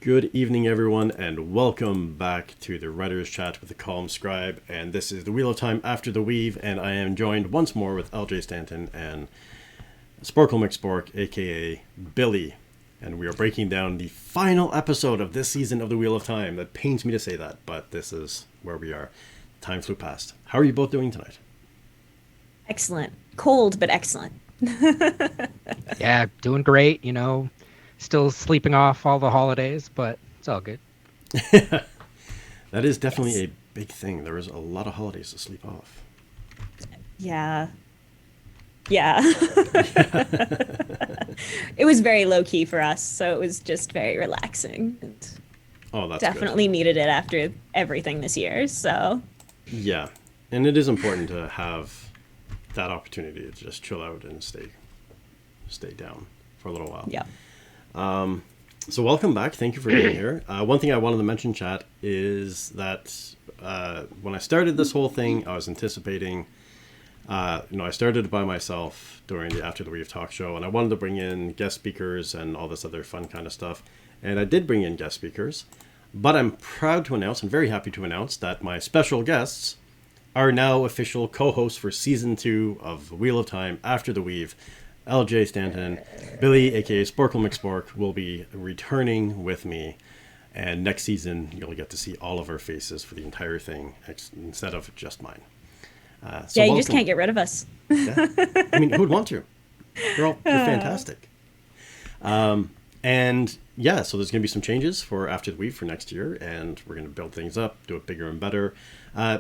Good evening, everyone, and welcome back to the Writer's Chat with the Calm Scribe. And this is the Wheel of Time After the Weave, and I am joined once more with LJ Stanton and Sporkle McSpork, aka Billy. And we are breaking down the final episode of this season of the Wheel of Time. That pains me to say that, but this is where we are. Time flew past. How are you both doing tonight? Excellent. Cold, but excellent. Yeah, doing great, still sleeping off all the holidays, but it's all good. That is definitely a big thing. There is a lot of holidays to sleep off. Yeah. Yeah. It was very low key for us, so it was just very relaxing. And Oh, that's definitely needed it after everything this year, so. Yeah, and it is important to have that opportunity to just chill out and stay down for a little while. Yeah. So welcome back. Thank you for being here. One thing I wanted to mention, chat, is that when I started this whole thing, I was anticipating. I started by myself during the After the Weave talk show, and I wanted to bring in guest speakers and all this other fun kind of stuff. And I did bring in guest speakers, but I'm proud to announce and very happy to announce that my special guests are now official co-hosts for season 2 of Wheel of Time After the Weave. LJ Stanton, Billy, aka Sporkle McSpork, will be returning with me, and next season you'll get to see all of our faces for the entire thing instead of just mine. Yeah, you just can't get rid of us. Yeah. I mean, who would want to? You're fantastic. And yeah, so there's going to be some changes for After the Weave for next year, and we're going to build things up, do it bigger and better.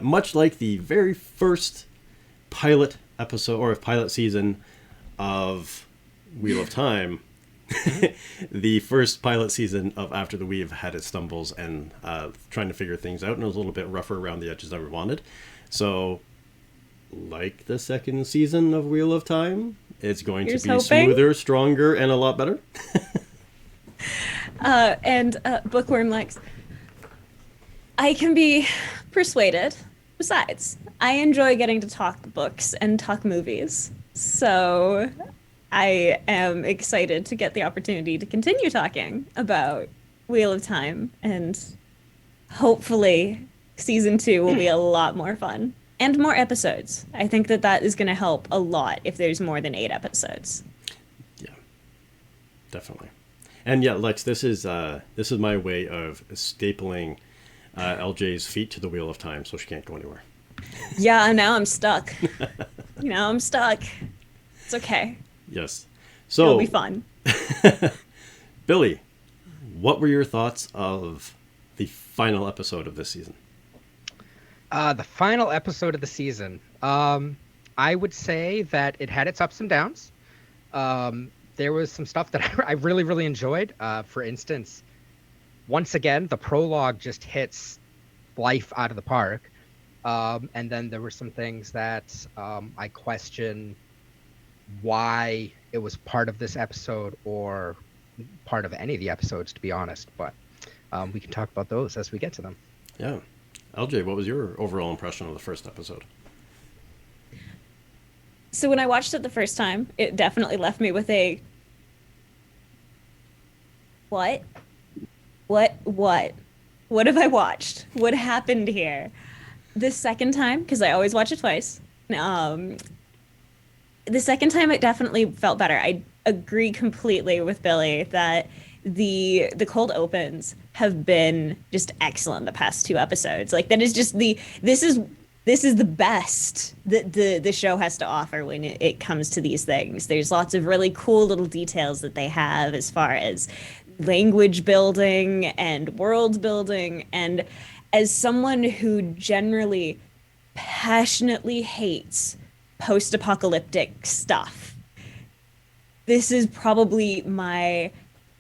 Much like the very first pilot episode or pilot season of Wheel of Time, the first pilot season of After the Weave had its stumbles and trying to figure things out, and it was a little bit rougher around the edges than we wanted. So, like the second season of Wheel of Time, it's going to be smoother, stronger, and a lot better. And Bookworm Lex, I can be persuaded. Besides, I enjoy getting to talk books and talk movies. So I am excited to get the opportunity to continue talking about Wheel of Time, and hopefully season 2 will be a lot more fun and more episodes. I think that is going to help a lot if there's more than 8 episodes. Yeah, definitely. And yeah, Lex, this is my way of stapling LJ's feet to the Wheel of Time so she can't go anywhere. Yeah, now I'm stuck. I'm stuck. It's okay. Yes. So it'll be fun. Billy, what were your thoughts of the final episode of this season? The final episode of the season. I would say that it had its ups and downs. There was some stuff that I really, really enjoyed. For instance, once again, the prologue just hits life out of the park. And then there were some things that I question why it was part of this episode or part of any of the episodes, to be honest. But we can talk about those as we get to them. Yeah. LJ, what was your overall impression of the first episode? So when I watched it the first time, it definitely left me with a what? What have I watched? What happened here? The second time, because I always watch it twice, the second time it definitely felt better. I agree completely with Billy that the cold opens have been just excellent the past 2 episodes. Like, that is just this is the best that the show has to offer when it comes to these things. There's lots of really cool little details that they have as far as language building and world building. And as someone who generally passionately hates post-apocalyptic stuff, this is probably my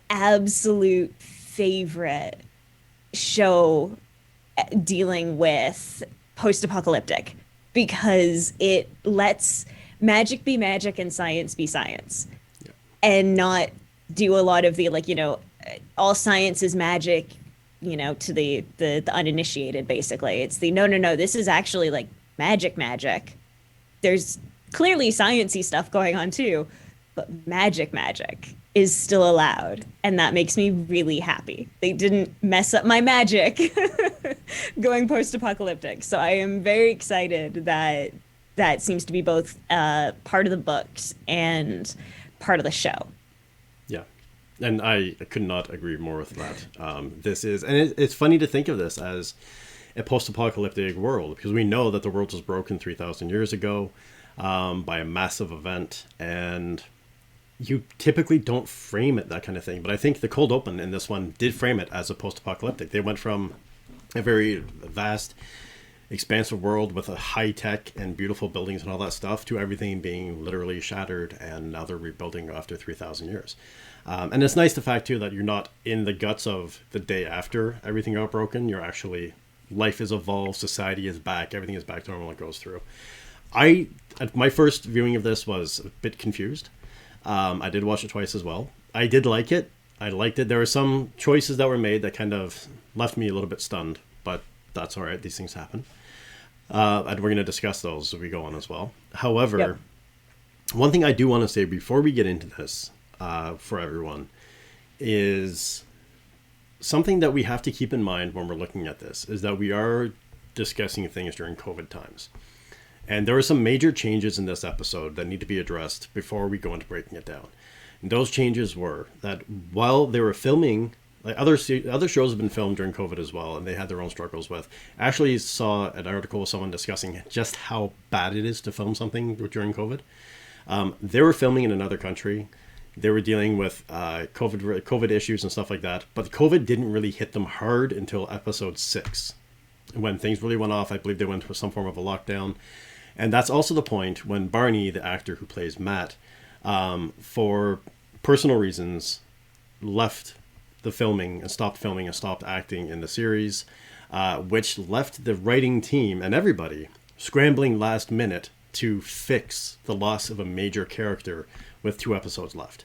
absolute favorite show dealing with post-apocalyptic, because it lets magic be magic and science be science. Yeah. And not do a lot of the all science is magic, to the uninitiated. Basically, it's the no, this is actually like magic. There's clearly sciencey stuff going on too, but magic. is still allowed, and that makes me really happy. They didn't mess up my magic going post-apocalyptic. So I am very excited that that seems to be both part of the books and part of the show. Yeah, and I could not agree more with that. This is, and it's funny to think of this as a post-apocalyptic world, because we know that the world was broken 3,000 years ago by a massive event, and you typically don't frame it that kind of thing. But I think the cold open in this one did frame it as a post-apocalyptic. They went from a very vast, expansive world with a high tech and beautiful buildings and all that stuff to everything being literally shattered, and now they're rebuilding after 3,000 years. And it's nice the fact too that you're not in the guts of the day after everything got broken. You're actually, life is evolved, society is back, everything is back to normal. It goes through. My first viewing of this was a bit confused. I did watch it twice as well. I did like it. I liked it. There were some choices that were made that kind of left me a little bit stunned, but that's all right. These things happen. And we're going to discuss those as we go on as well. However, Yep. One thing I do want to say before we get into this for everyone is something that we have to keep in mind when we're looking at this is that we are discussing things during COVID times. And there are some major changes in this episode that need to be addressed before we go into breaking it down. And those changes were that while they were filming, like other shows have been filmed during COVID as well, and they had their own struggles with. I actually saw an article with someone discussing just how bad it is to film something during COVID. They were filming in another country. They were dealing with COVID issues and stuff like that. But COVID didn't really hit them hard until episode 6. When things really went off, I believe they went through some form of a lockdown. And that's also the point when Barney, the actor who plays Matt, for personal reasons, left the filming and stopped acting in the series, which left the writing team and everybody scrambling last minute to fix the loss of a major character with 2 episodes left.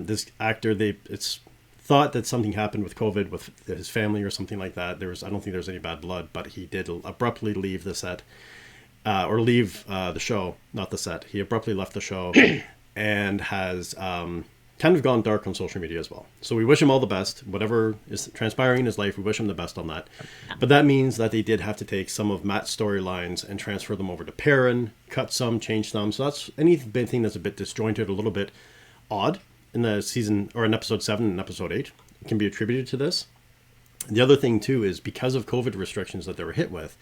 This actor, it's thought that something happened with COVID with his family or something like that. I don't think there's any bad blood, but he did abruptly leave the set. Or leave the show, not the set. He abruptly left the show and has kind of gone dark on social media as well. So we wish him all the best. Whatever is transpiring in his life, we wish him the best on that. But that means that they did have to take some of Matt's storylines and transfer them over to Perrin, cut some, change some. So that's anything that's a bit disjointed, a little bit odd in the season, or in episode 7 and episode 8, can be attributed to this. The other thing too is because of COVID restrictions that they were hit with,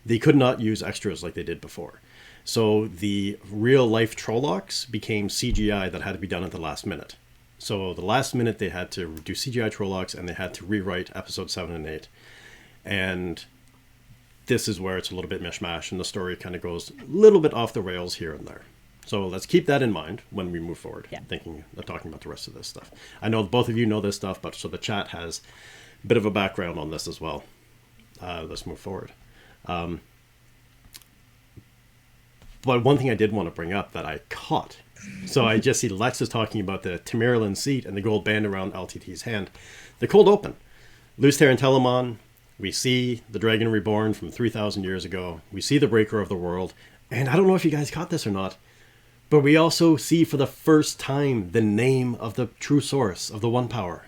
they could not use extras like they did before. So the real life Trollocs became CGI that had to be done at the last minute. So the last minute they had to do CGI Trollocs and they had to rewrite episode 7 and 8. And this is where it's a little bit mishmash and the story kind of goes a little bit off the rails here and there. So let's keep that in mind when we move forward, talking about the rest of this stuff. I know both of you know this stuff, but so the chat has a bit of a background on this as well. Let's move forward. But one thing I did want to bring up that I caught. So I just see Lex is talking about the Tamerlan seat and the gold band around LTT's hand. The cold open. Lews Therin Telamon. We see the Dragon Reborn from 3,000 years ago. We see the Breaker of the World. And I don't know if you guys caught this or not, but we also see for the first time the name of the true source of the One Power.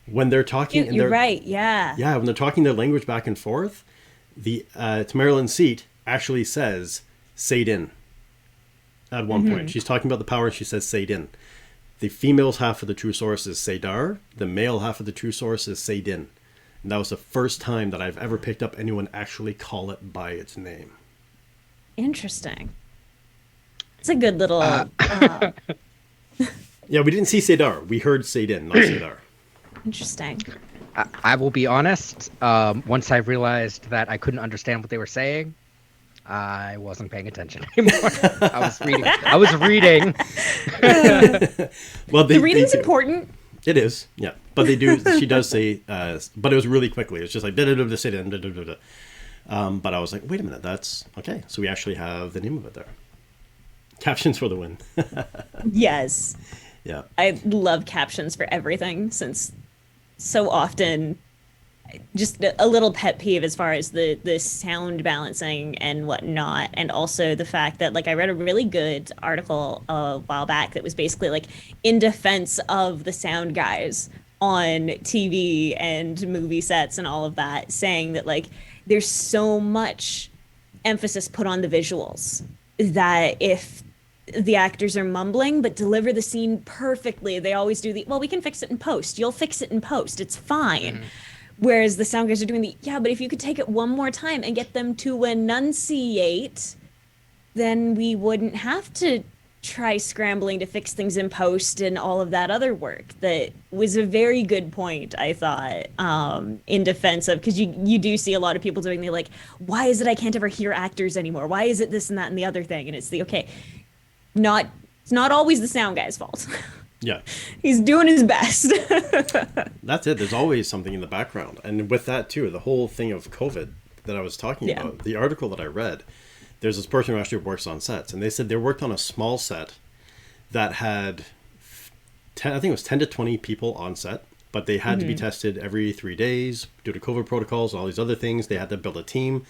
When they're talking... You're right, yeah. Yeah, when they're talking their language back and forth, the Tamerlan seat actually says Saidin at one point. She's talking about the power and she says Saidin. The female's half of the true source is Saidar. The male half of the true source is Saidin. And that was the first time that I've ever picked up anyone actually call it by its name. Interesting. It's a good little... Yeah, we didn't see Saidar. We heard Saidin, not Saidar. Interesting. I will be honest. Once I realized that I couldn't understand what they were saying, I wasn't paying attention anymore. I was reading. Well, The reading's important. It is, yeah. But they do. She does say, but it was really quickly. It's just like Saidin. But I was like, wait a minute, that's okay. So we actually have the name of it there. Captions for the win. Yes. Yeah. I love captions for everything since so often just a little pet peeve as far as the sound balancing and whatnot, and also the fact that like I read a really good article a while back that was basically like in defense of the sound guys on TV and movie sets and all of that, saying that like there's so much emphasis put on the visuals that if the actors are mumbling but deliver the scene perfectly, they always do the, well, we can fix it in post, you'll fix it in post, it's fine. Whereas the sound guys are doing the, yeah, but if you could take it one more time and get them to enunciate, then we wouldn't have to try scrambling to fix things in post and all of that other work. That was a very good point, I thought, in defense of, because you do see a lot of people doing the like, why is it I can't ever hear actors anymore? Why is it this and that and the other thing? And it's the, okay, it's not always the sound guy's fault. Yeah. He's doing his best. That's it. There's always something in the background. And with that too, the whole thing of COVID that I was talking about, the article that I read, there's this person who actually works on sets, and they said they worked on a small set that had 10, I think it was 10 to 20 people on set, but they had to be tested every 3 days due to COVID protocols and all these other things. They had to build a team,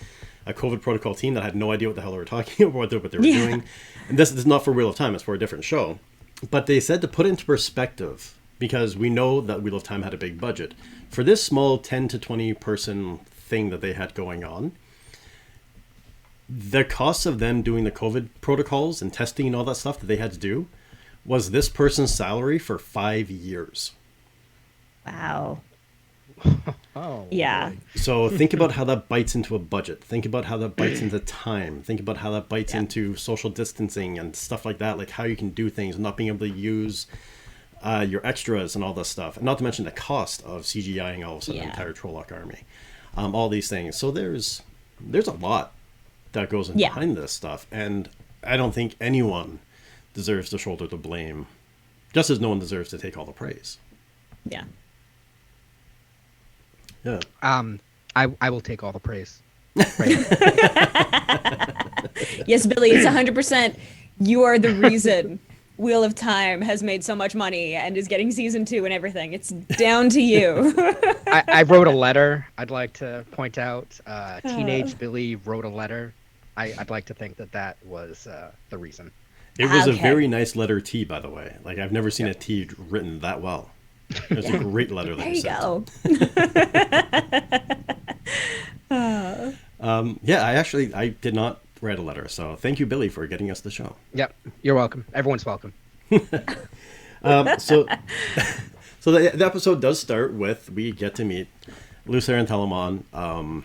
a COVID protocol team that had no idea what the hell they were talking about, what they were doing. And this is not for Wheel of Time, it's for a different show. But they said to put it into perspective, because we know that Wheel of Time had a big budget. For this small 10 to 20 person thing that they had going on, the cost of them doing the COVID protocols and testing and all that stuff that they had to do was this person's salary for 5 years. Wow. Oh. Yeah. Boy. So think about how that bites into a budget. Think about how that bites into time. Think about how that bites into social distancing and stuff like that, like how you can do things and not being able to use your extras and all this stuff. And not to mention the cost of CGIing all of a sudden an entire Trolloc army. All these things. So there's a lot that goes in behind this stuff. And I don't think anyone deserves the shoulder to blame, just as no one deserves to take all the praise. Yeah. Yeah. I will take all the praise. Right. Yes, Billy, it's 100%. You are the reason Wheel of Time has made so much money and is getting season 2 and everything. It's down to you. I wrote a letter. I'd like to point out. Teenage Billy wrote a letter. I'd like to think that was the reason. It was a very nice letter T, by the way. Like, I've never seen a T written that well. It was a great letter that There you you sent. go. I did not write a letter, so thank you, Billy, for getting us the show. Yep, you're welcome. Everyone's welcome. So the episode does start with, we get to meet Lucer and Telamon.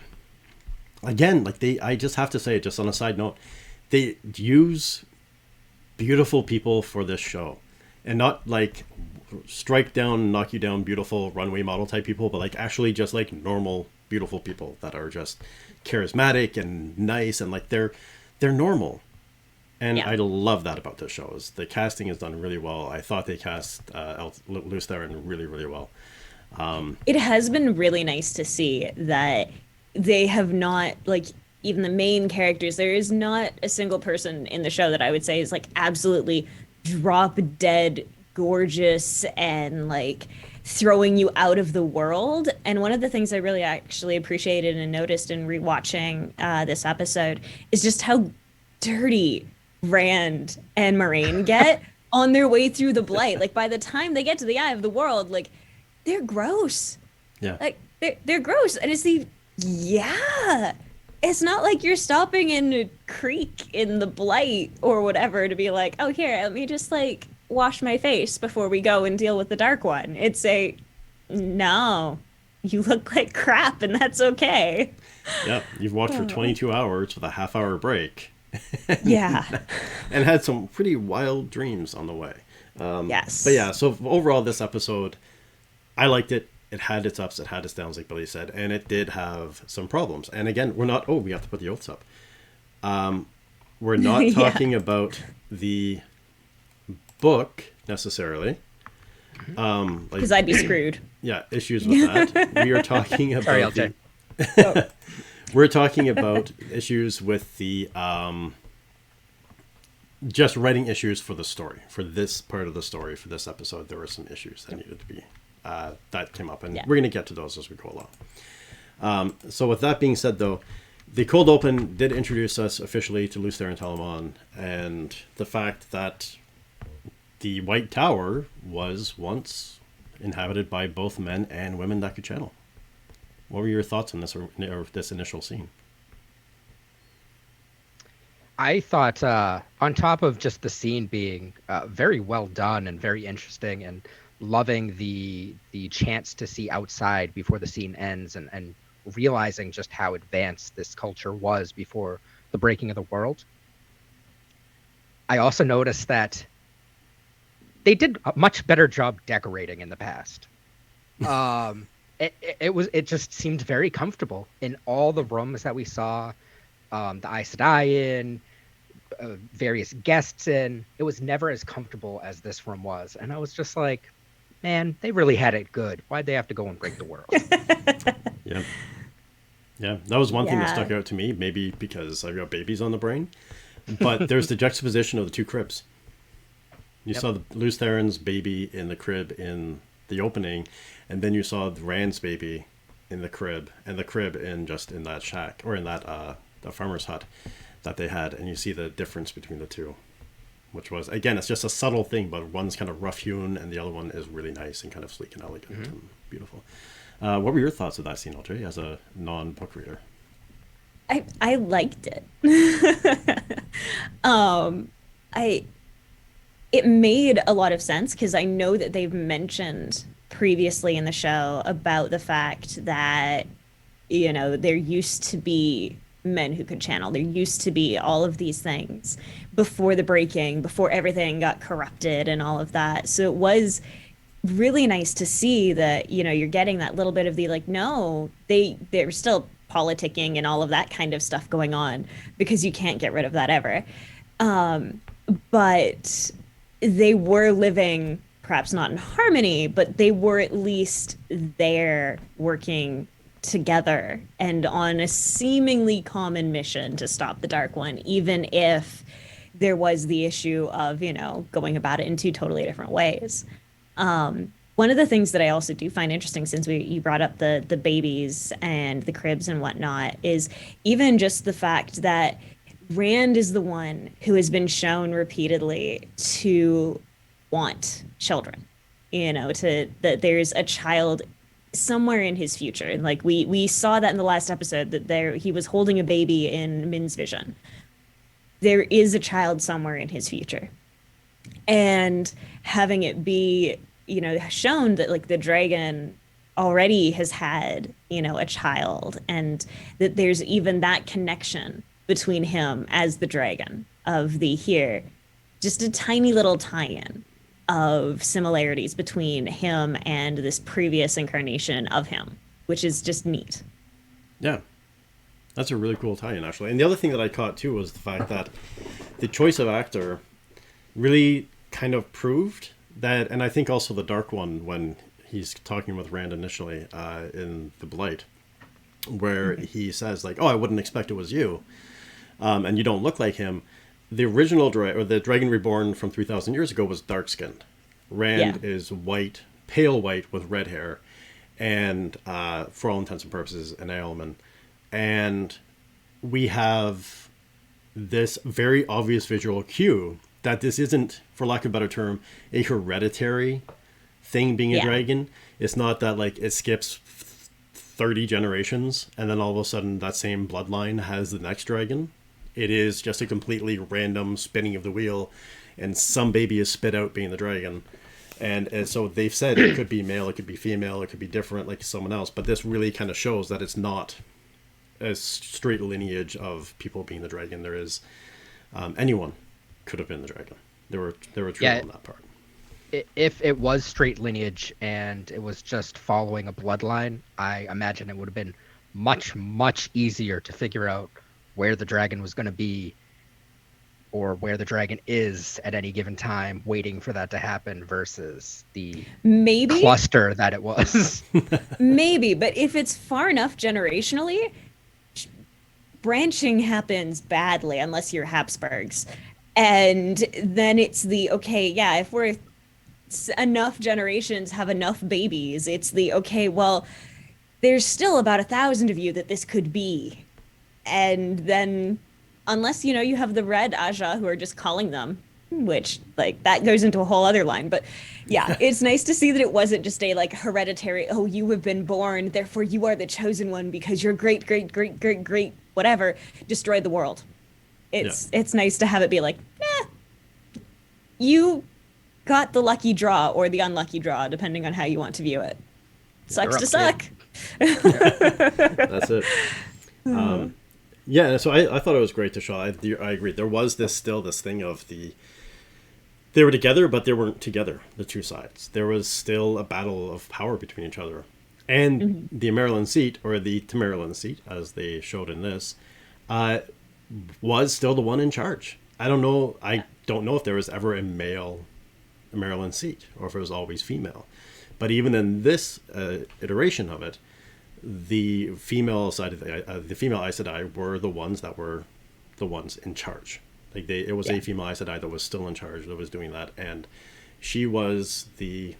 Again, like I just have to say, just on a side note, they use beautiful people for this show, and not like strike down, knock you down, beautiful runway model type people, but like actually just like normal, beautiful people that are just charismatic and nice, and like they're normal. And I love that about this show, is the casting is done really well. I thought they cast Luce Theron really, really well. It has been really nice to see that they have not, like, even the main characters, there is not a single person in the show that I would say is like absolutely drop dead gorgeous and like throwing you out of the world. And one of the things I really actually appreciated and noticed in rewatching this episode is just how dirty Rand and Moiraine get on their way through the blight. Like, by the time they get to the Eye of the World, like, they're gross. Yeah. Like, they're gross. And it's it's not like you're stopping in a creek in the blight or whatever to be like, oh, here, let me just like wash my face before we go and deal with the Dark One. It's no, you look like crap, and that's okay. Yeah, you've watched for 22 hours with a half-hour break. Yeah. And had some pretty wild dreams on the way. Yes. But yeah, so overall, this episode, I liked it. It had its ups, it had its downs, like Billy said, and it did have some problems. And again, we have to put the oaths up. We're not talking about the book necessarily. Because I'd be screwed. Yeah, issues with that. We are talking about Sorry, LJ. We're talking about issues with the just writing issues for the story. For this part of the story, for this episode, there were some issues that needed to be that came up, and we're going to get to those as we go along. So with that being said, though, the cold open did introduce us officially to Lews Therin Telamon, and the fact that the White Tower was once inhabited by both men and women that could channel. What were your thoughts on this or this initial scene? I thought, on top of just the scene being very well done and very interesting, and loving the chance to see outside before the scene ends, and realizing just how advanced this culture was before the breaking of the world. I also noticed that they did a much better job decorating in the past. It just seemed very comfortable in all the rooms that we saw. The Aes Sedai in, various guests in. It was never as comfortable as this room was, and I was just like, man, they really had it good. Why'd they have to go and break the world? Yeah. Yeah, that was one thing that Yeah. stuck out to me, maybe because I've got babies on the brain. But there's the juxtaposition of the two cribs. You Yep. saw the Lews Therin's baby in the crib in the opening, and then you saw Rand's baby in the crib, and the crib in just in that shack, or in that the farmer's hut that they had, and you see the difference between the two. Which was, again, it's just a subtle thing, but one's kind of rough hewn and the other one is really nice and kind of sleek and elegant and beautiful. What were your thoughts of that scene, Audrey, as a non-book reader? I liked it. I it made a lot of sense because I know that they've mentioned previously in the show about the fact that, you know, there used to be men who could channel. There used to be all of these things before the breaking, before everything got corrupted and all of that. So it was really nice to see that, you know, you're getting that little bit of the like, no, they're still politicking and all of that kind of stuff going on because you can't get rid of that ever. But they were living perhaps not in harmony, but they were at least there working together and on a seemingly common mission to stop the Dark One, even if there was the issue of, you know, going about it in two totally different ways. One of the things that I also do find interesting, since you brought up the babies and the cribs and whatnot, is even just the fact that Rand is the one who has been shown repeatedly to want children. You know, to that there's a child somewhere in his future. And like we saw that in the last episode that there he was holding a baby in Min's vision. There is a child somewhere in his future. And having it be, you know, shown that like the dragon already has had, you know, a child, and that there's even that connection between him as the dragon of the here, just a tiny little tie-in of similarities between him and this previous incarnation of him, which is just neat. Yeah, that's a really cool tie-in, actually. And the other thing that I caught, too, was the fact that the choice of actor really kind of proved that, and I think also the Dark One, when he's talking with Rand initially in The Blight, where he says, like, oh, I wouldn't expect it was you, and you don't look like him. The original or the Dragon Reborn from 3,000 years ago was dark-skinned. Rand is white, pale white with red hair, and for all intents and purposes, an Ealman. And we have this very obvious visual cue that this isn't, for lack of a better term, a hereditary thing being a dragon. It's not that like it skips 30 generations and then all of a sudden that same bloodline has the next dragon. It is just a completely random spinning of the wheel, and some baby is spit out being the dragon. And so they've said it could be male, it could be female, it could be different like someone else, but this really kind of shows that it's not a straight lineage of people being the dragon. There is anyone could have been the dragon. There were true on that part. If it was straight lineage and it was just following a bloodline, I imagine it would have been much, much easier to figure out where the dragon was going to be or where the dragon is at any given time, waiting for that to happen versus the cluster that it was. Maybe, but if it's far enough generationally, branching happens badly unless you're Habsburgs. And then it's the, okay, yeah, if we're enough generations have enough babies, it's the, okay, well, there's still about 1,000 of you that this could be. And then, unless, you have the red Aja who are just calling them, which, like, that goes into a whole other line. But yeah, it's nice to see that it wasn't just a, like, hereditary, oh, you have been born, therefore you are the chosen one because your great, great, great, great, great, whatever, destroyed the world. It's nice to have it be like, you got the lucky draw or the unlucky draw, depending on how you want to view it. Sucks to suck. That's it. Yeah, so I thought it was great to show. I agree. There was this thing of they were together, but they weren't together, the two sides. There was still a battle of power between each other. And the Maryland seat, or the Tamariland seat, as they showed in this, was still the one in charge. I don't know if there was ever a male Maryland seat, or if it was always female. But even in this iteration of it, the female side of the female Aes Sedai were the ones that were the ones in charge. Like it was a female Aes Sedai that was still in charge, that was doing that, and she was the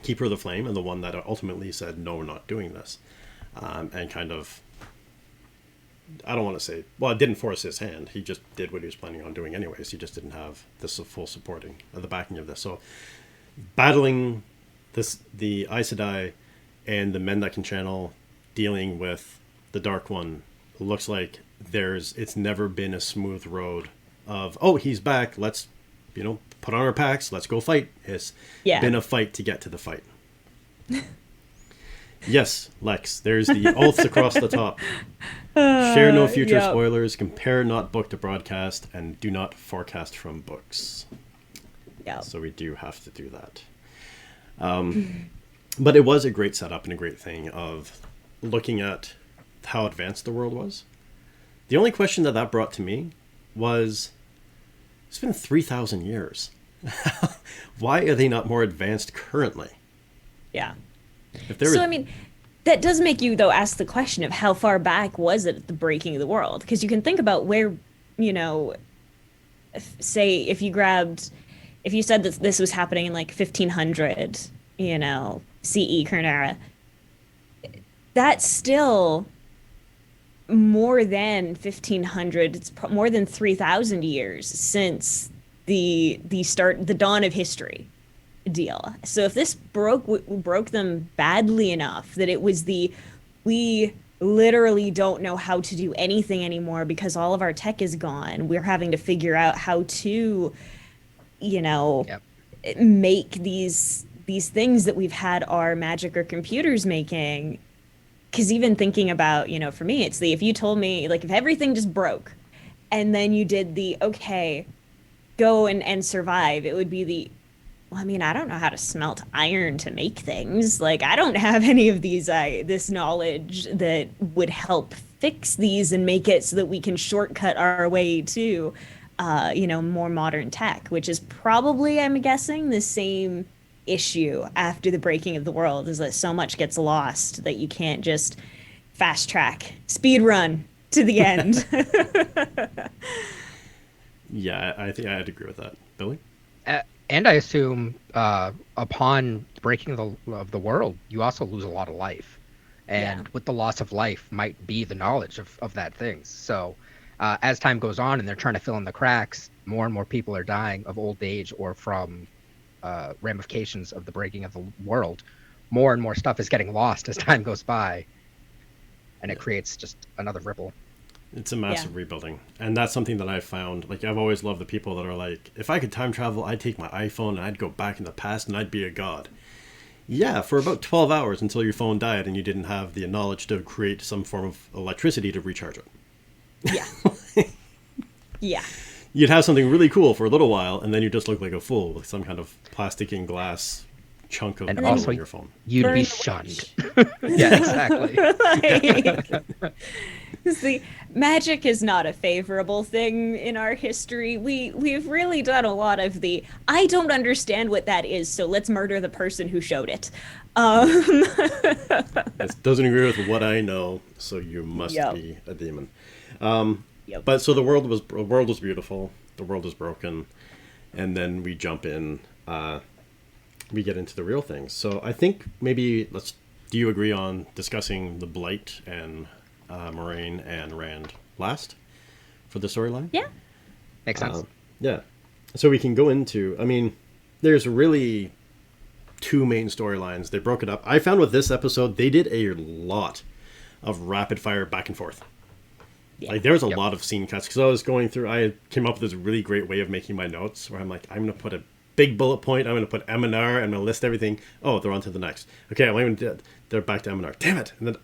keeper of the flame and the one that ultimately said, no, we're not doing this, and kind of, I don't want to say, well, it didn't force his hand. He just did what he was planning on doing anyways. He just didn't have this full supporting of the backing of this. So battling the Aes Sedai and the men that can channel, dealing with the Dark One, looks like it's never been a smooth road of, oh, he's back, let's put on our packs, let's go fight. It's been a fight to get to the fight. Yes, Lex, there's the oaths across the top. Share no future spoilers, compare not book to broadcast, and do not forecast from books. Yeah. So we do have to do that. But it was a great setup and a great thing of looking at how advanced the world was. The only question that brought to me was, it's been 3,000 years. Why are they not more advanced currently? Yeah. I mean, that does make you, though, ask the question of how far back was it at the breaking of the world? Because you can think about where, say, if you said that this was happening in like 1500, CE, current era, that's still more than 1,500. It's more than 3,000 years since the dawn of history deal. So if this broke them badly enough that it was we literally don't know how to do anything anymore because all of our tech is gone, we're having to figure out how to make these things that we've had our magic or computers making. Because even thinking about, for me, it's if you told me, like, if everything just broke and then you did go and survive, it would be well, I mean, I don't know how to smelt iron to make things. Like, I don't have any of this knowledge that would help fix these and make it so that we can shortcut our way to, more modern tech, which is probably, I'm guessing, the same issue after the breaking of the world, is that so much gets lost that you can't just fast track, speed run to the end. Yeah, I think I'd agree with that. Billy? And I assume upon breaking of the world, you also lose a lot of life. And with the loss of life might be the knowledge of that thing. So as time goes on and they're trying to fill in the cracks, more and more people are dying of old age or from ramifications of the breaking of the world. More and more stuff is getting lost as time goes by. And it creates just another ripple. It's a massive rebuilding. And that's something that I've found. Like, I've always loved the people that are like, if I could time travel, I'd take my iPhone and I'd go back in the past and I'd be a god. Yeah, for about 12 hours until your phone died and you didn't have the knowledge to create some form of electricity to recharge it. Yeah. Yeah. You'd have something really cool for a little while and then you just look like a fool with some kind of plastic and glass chunk of also on your phone. You'd be shunned. Yeah, exactly. See, magic is not a favorable thing in our history. We've really done a lot of I don't understand what that is, so let's murder the person who showed it. This doesn't agree with what I know, so you must be a demon. But so the world was beautiful. The world is broken, and then we jump in. We get into the real things. So I think maybe let's do you agree on discussing the Blight and Moraine and Rand last for the storyline? Yeah. Makes sense. Yeah. So we can go into, I mean, there's really two main storylines. They broke it up. I found with this episode, they did a lot of rapid fire back and forth. Yeah. Like, there's a Yep. lot of scene cuts. Because I was going through, I came up with this really great way of making my notes where I'm like, I'm going to put a big bullet point. I'm going to put M&R. I'm going to list everything. Oh, they're on to the next. Okay, I'm going to, they're back to M&R. Damn it. And then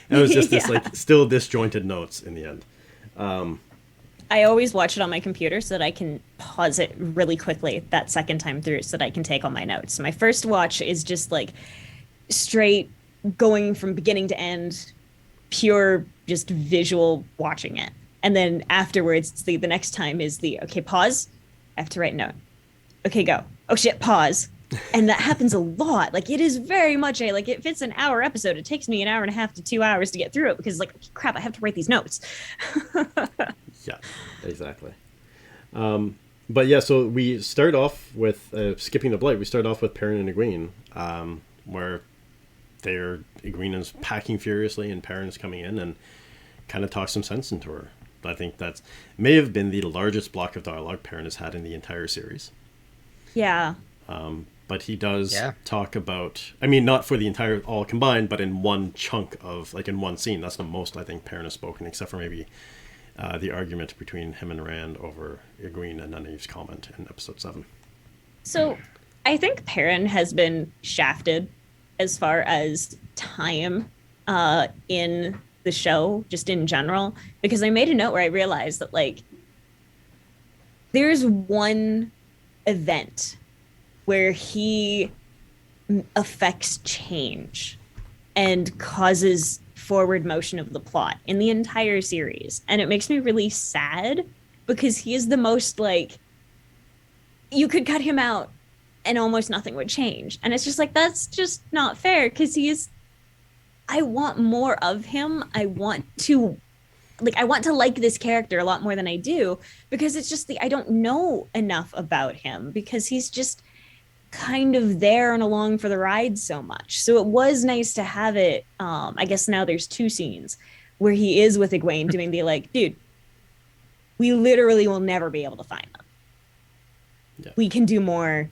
and it was just this, Yeah. like, still disjointed notes in the end. I always watch it on my computer so that I can pause it really quickly that second time through so that I can take all my notes. My first watch is just like straight going from beginning to end, pure just visual watching it. And then afterwards, it's the next time is okay, pause. I have to write a note. Okay, go. Oh shit, pause. And that happens a lot. Like, it is very much like, if it's an hour episode, it takes me an hour and a half to 2 hours to get through it because, like, crap, I have to write these notes. Yeah, exactly. But yeah, so we start off with skipping the Blight. We start off with Perrin and Egwene, where Egwene is packing furiously, and Perrin is coming in and kind of talks some sense into her. I think that may have been the largest block of dialogue Perrin has had in the entire series. Yeah. But he does Yeah. talk about, I mean, not for the entire, all combined, but in one chunk of, like, in one scene. That's the most I think Perrin has spoken, except for maybe the argument between him and Rand over Egwene and Nynaeve's comment in episode 7. So I think Perrin has been shafted as far as time in the show, just in general, because I made a note where I realized that, like, there's one event where he affects change and causes forward motion of the plot in the entire series. And it makes me really sad because he is the most, like, you could cut him out and almost nothing would change. And it's just like, that's just not fair because I want more of him. I want to like this character a lot more than I do because it's just I don't know enough about him because he's just kind of there and along for the ride so much. So it was nice to have it. I guess now there's 2 scenes where he is with Egwene doing the, like, dude, we literally will never be able to find them. Yeah. We can do more,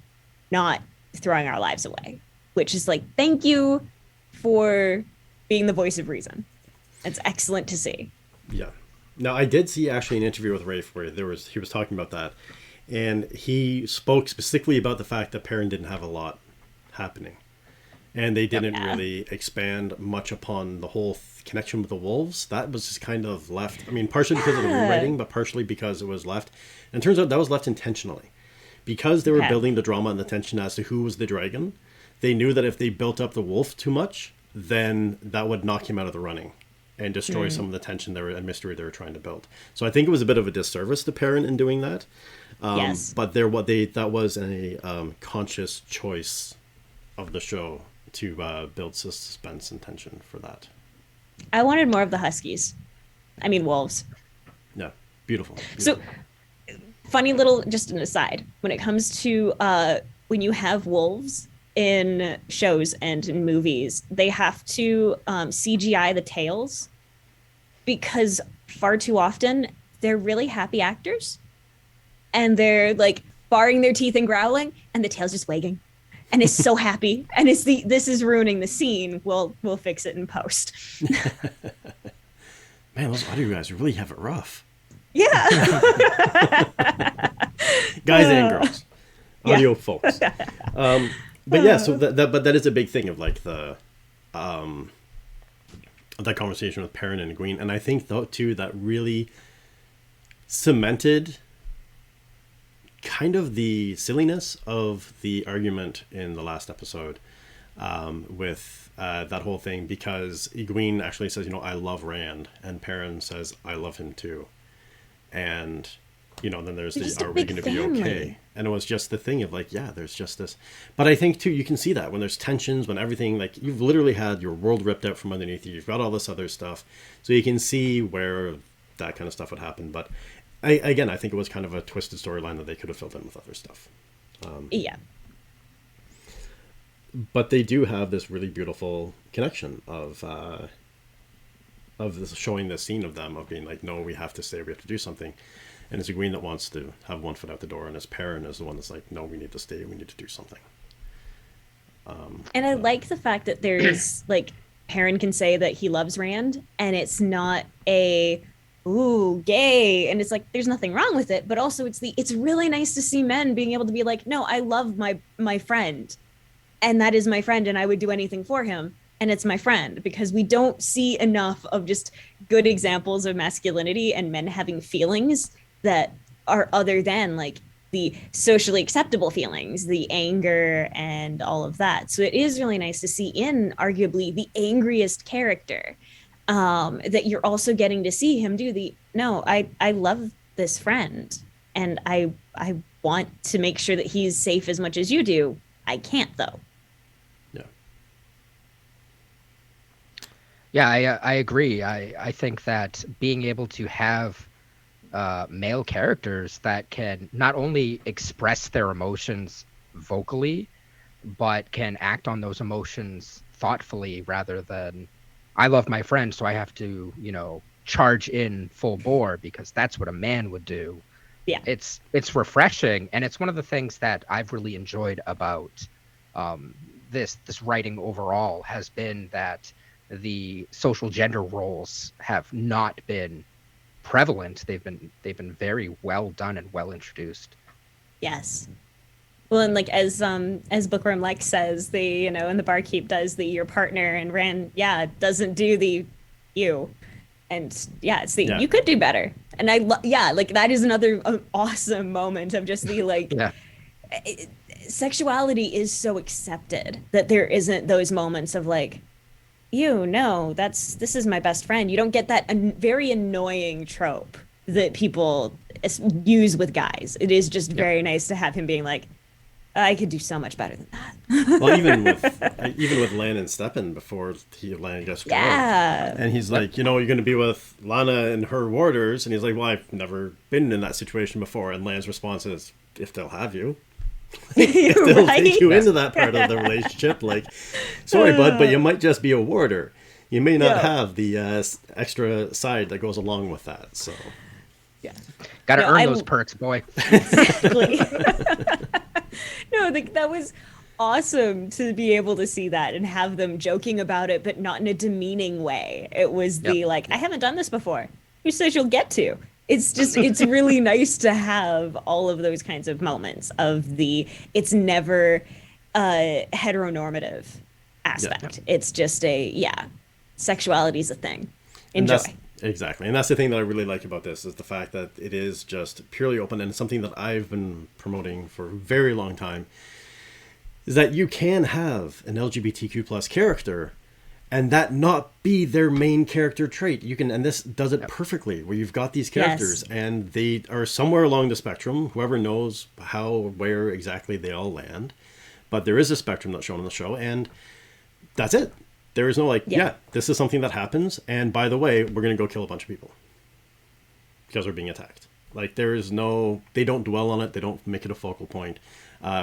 not throwing our lives away, which is like, thank you for being the voice of reason. It's excellent to see. Yeah. Now, I did see actually an interview with Rafe where he was talking about that. And he spoke specifically about the fact that Perrin didn't have a lot happening. And they didn't really expand much upon the whole connection with the wolves. That was just kind of left. I mean, partially because of the rewriting, but partially because it was left. And it turns out that was left intentionally. Because they were building the drama and the tension as to who was the dragon, they knew that if they built up the wolf too much, then that would knock him out of the running and destroy some of the tension and mystery they were trying to build. So I think it was a bit of a disservice to Perrin in doing that. Yes. But that was a conscious choice of the show to build suspense and tension for that. I wanted more of the Huskies. I mean, wolves. Yeah, beautiful. So, funny little, just an aside, when it comes to when you have wolves in shows and in movies, they have to CGI the tails because far too often they're really happy actors and they're like baring their teeth and growling and the tail's just wagging and it's so happy and this is ruining the scene. We'll fix it in post. Man, those audio guys really have it rough. Yeah. Guys and girls. Audio folks. But yeah, so that is a big thing of, like, the that conversation with Perrin and Egwene, and I think though too that really cemented kind of the silliness of the argument in the last episode with that whole thing, because Egwene actually says, I love Rand, and Perrin says, I love him too, and then there's are we going to be okay? And it was just the thing of, like, yeah, there's just this. But I think, too, you can see that when there's tensions, when everything, like, you've literally had your world ripped out from underneath you. You've got all this other stuff. So you can see where that kind of stuff would happen. But, I think it was kind of a twisted storyline that they could have filled in with other stuff. Yeah. but they do have this really beautiful connection of this, showing the scene of them of being like, no, we have to stay, we have to do something. And it's Egwene that wants to have one foot out the door, and his Perrin is the one that's like, no, we need to stay, we need to do something. And I like the fact that there's like Perrin can say that he loves Rand, and it's not a ooh gay, and it's like there's nothing wrong with it, but also it's really nice to see men being able to be like, no, I love my friend, and that is my friend, and I would do anything for him, and it's my friend, because we don't see enough of just good examples of masculinity and men having feelings that are other than like the socially acceptable feelings, the anger and all of that. So it is really nice to see in arguably the angriest character that you're also getting to see him do I love this friend, and I want to make sure that he's safe as much as you do. I can't though. Yeah, I agree. I think that being able to have male characters that can not only express their emotions vocally, but can act on those emotions thoughtfully rather than, I love my friend, so I have to, charge in full bore because that's what a man would do. Yeah. It's refreshing, and it's one of the things that I've really enjoyed about this writing overall has been that the social gender roles have not been prevalent. They've been very well done and well introduced. Yes. Well, and like as Bookworm like says, the and the barkeep does the your partner, and Rand doesn't do the you, and it's the you could do better. And like that is another awesome moment of just the like sexuality is so accepted that there isn't those moments of like, this is my best friend. You don't get that very annoying trope that people use with guys. It is just very nice to have him being like, I could do so much better than that. Well, even with Lan and Steppen before Lan gets killed. Yeah. And he's like, you're going to be with Lana and her warders. And he's like, well, I've never been in that situation before. And Lan's response is, if they'll have you. If they'll take you into that part of the relationship, like, sorry, bud, but you might just be a warder. You may not have the extra side that goes along with that. So, gotta earn those perks, boy. Exactly. No, that was awesome to be able to see that and have them joking about it, but not in a demeaning way. It was like, I haven't done this before. Who says you'll get to? It's really nice to have all of those kinds of moments of it's never a heteronormative aspect. It's just sexuality is a thing. Enjoy. Exactly. And that's the thing that I really like about this is the fact that it is just purely open, and something that I've been promoting for a very long time is that you can have an LGBTQ plus character and that not be their main character trait. You can, and this does it perfectly, where you've got these characters and they are somewhere along the spectrum. Whoever knows where exactly they all land, but there is a spectrum that's shown in the show, and that's it. There is no this is something that happens, and by the way, we're going to go kill a bunch of people because we're being attacked. Like, there is no, they don't dwell on it. They don't make it a focal point,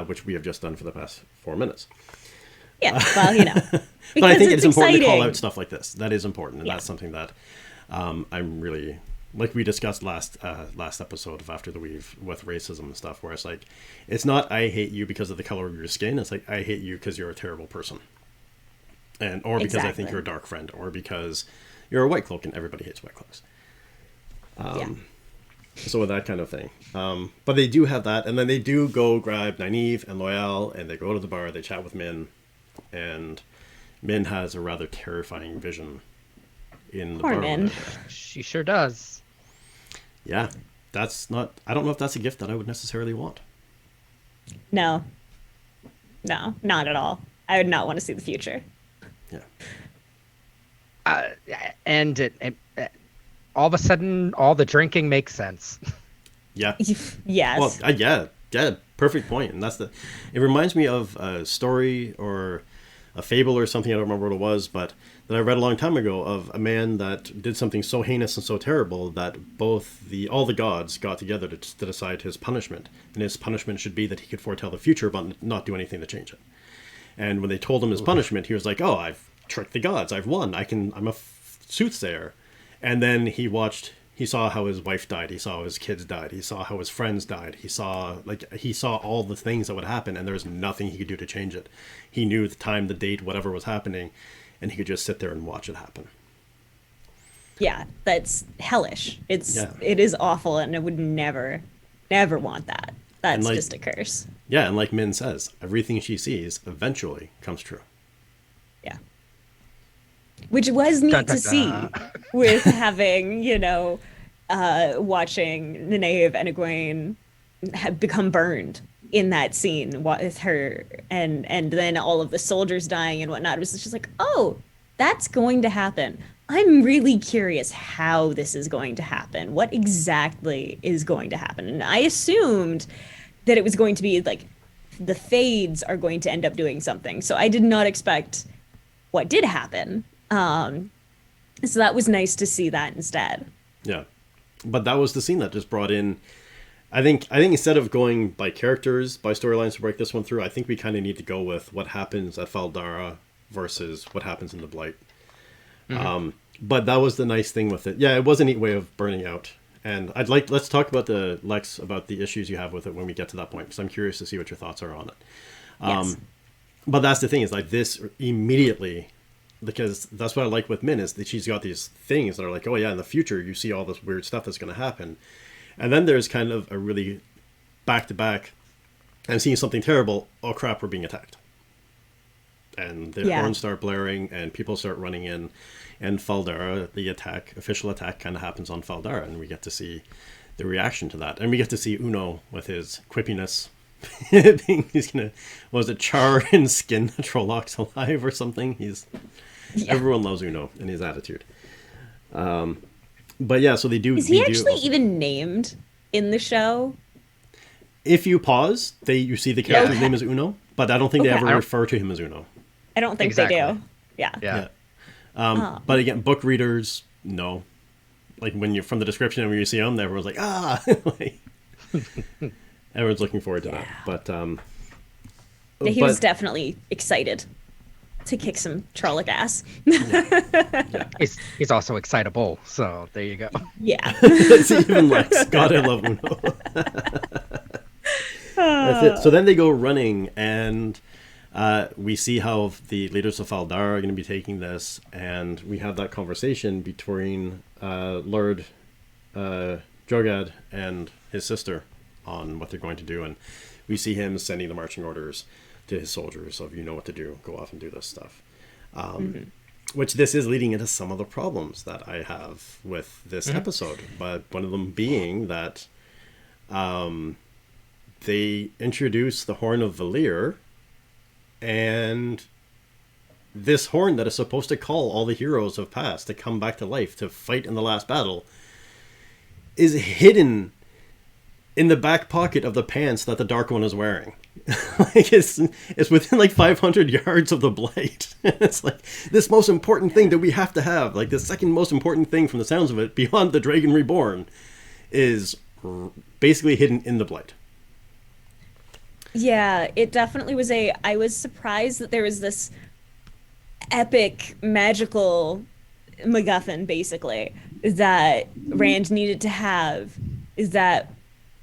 which we have just done for the past 4 minutes. Yeah, well, but I think it's important to call out stuff like this. That is important, and that's something that I'm really, like we discussed last episode of After the Weave with racism and stuff, where it's like, it's not I hate you because of the color of your skin. It's like, I hate you because you're a terrible person, or because I think you're a dark friend, or because you're a white cloak, and everybody hates white cloaks. So with that kind of thing. But they do have that, and then they do go grab Nynaeve and Loial, and they go to the bar, they chat with Min, and Min has a rather terrifying vision in the bar. Min. She sure does. Yeah, I don't know if that's a gift that I would necessarily want. No, not at all. I would not want to see the future. Yeah. And it all of a sudden, all the drinking makes sense. Yeah. Yes. Well, yeah, perfect point. And it reminds me of a story or a fable or something, I don't remember what it was, but that I read a long time ago of a man that did something so heinous and so terrible that all the gods got together to decide his punishment. And his punishment should be that he could foretell the future but not do anything to change it. And when they told him his punishment, he was like, "Oh, I've tricked the gods. I've won. I'm a soothsayer." And then he saw how his wife died. He saw how his kids died. He saw how his friends died. He saw all the things that would happen, and there was nothing he could do to change it. He knew the time, the date, whatever was happening, and he could just sit there and watch it happen. Yeah, that's hellish. It is awful, and I would never want that. That's just a curse. Yeah, and like Min says, everything she sees eventually comes true. Yeah. Which was neat to see with having, watching Nynaeve and Egwene have become burned in that scene with her and then all of the soldiers dying and whatnot. It was just like, oh, that's going to happen. I'm really curious how this is going to happen. What exactly is going to happen? And I assumed that it was going to be like the Fades are going to end up doing something. So I did not expect what did happen. So that was nice to see that instead. Yeah. But that was the scene that just brought in, I think instead of going by characters, by storylines to break this one through, I think we kind of need to go with what happens at Fal Dara versus what happens in the Blight. Mm-hmm. But that was the nice thing with it. Yeah, it was a neat way of burning out. And let's talk about about the issues you have with it when we get to that point, because I'm curious to see what your thoughts are on it. Yes. But that's the thing, is like this immediately, because that's what I like with Min, is that she's got these things that are like, oh yeah, in the future you see all this weird stuff that's going to happen. And then there's kind of a really back-to-back, I'm seeing something terrible, oh crap, we're being attacked. And the horns start blaring and people start running in. And Fal Dara, the official attack kind of happens on Fal Dara, and we get to see the reaction to that. And we get to see Uno with his quippiness. He's going to, was it char and skin the Trollocs alive or something? Everyone loves Uno and his attitude. But yeah, so they do. Is he actually even named in the show? If you pause, you see the character's name is Uno, but I don't think they ever refer to him as Uno. I don't think they do. Yeah. But again, book readers, no. Like when you're from the description and when you see him, everyone's like, everyone's looking forward to that. But he was definitely excited to kick some Trolloc ass. He's also excitable, so there you go. Yeah. It's even Lex. God, I love Uno. That's it. So then they go running, and we see how the leaders of Fal Dara are going to be taking this, and we have that conversation between Lord Jogad and his sister on what they're going to do, and we see him sending the marching orders to his soldiers of, you know what to do, go off and do this stuff. Which this is leading into some of the problems that I have with this episode, but one of them being that they introduce the Horn of Valir, and this horn that is supposed to call all the heroes of past to come back to life to fight in the last battle is hidden in the back pocket of the pants that the Dark One is wearing. Like it's within like 500 yards of the Blight. It's like this most important thing that we have to have, like the second most important thing from the sounds of it, beyond the Dragon Reborn, is basically hidden in the Blight. Yeah, it definitely was I was surprised that there was this epic magical MacGuffin, basically, that Rand needed to have, is that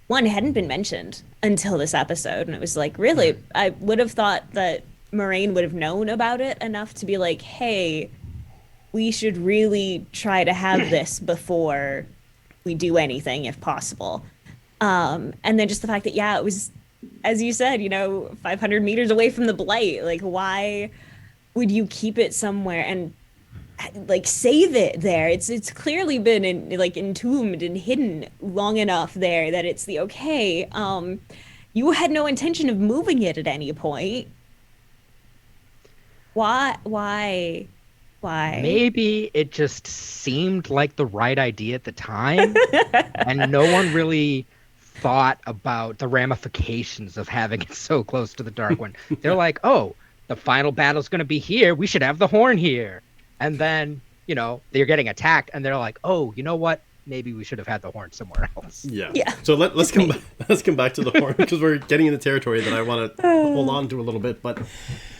one hadn't been mentioned until this episode. And it was like, really, I would have thought that Moraine would have known about it enough to be like, hey, we should really try to have this before we do anything, if possible. And then just the fact that, it was, as you said, 500 meters away from the Blight. Like, why would you keep it somewhere and like save it there? It's clearly been entombed and hidden long enough there that it's the okay. You had no intention of moving it at any point. Why? Maybe it just seemed like the right idea at the time, and no one really thought about the ramifications of having it so close to the Dark One. They're like, oh, the final battle's going to be here. We should have the horn here. And then, they're getting attacked, and they're like, oh, you know what? Maybe we should have had the horn somewhere else. Yeah. So let's come back to the horn, because we're getting in the territory that I want to hold on to a little bit. But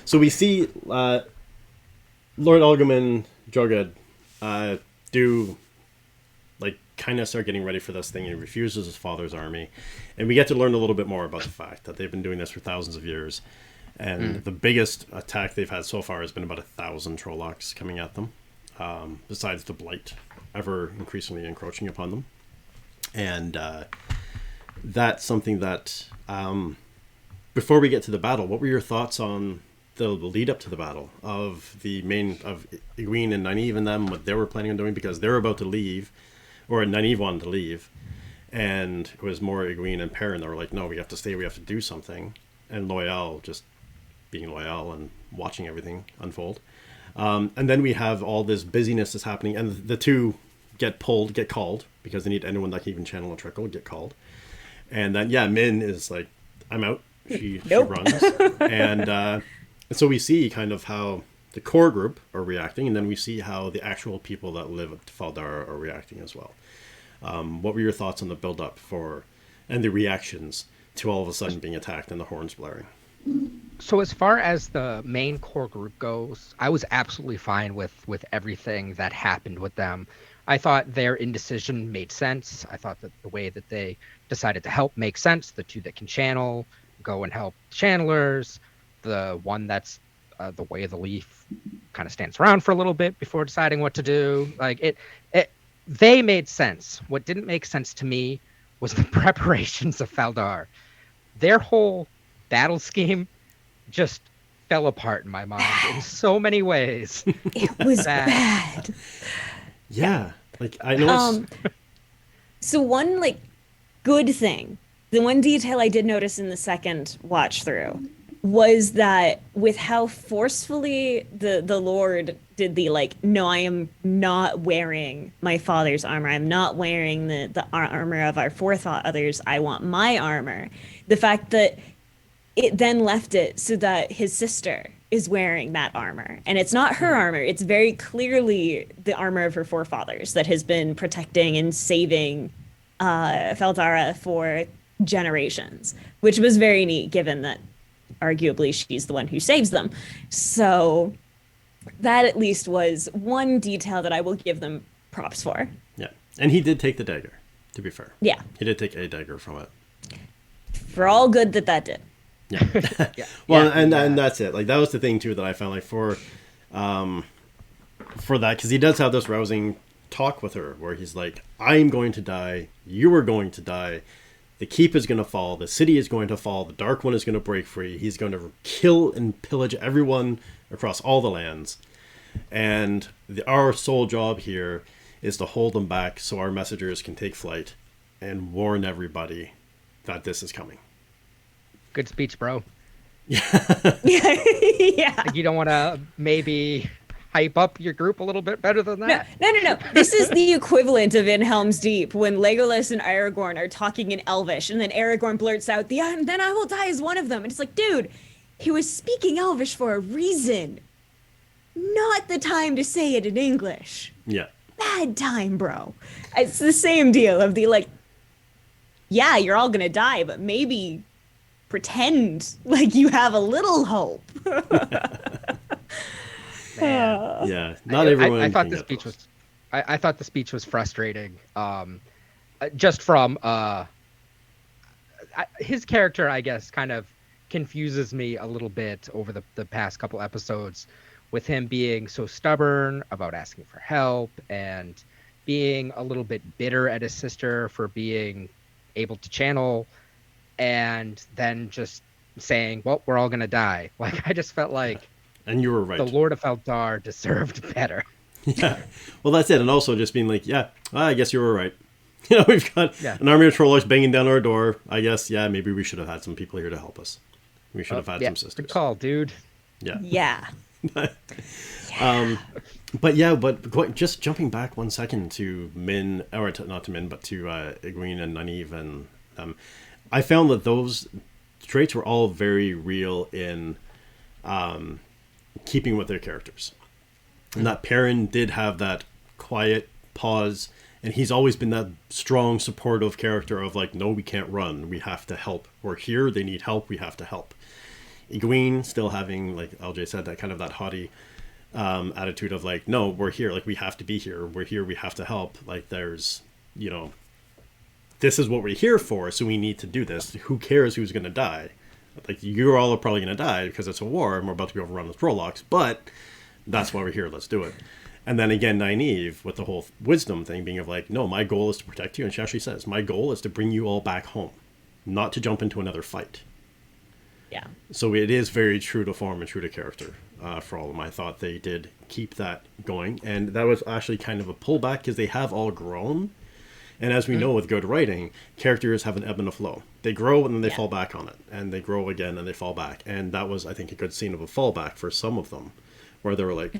So we see Lord Algerman Jogad do like kind of start getting ready for this thing. He refuses his father's army, and we get to learn a little bit more about the fact that they've been doing this for thousands of years. And the biggest attack they've had so far has been about 1,000 Trollocs coming at them, besides the Blight ever increasingly encroaching upon them. And that's something that, before we get to the battle, what were your thoughts on the lead up to the battle of the main, of Egwene and Nynaeve and them, what they were planning on doing, because they were about to leave, or Nynaeve wanted to leave, and it was more Egwene and Perrin that were like, no, we have to stay, we have to do something. And Loial just being Loial and watching everything unfold. And then we have all this busyness that's happening, and the two get called, because they need anyone that can even channel a trickle, get called. And then, yeah, Min is like, I'm out. She runs. And so we see kind of how the core group are reacting, and then we see how the actual people that live at Faldara are reacting as well. What were your thoughts on the build-up for, and the reactions to all of a sudden being attacked and the horns blaring? So as far as the main core group goes, I was absolutely fine with everything that happened with them. I thought their indecision made sense. I thought that the way that they decided to help makes sense. The two that can channel go and help channelers. The one that's the way of the leaf kind of stands around for a little bit before deciding what to do. Like they made sense. What didn't make sense to me was the preparations of Faldar. Their whole battle scheme just fell apart in my mind in so many ways. It was bad. Yeah. Like, I know so one, like, good thing, the one detail I did notice in the second watch through was that with how forcefully the Lord did the, like, no, I am not wearing my father's armor. I'm not wearing the armor of our forefathers. I want my armor. The fact that it then left it so that his sister is wearing that armor. And it's not her armor. It's very clearly the armor of her forefathers that has been protecting and saving Faldara for generations, which was very neat given that arguably she's the one who saves them. So that at least was one detail that I will give them props for. Yeah. And he did take the dagger, to be fair. Yeah. He did take a dagger from it. For all good that did. Yeah. Yeah. Well, Yeah. and that's it. Like, that was the thing too that I found, like, for that, because he does have this rousing talk with her where he's like, I'm going to die, you are going to die, the keep is going to fall, the city is going to fall, the Dark One is going to break free, he's going to kill and pillage everyone across all the lands, and our sole job here is to hold them back so our messengers can take flight and warn everybody that this is coming. Good speech, bro. Yeah. Like, you don't want to maybe hype up your group a little bit better than that? No. This is the equivalent of in Helm's Deep when Legolas and Aragorn are talking in Elvish, and then Aragorn blurts out, then I will die as one of them. And it's like, dude, he was speaking Elvish for a reason. Not the time to say it in English. Yeah. Bad time, bro. It's the same deal of the, like, yeah, you're all gonna die, but maybe pretend like you have a little hope. Yeah, not everyone. I thought the speech was. I thought the speech was frustrating. Just from his character, I guess, kind of confuses me a little bit over the past couple episodes, with him being so stubborn about asking for help and being a little bit bitter at his sister for being able to channel, and then just saying, well, we're all gonna die. Like, I just felt like, and you were right, the Lord of Eldar deserved better. Yeah, well, that's it. And also just being like, yeah, I guess you were right. You know, we've got an army of Trollocs banging down our door. I guess, yeah, maybe we should have had some people here to help us. We should have had some sisters. Good call, dude. Yeah. But just jumping back 1 second to Min, or not to Min, but to Egwene and Nynaeve, and I found that those traits were all very real in keeping with their characters. And that Perrin did have that quiet pause, and he's always been that strong, supportive character of like, no, we can't run, we have to help. We're here, they need help, we have to help. Egwene still having, like LJ said, that kind of that haughty attitude of like, no, we're here, like we have to be here, we're here, we have to help, like there's, you know, this is what we're here for, so we need to do this. Who cares who's going to die? Like, you all are probably going to die because it's a war and we're about to be overrun with Prolocks, but that's why we're here, let's do it. And then again, Nynaeve with the whole wisdom thing being of like, no, my goal is to protect you. And she actually says, my goal is to bring you all back home, not to jump into another fight. Yeah. So it is very true to form and true to character for all of them. I thought they did keep that going. And that was actually kind of a pullback because they have all grown. And as we know with good writing, characters have an ebb and a flow. They grow and then they fall back on it. And they grow again and they fall back. And that was, I think, a good scene of a fallback for some of them. Where they were like,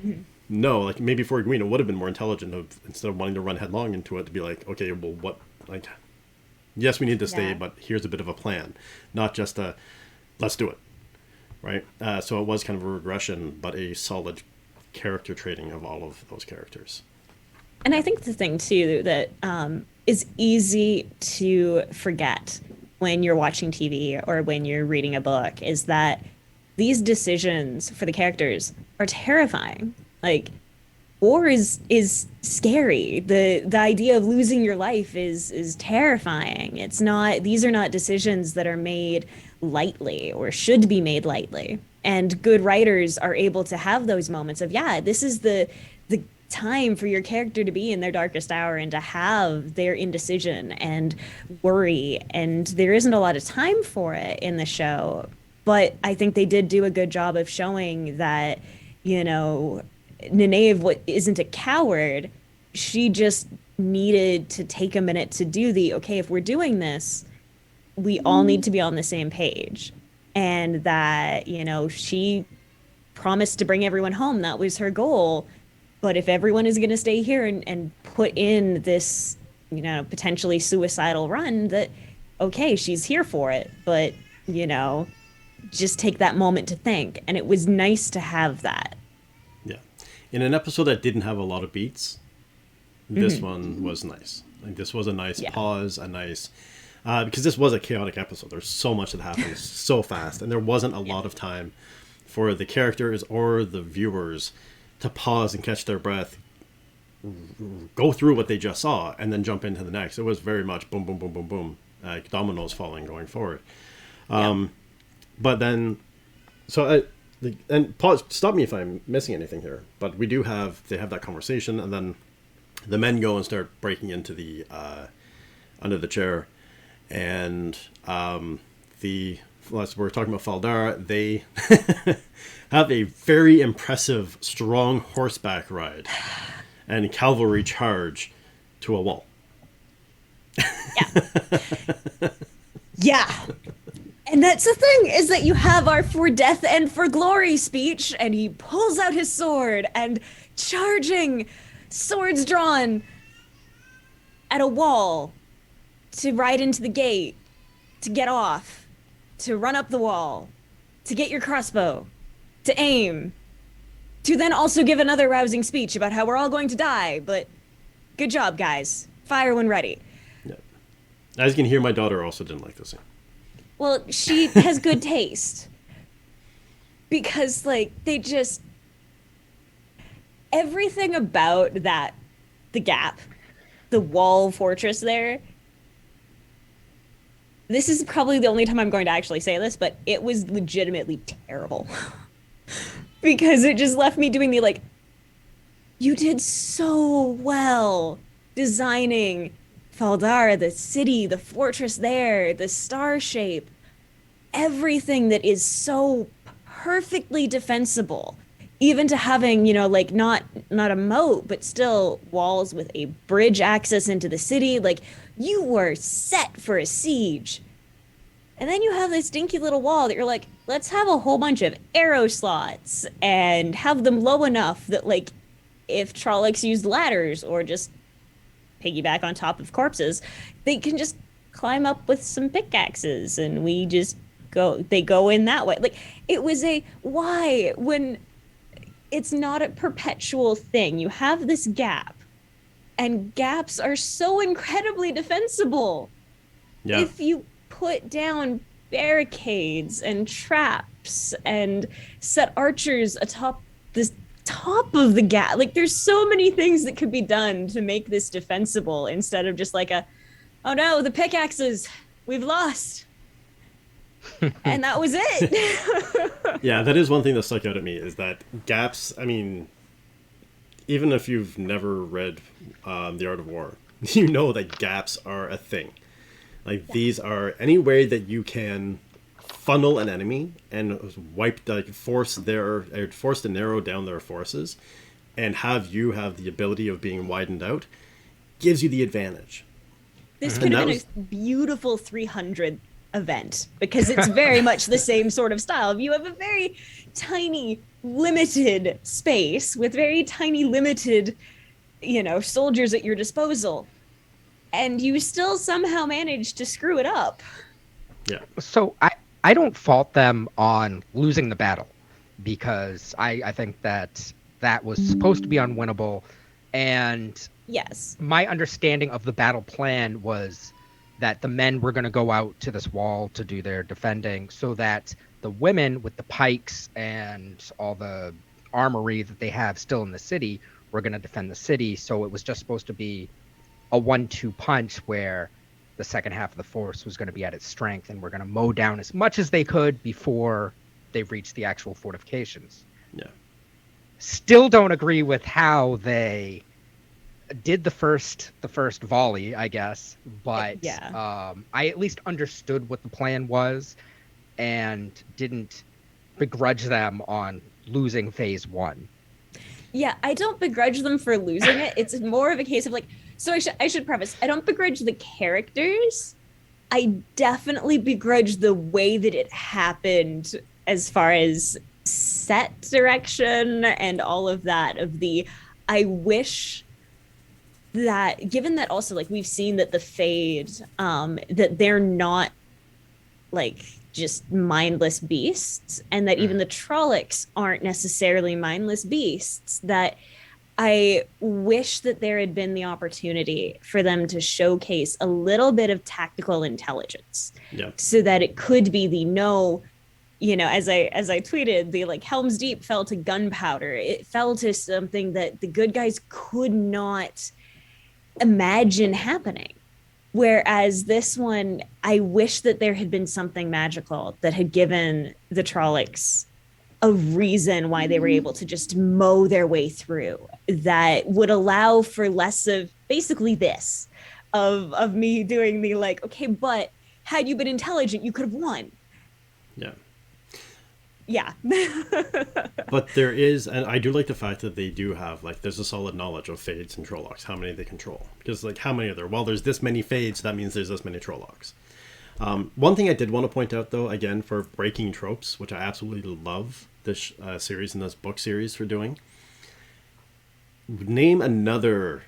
no, like maybe for Egwene, it would have been more intelligent of, instead of wanting to run headlong into it, to be like, okay, well, what, like, yes, we need to stay, but here's a bit of a plan. Not just a, let's do it. Right? So it was kind of a regression, but a solid character trading of all of those characters. And I think the thing, too, that is easy to forget when you're watching TV or when you're reading a book is that these decisions for the characters are terrifying. Like, war is scary. The idea of losing your life is terrifying. It's not, these are not decisions that are made lightly or should be made lightly. And good writers are able to have those moments of, yeah, this is the time for your character to be in their darkest hour and to have their indecision and worry. And there isn't a lot of time for it in the show. But I think they did do a good job of showing that, you know, Nynaeve isn't a coward. She just needed to take a minute to do okay, if we're doing this, we all need to be on the same page. And that, you know, she promised to bring everyone home. That was her goal. But if everyone is going to stay here and put in this, you know, potentially suicidal run, that, okay, she's here for it. But, you know, just take that moment to think. And it was nice to have that. Yeah. In an episode that didn't have a lot of beats, this one was nice. Like, this was a nice pause, a nice... because this was a chaotic episode. There's so much that happens so fast. And there wasn't a lot of time for the characters or the viewers to pause and catch their breath, go through what they just saw, and then jump into the next. It was very much boom, boom, boom, boom, boom, like dominoes falling going forward. But then, so and pause. Stop me if I'm missing anything here. But we do have, they have that conversation, and then the men go and start breaking into the under the chair, and we're talking about Faldara. They have a very impressive, strong horseback ride and cavalry charge to a wall. Yeah. And that's the thing, is that you have our for death and for glory speech, and he pulls out his sword and charging, swords drawn, at a wall to ride into the gate, to get off, to run up the wall, to get your crossbow, to aim, to then also give another rousing speech about how we're all going to die, but good job, guys. Fire when ready. Yeah. As you can hear, my daughter also didn't like this scene. Well, she has good taste. Because, like, they just... Everything about that, the gap, the wall fortress there... This is probably the only time I'm going to actually say this, but it was legitimately terrible. Because it just left me doing the, like... You did so well designing Faldara, the city, the fortress there, the star shape, everything that is so perfectly defensible, even to having, you know, like not a moat, but still walls with a bridge access into the city. Like, you were set for a siege. And then you have this dinky little wall that you're like, let's have a whole bunch of arrow slots and have them low enough that, like, if Trollocs used ladders or just piggyback on top of corpses, they can just climb up with some pickaxes and we just they go in that way. Like, it was why, when it's not a perpetual thing, you have this gap, and gaps are so incredibly defensible. Yeah. If you put down barricades and traps gaps and set archers atop this top of the gap. Like there's so many things that could be done to make this defensible instead of just like a, oh no, the pickaxes, we've lost. And that was it. Yeah, that is one thing that stuck out at me is that gaps. I mean, even if you've never read The Art of War, you know that gaps are a thing. Like these are any way that you can funnel an enemy and force to narrow down their forces, and have the ability of being widened out, gives you the advantage. This could have been a beautiful 300 event because it's very much the same sort of style. You have a very tiny, limited space with very tiny, limited, soldiers at your disposal, and you still somehow manage to screw it up. Yeah. So I don't fault them on losing the battle, because I think that was supposed to be unwinnable, and yes, my understanding of the battle plan was that the men were going to go out to this wall to do their defending, so that the women with the pikes and all the armory that they have still in the city were going to defend the city. So it was just supposed to be a 1-2 punch where the second half of the force was going to be at its strength, and we're going to mow down as much as they could before they reached the actual fortifications. Yeah. Still don't agree with how they did the first volley, I guess, but yeah. I at least understood what the plan was and didn't begrudge them on losing phase 1. Yeah, I don't begrudge them for losing it. It's more of a case of like, so I should preface, I don't begrudge the characters. I definitely begrudge the way that it happened as far as set direction and all of that I wish that, given that also like we've seen that the Fade, that they're not like just mindless beasts, and that even the Trollocs aren't necessarily mindless beasts, that I wish that there had been the opportunity for them to showcase a little bit of tactical intelligence. Yeah. So that it could be as I tweeted, the like Helm's Deep fell to gunpowder. It fell to something that the good guys could not imagine happening. Whereas this one, I wish that there had been something magical that had given the Trollocs a reason why they were able to just mow their way through, that would allow for less of basically this of me doing the like, okay, but had you been intelligent, you could have won. Yeah. Yeah. But there is, and I do like the fact that they do have, like, there's a solid knowledge of Fades and Trollocs, how many they control. Because, like, how many are there? Well, there's this many Fades, that means there's this many Trollocs. One thing I did want to point out, though, again, for breaking tropes, which I absolutely love this series and this book series for doing, name another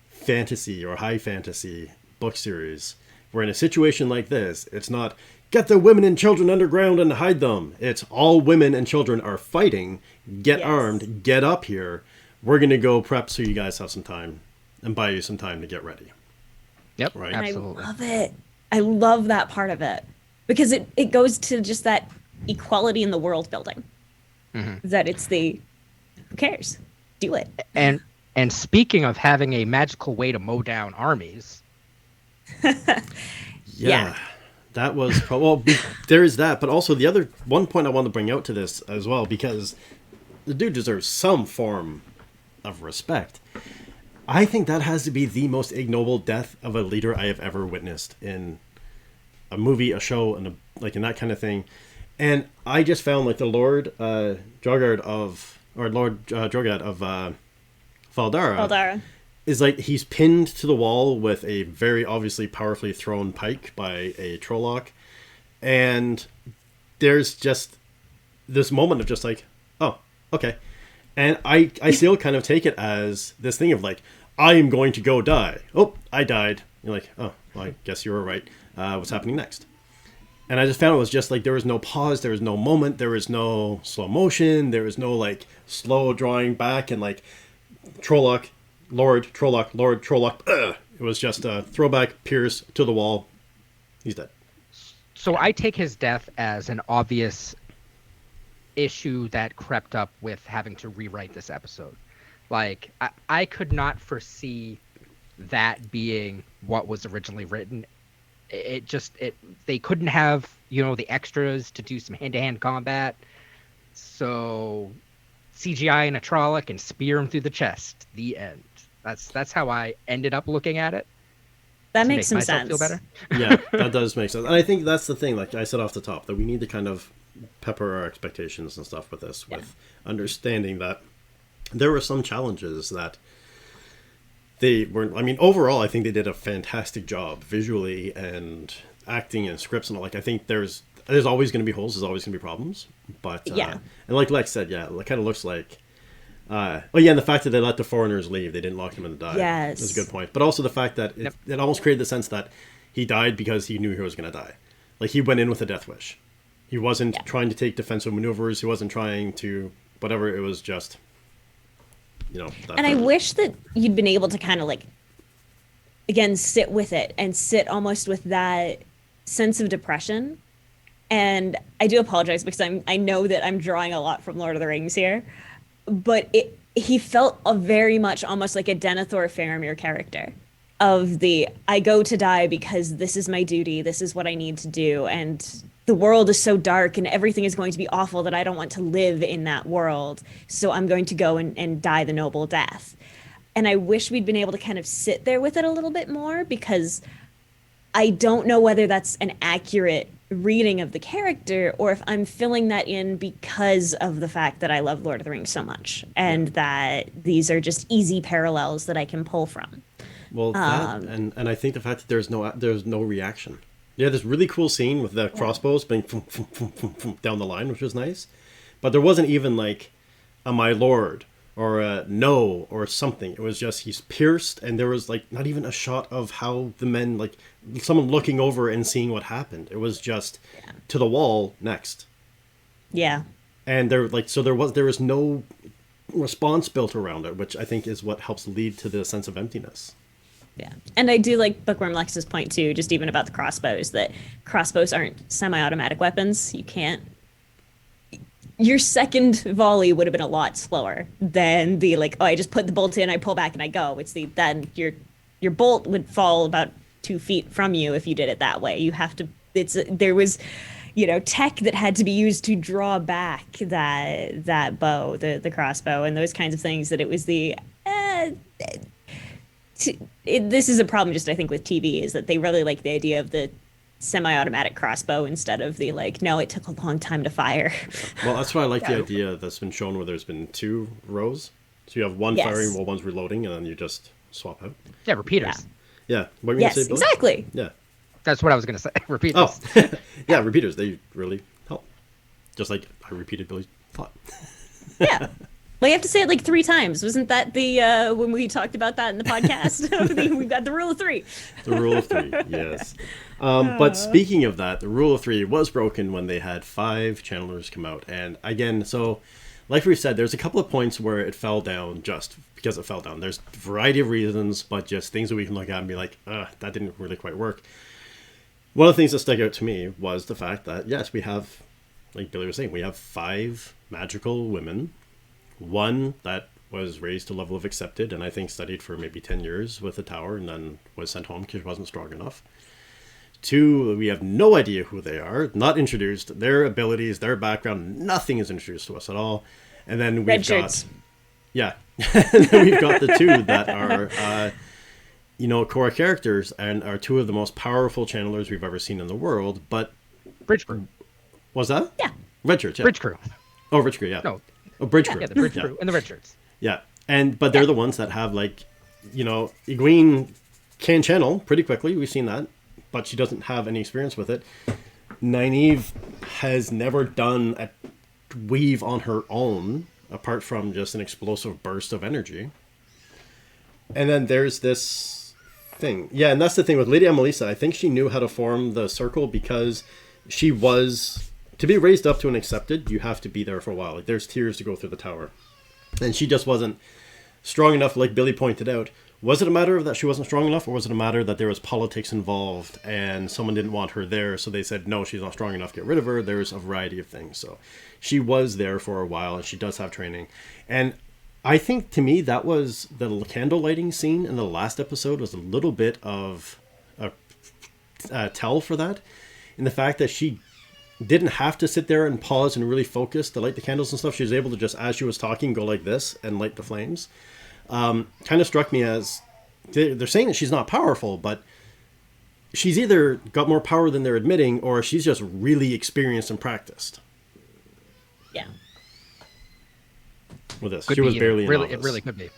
fantasy or high fantasy book series where in a situation like this, it's not, get the women and children underground and hide them. It's all women and children are fighting. Get armed. Get up here. We're going to go prep so you guys have some time and buy you some time to get ready. Yep, right. absolutely. I love it. I love that part of it because it goes to just that equality in the world building. Mm-hmm. That it's who cares? Do it. And speaking of having a magical way to mow down armies. Yeah. That was there is that, but also the other one point I want to bring out to this as well, because the dude deserves some form of respect. I think that has to be the most ignoble death of a leader I have ever witnessed in a movie, a show, and in that kind of thing. And I just found like the Lord Droghad of Faldara. Is like he's pinned to the wall with a very obviously powerfully thrown pike by a Trolloc, and there's just this moment of just like, oh, okay, and I still kind of take it as this thing of like, I am going to go die. Oh, I died. You're like, oh, well, I guess you were right. What's happening next? And I just found it was just like there was no pause, there was no moment, there was no slow motion, there was no like slow drawing back and like Trolloc. Lord Trolloc. It was just a throwback, pierce to the wall. He's dead. So I take his death as an obvious issue that crept up with having to rewrite this episode. Like, I could not foresee that being what was originally written. They couldn't have, the extras to do some hand-to-hand combat. So CGI and a Trolloc and spear him through the chest. The end. That's how I ended up looking at it. That To makes make some myself feel sense. better. Yeah, that does make sense. And I think that's the thing, like I said off the top, that we need to kind of pepper our expectations and stuff with this, with understanding that there were some challenges that they weren't. I mean, overall, I think they did a fantastic job visually and acting and scripts and all. Like, I think there's always going to be holes, there's always going to be problems. But, Yeah. and like Lex said, yeah, it kind of looks like, oh yeah, and the fact that they let the foreigners leave, they didn't lock them in the dive. Yes. Is a good point. But also the fact that it almost created the sense that he died because he knew he was going to die. Like, he went in with a death wish. He wasn't trying to take defensive maneuvers. He wasn't trying to whatever. It was just, that And I thing. wish that you'd been able to kind of like, again, sit with it and sit almost with that sense of depression. And I do apologize because I know that I'm drawing a lot from Lord of the Rings here, but he felt a very much almost like a Denethor Faramir character of the I go to die because this is my duty, this is what I need to do, and the world is so dark and everything is going to be awful that I don't want to live in that world, so I'm going to go and die the noble death. And I wish we'd been able to kind of sit there with it a little bit more, because I don't know whether that's an accurate reading of the character or if I'm filling that in because of the fact that I love Lord of the Rings so much and that these are just easy parallels that I can pull from. Well, that, and I think the fact that there's no reaction. Yeah, this really cool scene with the crossbows being down the line, which was nice. But there wasn't even like a my lord or a no or something. It was just he's pierced, and there was like not even a shot of how the men, like someone looking over and seeing what happened. It was just to the wall next. Yeah. And there was no response built around it, which I think is what helps lead to the sense of emptiness. Yeah. And I do like Bookworm Lex's point too, just even about the crossbows, that crossbows aren't semi-automatic weapons. You can't. Your second volley would have been a lot slower than the like, oh, I just put the bolt in, I pull back and I go. It's the then your bolt would fall about 2 feet from you if you did it that way. You have to. There was, tech that had to be used to draw back that bow, the crossbow, and those kinds of things. That it was the. This is a problem just I think with TV, is that they really like the idea of the semi-automatic crossbow instead of the like, no, it took a long time to fire. Well, that's why I like the idea that's been shown where there's been 2 rows. So you have one Yes. firing while one's reloading, and then you just swap out. Yeah, repeaters. Yeah. What were you Yes, gonna say, Billy? exactly. Yeah. That's what I was going to say. Repeaters. Oh, yeah, repeaters. They really help. Just like I repeated Billy's thought. Yeah. Well, you have to say it like 3 times. Wasn't that the when we talked about that in the podcast? We've got the rule of 3. The rule of 3, yes. But speaking of that, the rule of 3 was broken when they had 5 channelers come out. And again, so like we said, there's a couple of points where it fell down just because it fell down. There's a variety of reasons, but just things that we can look at and be like, that didn't really quite work. One of the things that stuck out to me was the fact that, yes, we have, like Billy was saying, we have 5 magical women. 1 that was raised to level of accepted, and I think studied for maybe 10 years with the tower, and then was sent home because she wasn't strong enough. 2, we have no idea who they are, not introduced, their abilities, their background, nothing is introduced to us at all. And then we've Red got, shirts. yeah, and then we've got the 2 that are, core characters and are 2 of the most powerful channelers we've ever seen in the world. But Bridge crew. was that? Yeah. Red shirts, yeah. Bridge crew. Oh, Bridge crew, yeah. No. Oh, Bridge crew. Yeah, the bridge crew and the red shirts. Yeah, but they're the ones that have like, Egwene can channel pretty quickly. We've seen that, but she doesn't have any experience with it. Nynaeve has never done a weave on her own, apart from just an explosive burst of energy. And then there's this thing. Yeah, and that's the thing with Lady Amelisa. I think she knew how to form the circle because she was... To be raised up to an accepted, you have to be there for a while. Like, there's tiers to go through the tower. And she just wasn't strong enough, like Billy pointed out. Was it a matter of that she wasn't strong enough, or was it a matter that there was politics involved and someone didn't want her there, so they said, no, she's not strong enough, get rid of her? There's a variety of things. So she was there for a while, and she does have training. And I think, to me, that was the candle lighting scene in the last episode was a little bit of a tell for that, in the fact that she didn't have to sit there and pause and really focus to light the candles and stuff. She was able to just, as she was talking, go like this and light the flames. Kind of struck me as they're saying that she's not powerful, but she's either got more power than they're admitting, or she's just really experienced and practiced Yeah. with this. Could She was be, barely really, a it novice. really could be.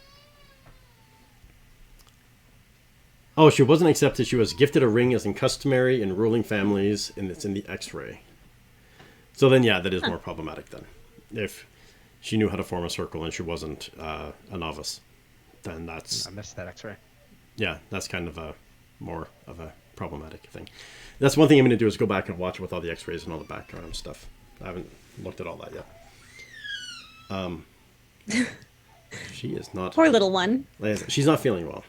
Oh, she wasn't accepted. She was gifted a ring as in customary in ruling families, and it's in the X-ray. So then, yeah, that is more problematic then. If she knew how to form a circle and she wasn't a novice, then that's, I missed that X-ray. yeah, that's kind of a more of a problematic thing. That's one thing I'm going to do is go back and watch it with all the X-rays and all the background stuff. I haven't looked at all that yet. She is not. Poor little one. She's not feeling well.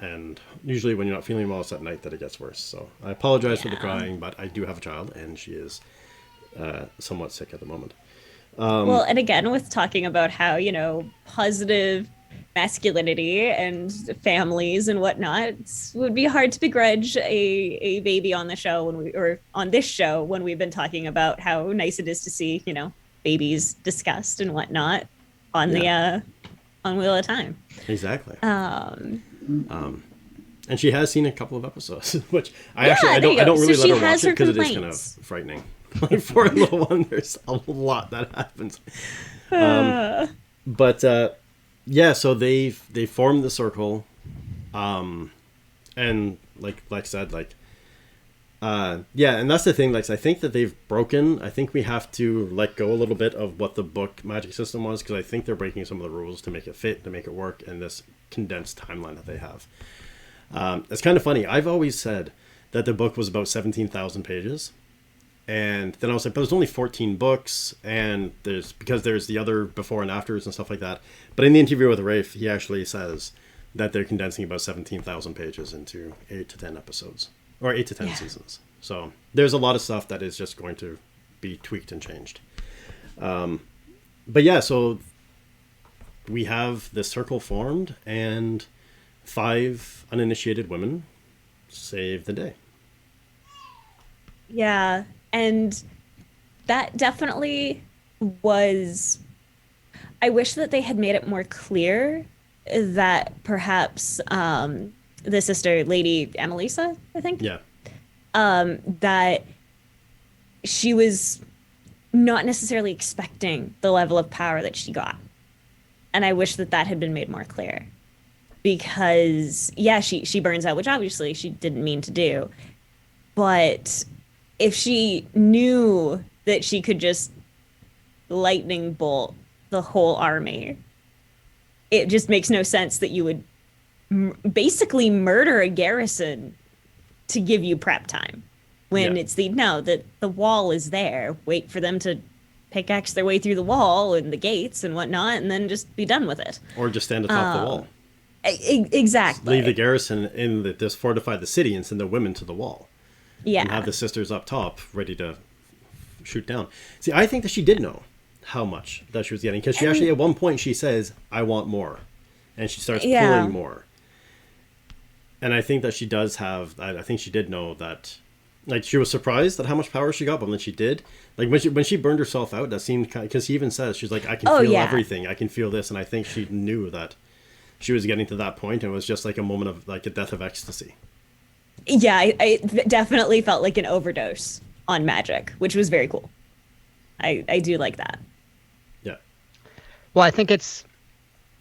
And usually when you're not feeling well, it's at night that it gets worse. So I apologize for the Yeah. crying, but I do have a child, and she is somewhat sick at the moment. Well, and again, with talking about how, positive masculinity and families and whatnot, it would be hard to begrudge a baby on the show or on this show when we've been talking about how nice it is to see, babies discussed and whatnot on on Wheel of Time. Exactly. And she has seen a couple of episodes, which I Yeah, I there you don't go. really So let she her has watch it her because it is kind of complaints. frightening. Like for a little one, there's a lot that happens. But yeah, so they formed the circle, and like said, yeah, and that's the thing. Like, I think that they've broken. I think we have to let go a little bit of what the book magic system was, because I think they're breaking some of the rules to make it fit, to make it work in this condensed timeline that they have. It's kind of funny. I've always said that the book was about 17,000 pages. And then I was like, but there's only 14 books, and there's the other before and afters and stuff like that. But in the interview with Rafe, he actually says that they're condensing about 17,000 pages into 8 to 10 episodes, or 8 to 10 seasons. So there's a lot of stuff that is just going to be tweaked and changed. But yeah, so we have this circle formed, and 5 uninitiated women save the day. Yeah, and that definitely was. I wish that they had made it more clear that perhaps the sister, Lady Annalisa, I think, Yeah. that she was not necessarily expecting the level of power that she got. And I wish that had been made more clear. Because, yeah, she burns out, which obviously she didn't mean to do. But if she knew that she could just lightning bolt the whole army, it just makes no sense that you would basically murder a garrison to give you prep time when it's the wall is there. Wait for them to pickaxe their way through the wall and the gates and whatnot, and then just be done with it. Or just stand atop the wall. Exactly. Leave the garrison just fortify the city and send the women to the wall. Yeah. And have the sisters up top ready to shoot down. See, I think that she did know how much that she was getting, because she actually at one point she says, "I want more," and she starts pulling more. And I think that she does have. I think she did know that. Like, she was surprised at how much power she got, but when she did, like when she burned herself out, that seemed kind of, because she even says she's like, "I can feel everything. I can feel this," and I think she knew that she was getting to that point, and it was just like a moment of like a death of ecstasy. Yeah, I definitely felt like an overdose on magic, which was very cool. I do like that. Yeah. Well, I think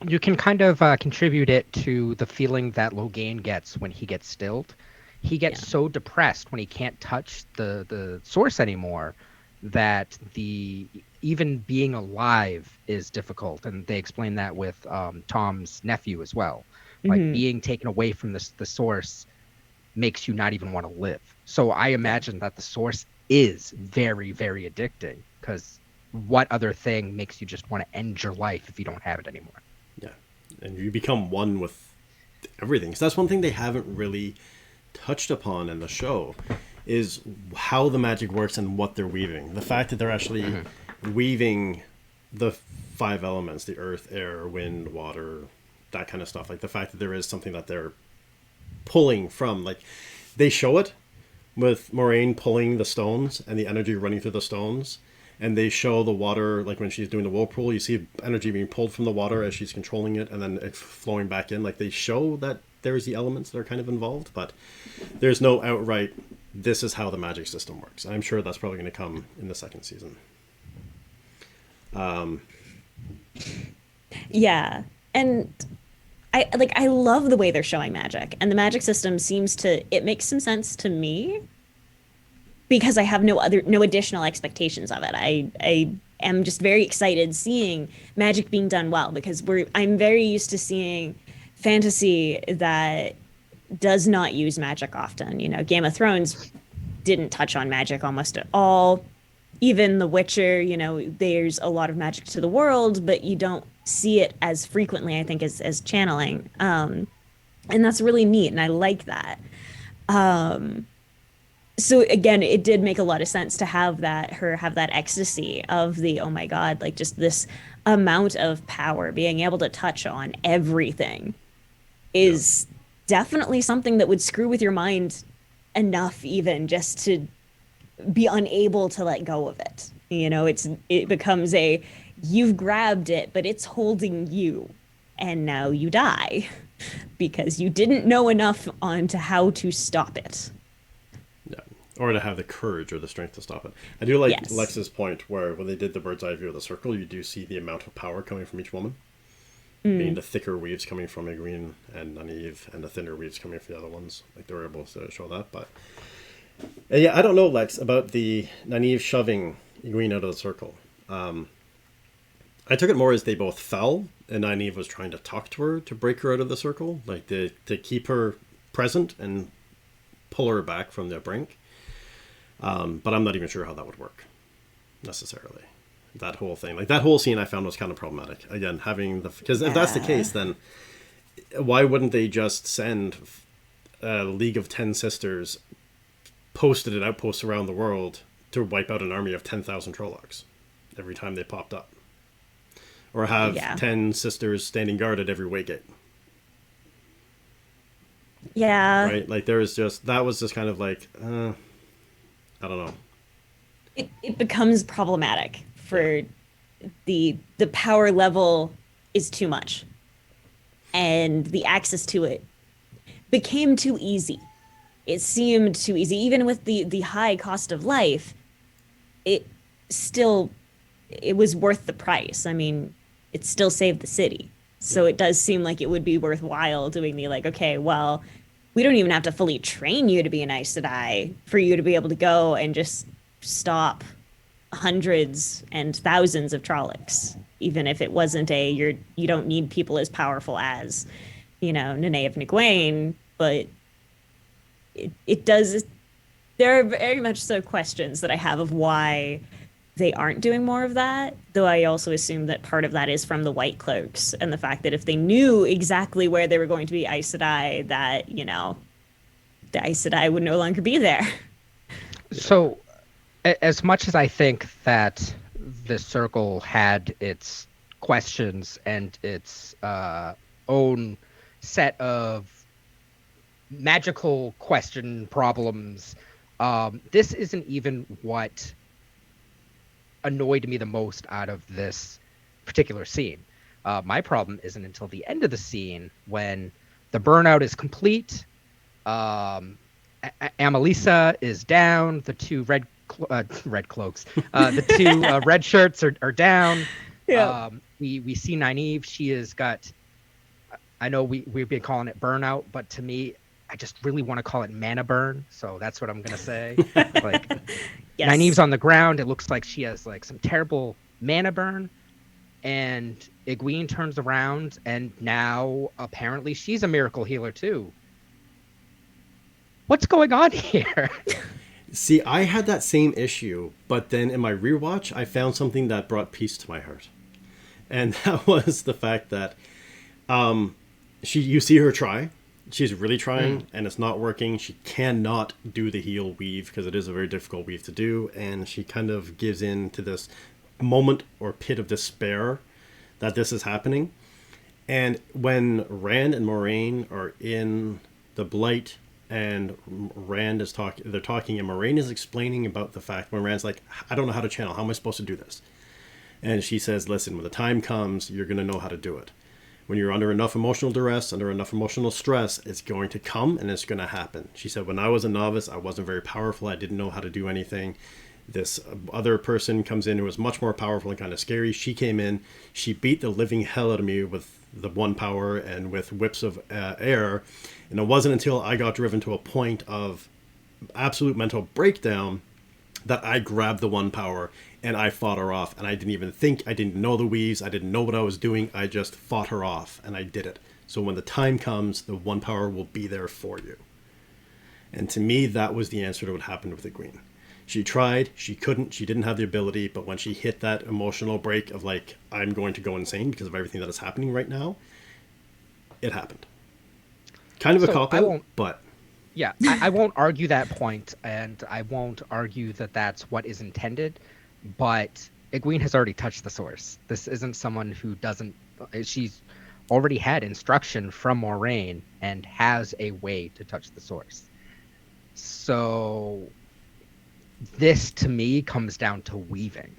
you can kind of contribute it to the feeling that Logain gets when he gets stilled. He gets so depressed when he can't touch the source anymore that even being alive is difficult. And they explain that with Tom's nephew as well. Like, being taken away from the source makes you not even want to live. So I imagine that the source is very, very addicting, because what other thing makes you just want to end your life if you don't have it anymore? Yeah, and you become one with everything. So that's one thing they haven't really touched upon in the show, is how the magic works and what they're weaving. The fact that they're actually weaving the five elements: the earth, air, wind, water, that kind of stuff. Like the fact that there is something that they're pulling from. Like they show it with Moraine pulling the stones and the energy running through the stones. And they show the water, like when she's doing the whirlpool, you see energy being pulled from the water as she's controlling it, and then it flowing back in. Like they show that there's the elements that are kind of involved, but there's no outright, this is how the magic system works. And I'm sure that's probably going to come in the second season. Yeah. And I love the way they're showing magic, and the magic system it makes some sense to me because I have no additional expectations of it. I am just very excited seeing magic being done well, because I'm very used to seeing fantasy that does not use magic often. You know, Game of Thrones didn't touch on magic almost at all. Even The Witcher, you know, there's a lot of magic to the world, but you don't see it as frequently, I think, as channeling. And that's really neat, and I like that. So again, it did make a lot of sense to have that ecstasy of the, oh my God, like just this amount of power, being able to touch on everything is definitely something that would screw with your mind enough, even just to be unable to let go of it. You know, it becomes you've grabbed it, but it's holding you, and now you die because you didn't know enough on to how to stop it. Yeah. Or to have the courage or the strength to stop it. I do like Yes. Lex's point where when they did the bird's eye view of the circle, you do see the amount of power coming from each woman. Being the thicker weaves coming from Egwene and Nynaeve, and the thinner weaves coming from the other ones. Like they were able to show that. But yeah, I don't know, Lex, about the Nynaeve shoving Egwene out of the circle. I took it more as they both fell, and Nynaeve was trying to talk to her to break her out of the circle, like to keep her present and pull her back from the brink. But I'm not even sure how that would work necessarily. That whole thing, like that whole scene, I found was kind of problematic. Again, because if that's the case, then why wouldn't they just send a League of 10 Sisters posted at outposts around the world to wipe out an army of 10,000 Trollocs every time they popped up? Or have 10 sisters standing guard at every waygate. Yeah. Right? Like that was just kind of like, I don't know. It becomes problematic for the power level is too much, and the access to it became too easy. It seemed too easy, even with the high cost of life. It was worth the price. I mean, it still saved the city. So it does seem like it would be worthwhile doing the, like, okay, well, we don't even have to fully train you to be an Aes Sedai for you to be able to go and just stop hundreds and thousands of Trollocs, even if it wasn't you don't need people as powerful as, Nynaeve and Egwene, but it does. There are very much so questions that I have of why they aren't doing more of that, though I also assume that part of that is from the White Cloaks and the fact that if they knew exactly where they were going to be Aes Sedai, that, the Aes Sedai would no longer be there. So, as much as I think that the Circle had its questions and its own set of magical question problems, this isn't even what annoyed me the most out of this particular scene. My problem isn't until the end of the scene when the burnout is complete. Amalisa is down. The two red cloaks, the two red shirts are down. Yeah. We see Nynaeve. She has got. I know we've been calling it burnout, but to me, I just really want to call it mana burn. So that's what I'm gonna say. Like, Yes. Nynaeve's on the ground. It looks like she has like some terrible mana burn, and Egwene turns around, and now apparently she's a miracle healer too. What's going on here? See, I had that same issue, but then in my rewatch, I found something that brought peace to my heart. And that was the fact that You see her try. She's really trying, and it's not working. She cannot do the heel weave because it is a very difficult weave to do, and she kind of gives in to this moment or pit of despair that this is happening. And when Rand and Moiraine are in the Blight, and Rand is they're talking, and Moiraine is explaining about the fact when Rand's like, I don't know how to channel. How am I supposed to do this? And she says, listen, when the time comes, you're going to know how to do it. When you're under enough emotional duress, under enough emotional stress, it's going to come and it's going to happen. She said, when I was a novice, I wasn't very powerful. I didn't know how to do anything. This other person comes in who was much more powerful and kind of scary. She came in. She beat the living hell out of me with the one power and with whips of air. And it wasn't until I got driven to a point of absolute mental breakdown that I grabbed the one power and I fought her off. And I didn't even think, I didn't know the weaves, I didn't know what I was doing. I just fought her off and I did it. So when the time comes, the one power will be there for you. And to me, that was the answer to what happened with the Queen. She tried, she couldn't, she didn't have the ability, but when she hit that emotional break of like, I'm going to go insane because of everything that is happening right now, it happened. Kind of a cop-out, but... Yeah, I won't argue that point, and I won't argue that that's what is intended, but Egwene has already touched the source. This isn't someone who doesn't... She's already had instruction from Moiraine and has a way to touch the source. So this, to me, comes down to weaving.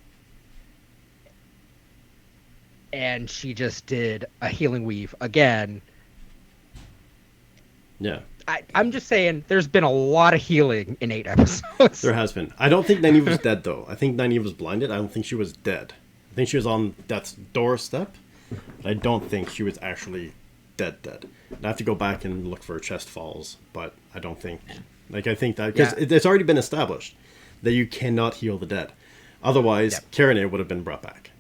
And she just did a healing weave again. Yeah. I'm just saying, there's been a lot of healing in 8 episodes. There has been. I don't think Nynaeve was dead, though. I think Nynaeve was blinded. I don't think she was dead. I think she was on death's doorstep. But I don't think she was actually dead. I have to go back and look for chest falls, but I don't think... Like, I think that... Because it's already been established that you cannot heal the dead. Otherwise, Caranae would have been brought back.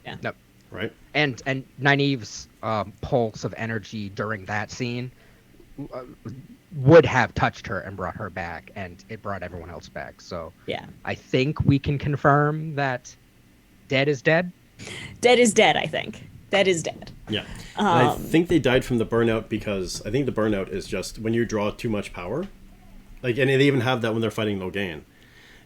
Yeah. Nope. Right? And Nynaeve's pulse of energy during that scene... would have touched her and brought her back, and it brought everyone else back. So yeah, I think we can confirm that dead is dead. Dead is dead, I think. Dead is dead. Yeah. And I think they died from the burnout because I think the burnout is just when you draw too much power. Like, and they even have that when they're fighting Logain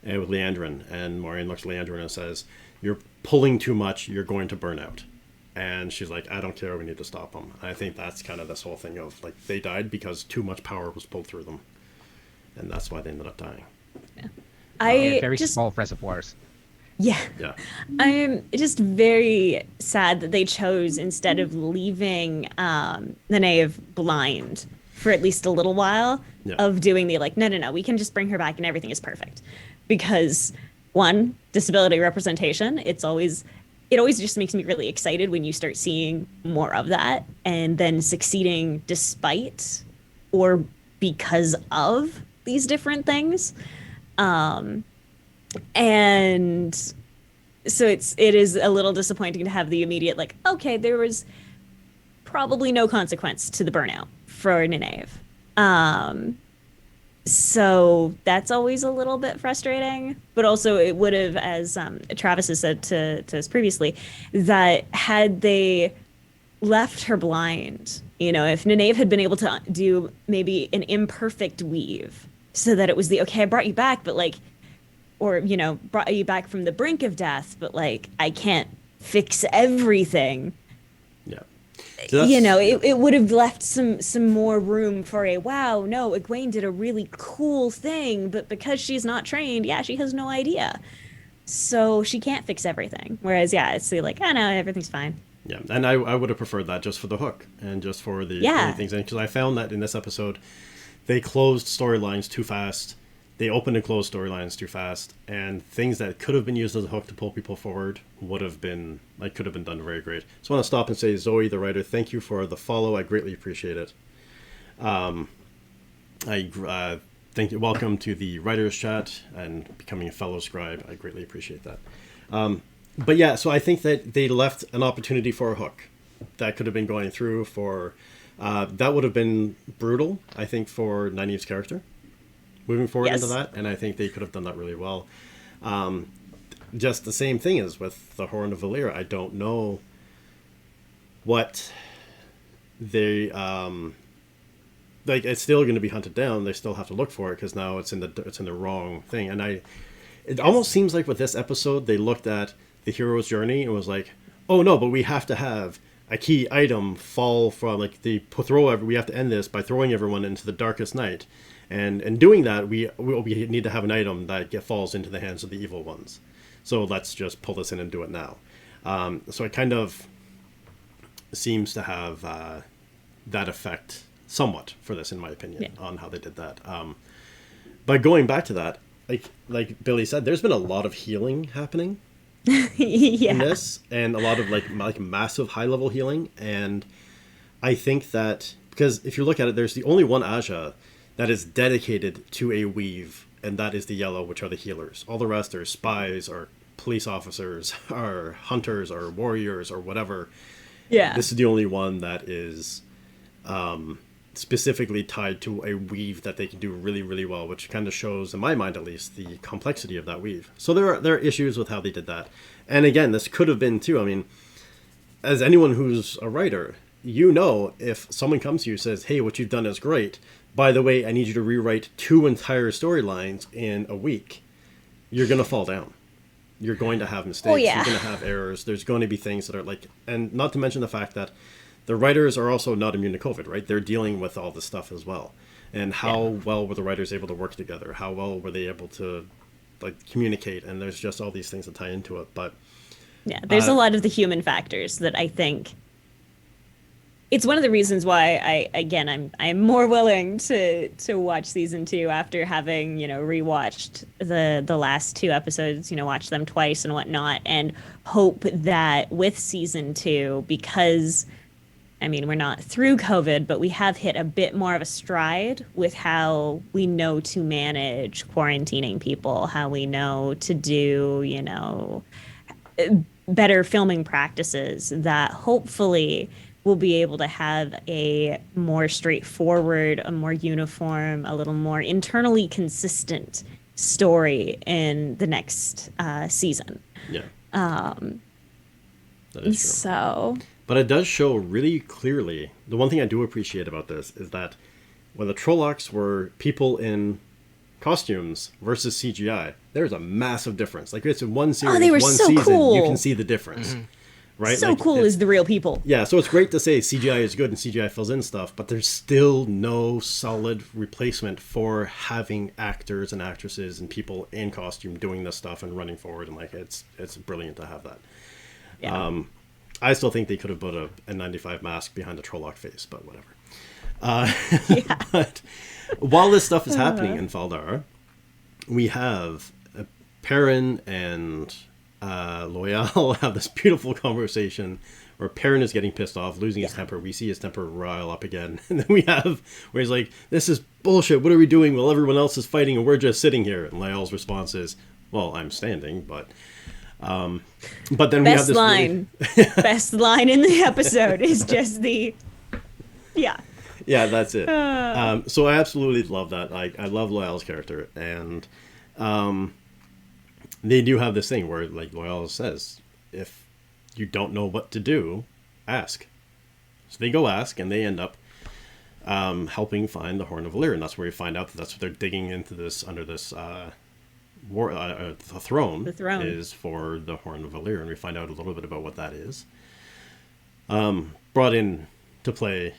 with Liandrin, and Moiraine looks at Liandrin and says, you're pulling too much, you're going to burn out. And she's like, I don't care, we need to stop them. And I think that's kind of this whole thing of, like, they died because too much power was pulled through them. And that's why they ended up dying. Yeah. Very small reservoirs. Yeah. Yeah. I'm just very sad that they chose, instead of leaving Nynaeve blind for at least a little while, of doing the, like, no, we can just bring her back and everything is perfect. Because, one, disability representation, it always just makes me really excited when you start seeing more of that, and then succeeding despite or because of these different things. And so it is a little disappointing to have the immediate, like, okay, there was probably no consequence to the burnout for Nynaeve. So that's always a little bit frustrating, but also it would have, as Travis has said to us previously, that had they left her blind, if Nynaeve had been able to do maybe an imperfect weave so that it was okay, I brought you back, but like, or, brought you back from the brink of death, but like, I can't fix everything. Yeah. So it would have left some more room for Egwene did a really cool thing, but because she's not trained, she has no idea. So she can't fix everything. Whereas, it's like, no, everything's fine. Yeah, and I would have preferred that just for the hook and just for the things. Because I found that in this episode, they closed storylines too fast. They opened and closed storylines too fast, and things that could have been used as a hook to pull people forward could have been done very great. So I want to stop and say, Zoe, the writer, thank you for the follow. I greatly appreciate it. I thank you. Welcome to the writers chat and becoming a fellow scribe. I greatly appreciate that. But yeah, so I think that they left an opportunity for a hook that could have been going through for that would have been brutal, I think, for Nynaeve's character. Moving forward into that, and I think they could have done that really well. Just the same thing as with the Horn of Valyria. I don't know what they like it's still going to be hunted down. They still have to look for it because now it's in the wrong thing. And it almost seems like with this episode they looked at the hero's journey and was like, oh no, but we have to have a key item fall from like we have to end this by throwing everyone into the darkest night, and in doing that we need to have an item that falls into the hands of the evil ones. So let's just pull this in and do it now. So it kind of seems to have that effect somewhat for this, in my opinion, on how they did that. But going back to that, like Billy said, there's been a lot of healing happening in this, and a lot of like massive high level healing. And I think that because if you look at it, there's the only one Aja that is dedicated to a weave, and that is the Yellow, which are the healers. All the rest are spies or police officers or hunters or warriors or whatever. Yeah. This is the only one that is specifically tied to a weave that they can do really, really well, which kind of shows, in my mind at least, the complexity of that weave. So there are issues with how they did that. And again, this could have been too, I mean, as anyone who's a writer, you know, if someone comes to you and says, hey, what you've done is great, by the way, I need you to rewrite 2 entire storylines in a week, you're going to fall down. You're going to have mistakes. Oh, yeah. You're going to have errors. There's going to be things that are like, and not to mention the fact that the writers are also not immune to COVID, right? They're dealing with all this stuff as well. And how well were the writers able to work together? How well were they able to like communicate? And there's just all these things that tie into it. But yeah, there's a lot of the human factors that I think it's one of the reasons why I'm more willing to watch season 2 after having, rewatched the last 2 episodes, watch them twice and whatnot, and hope that with season 2, because I mean, we're not through COVID, but we have hit a bit more of a stride with how we know to manage quarantining people, how we know to do, better filming practices, that hopefully we'll be able to have a more straightforward, a more uniform, a little more internally consistent story in the next season. yeah. That is true. So... But it does show really clearly, the one thing I do appreciate about this is that when the Trollocs were people in costumes versus CGI, there's a massive difference. Like it's in one series, they were one so season, cool. you can see the difference. Mm-hmm. Right? So like, cool is the real people. Yeah, so it's great to say CGI is good and CGI fills in stuff, but there's still no solid replacement for having actors and actresses and people in costume doing this stuff and running forward, and like it's brilliant to have that. Yeah. I still think they could have put a N95 mask behind the Trolloc face, but whatever. But while this stuff is happening in Faldar, we have Perrin and Loial have this beautiful conversation where Perrin is getting pissed off, losing his temper. We see his temper rile up again. And then we have where he's like, this is bullshit. What are we doing while everyone else is fighting and we're just sitting here? And Loial's response is, well, I'm standing, but then we have this line. Best line in the episode is just the, yeah, that's it. So I absolutely love that. I love Loial's character, and they do have this thing where, like Loial says, if you don't know what to do, ask. So they go ask, and they end up helping find the Horn of Valyr, and that's where we find out that that's what they're digging into this under this. The throne is for the Horn of Valyr, and we find out a little bit about what that is. Brought in to play,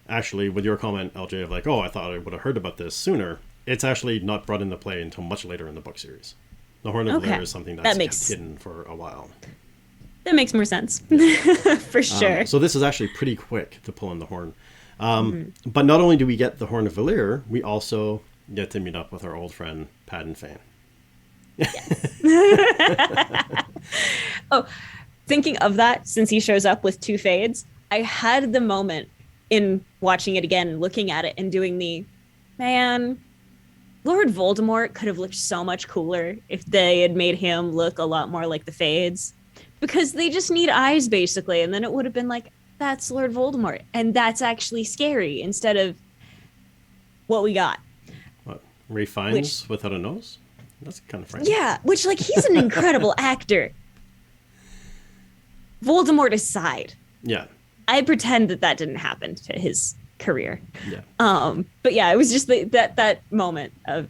actually, with your comment, LJ, of like, oh, I thought I would have heard about this sooner. It's actually not brought into play until much later in the book series. The Horn of Valyr is something that's kept hidden for a while. That makes more sense, for sure. So this is actually pretty quick to pull in the Horn. But not only do we get the Horn of Valyr, we also get to meet up with our old friend, Padan Fain. Yes. Oh, thinking of that, since he shows up with 2 fades, I had the moment in watching it again, looking at it and doing man, Lord Voldemort could have looked so much cooler if they had made him look a lot more like the fades, because they just need eyes basically, and then it would have been like, that's Lord Voldemort, and that's actually scary instead of what we got. What, Ralph Fiennes without a nose? That's kind of frightening. Yeah, which, like, he's an incredible actor. Voldemort aside. Yeah. I pretend that didn't happen to his career. Yeah. But yeah, it was just that moment of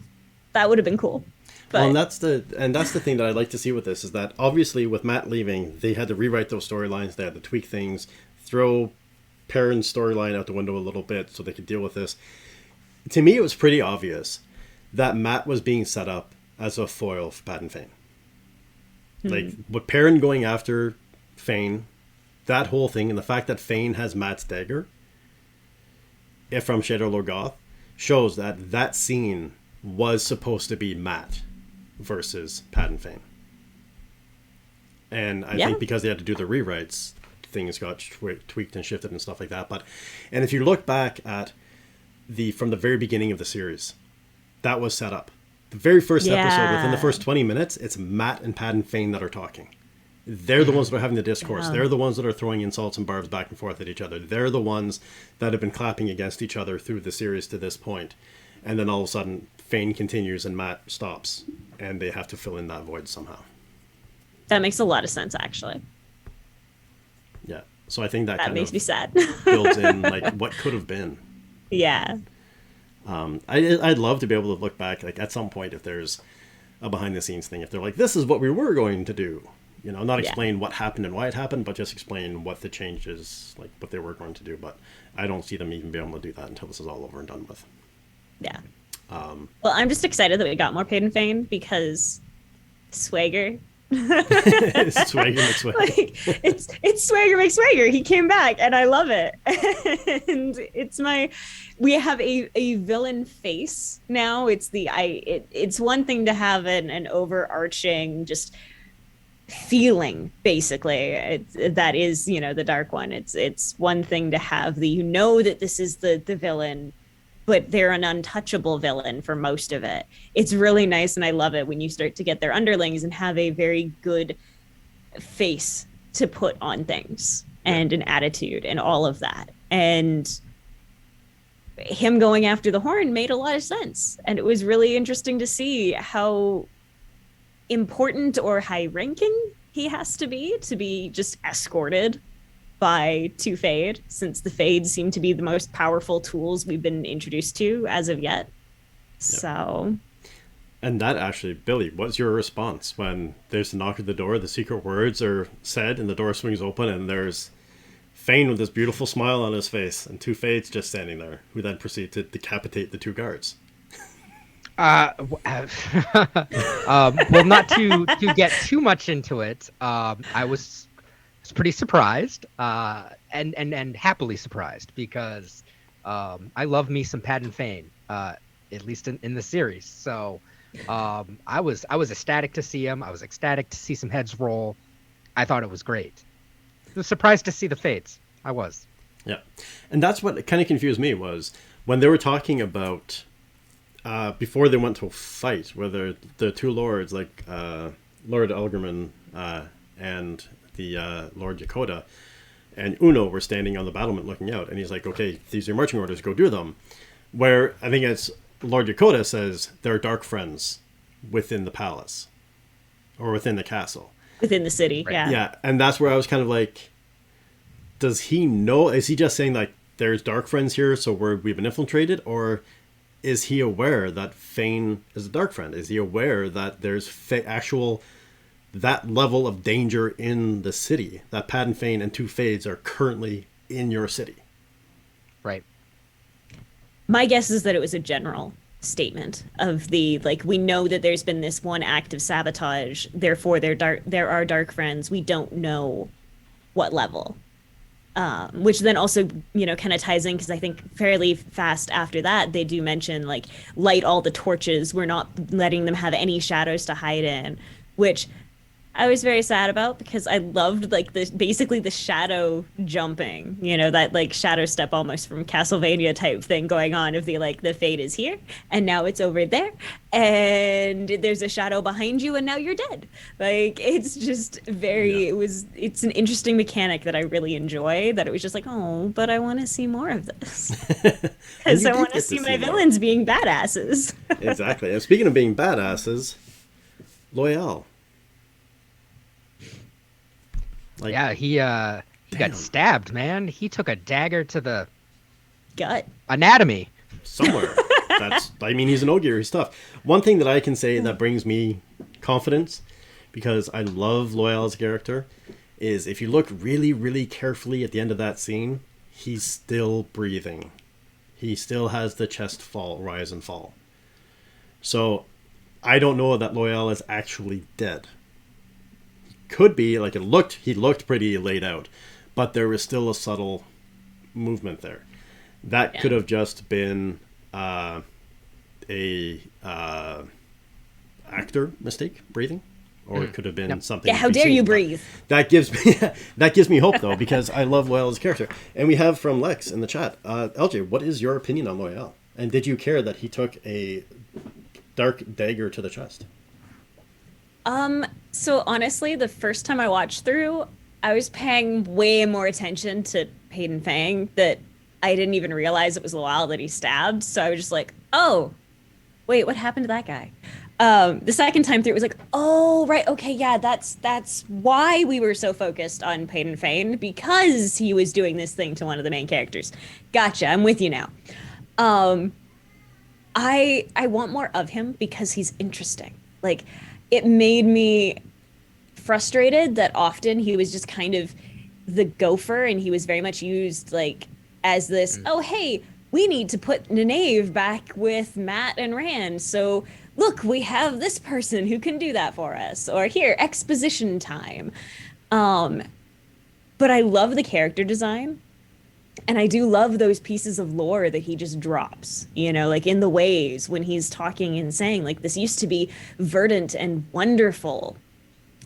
that would have been cool. But Well, and that's the thing that I'd like to see with this is that obviously with Matt leaving, they had to rewrite those storylines. They had to tweak things, throw Perrin's storyline out the window a little bit so they could deal with this. To me, it was pretty obvious that Matt was being set up as a foil for Pat and Fane. Like with Perrin going after Fane, that whole thing, and the fact that Fane has Matt's dagger, if from Shadow Lord Goth, shows that that scene was supposed to be Matt versus Pat and Fane. And I think because they had to do the rewrites, things got tweaked and shifted and stuff like that. And if you look back at from the very beginning of the series, that was set up. The very first episode, within the first 20 minutes, it's Matt and Pat and Fane that are talking. They're the ones that are having the discourse. They're the ones that are throwing insults and barbs back and forth at each other. They're the ones that have been clapping against each other through the series to this point. And then all of a sudden, Fane continues and Matt stops. And they have to fill in that void somehow. that makes a lot of sense, actually. Yeah. So I think that makes me sad. builds in like what could have been. Yeah. I'd love to be able to look back, like at some point, if there's a behind the scenes thing, if they're like, this is what we were going to do, not explain what happened and why it happened, but just explain what the changes, like what they were going to do. But I don't see them even being able to do that until this is all over and done with. Yeah. Well, I'm just excited that we got more Paid and Fane because Swagger. Swagger McSwagger. Like, it's Swagger McSwagger. He came back and I love it. And we have a villain face now. It's one thing to have an overarching just feeling, basically. That is, the dark one. It's one thing to have that this is the villain, but they're an untouchable villain for most of it. It's really nice, and I love it when you start to get their underlings and have a very good face to put on things and an attitude and all of that. And him going after the horn made a lot of sense. And it was really interesting to see how important or high-ranking he has to be just escorted by two Fade, since the Fade seem to be the most powerful tools we've been introduced to as of yet. Yep. So. And that actually, Billy, what's your response when there's a knock at the door, the secret words are said, and the door swings open, and there's Fane with this beautiful smile on his face, and two Fades just standing there, who then proceed to decapitate the two guards? Well, not to get too much into it, I was pretty surprised, and happily surprised, because I love me some Pat and Fane, at least in the series. So I was ecstatic to see him. I was ecstatic to see some heads roll. I thought it was great. I was surprised to see the Fates. I was. Yeah, and that's what kind of confused me was when they were talking about before they went to a fight, whether the two lords, like Lord Elgerman and the Lord Yakota and Uno were standing on the battlement looking out, and he's like, okay, these are your marching orders, go do them. Where I think it's Lord Yakota says there are dark friends within the palace or within the castle. Within the city, right. Yeah. Yeah, and that's where I was kind of like, does he know? Is he just saying like there's dark friends here, so we've been infiltrated, or is he aware that Fane is a dark friend? Is he aware that there's actual that level of danger in the city, that Pat and Fane and two Fades are currently in your city? Right. My guess is that it was a general statement of we know that there's been this one act of sabotage, therefore there are dark friends. We don't know what level. Which then also, kind of ties in, because I think fairly fast after that, they do mention, light all the torches. We're not letting them have any shadows to hide in, which I was very sad about, because I loved, basically the shadow jumping, that, shadow step almost from Castlevania type thing going on of the Fade is here, and now it's over there, and there's a shadow behind you, and now you're dead. It's just it's an interesting mechanic that I really enjoy, that it was just oh, but I want to see more of this. Because I want to see my villains being badasses. Exactly. And speaking of being badasses, Loial. Yeah, he He got stabbed, man. He took a dagger to the Gut. anatomy. Somewhere. I mean, he's an Ogier. He's tough. One thing that I can say that brings me confidence, because I love Loyal's character, is if you look really, really carefully at the end of that scene, he's still breathing. He still has the chest rise and fall. So I don't know that Loyal is actually dead. Could be, like, he looked pretty laid out, but there was still a subtle movement there. That could have just been a actor mistake, breathing, or it could have been something. Yeah, how dare you breathe? That gives me hope, though, because I love Loyal's character. And we have from Lex in the chat, LJ, what is your opinion on Loyal? And did you care that he took a dark dagger to the chest? So honestly, the first time I watched through, I was paying way more attention to Paden Fang that I didn't even realize it was Loyal that he stabbed. So I was just like, oh, wait, what happened to that guy? The second time through, it was like, oh, right, okay, yeah, that's why we were so focused on Paden Fang, because he was doing this thing to one of the main characters. Gotcha, I'm with you now. I want more of him because he's interesting. Like, it made me frustrated that often he was just kind of the gopher, and he was very much used like as this, oh, hey, we need to put Nynaeve back with Matt and Rand. So look, we have this person who can do that for us. Or here, exposition time. But I love the character design. And I do love those pieces of lore that he just drops, like in the waves when he's talking and saying, like, this used to be verdant and wonderful.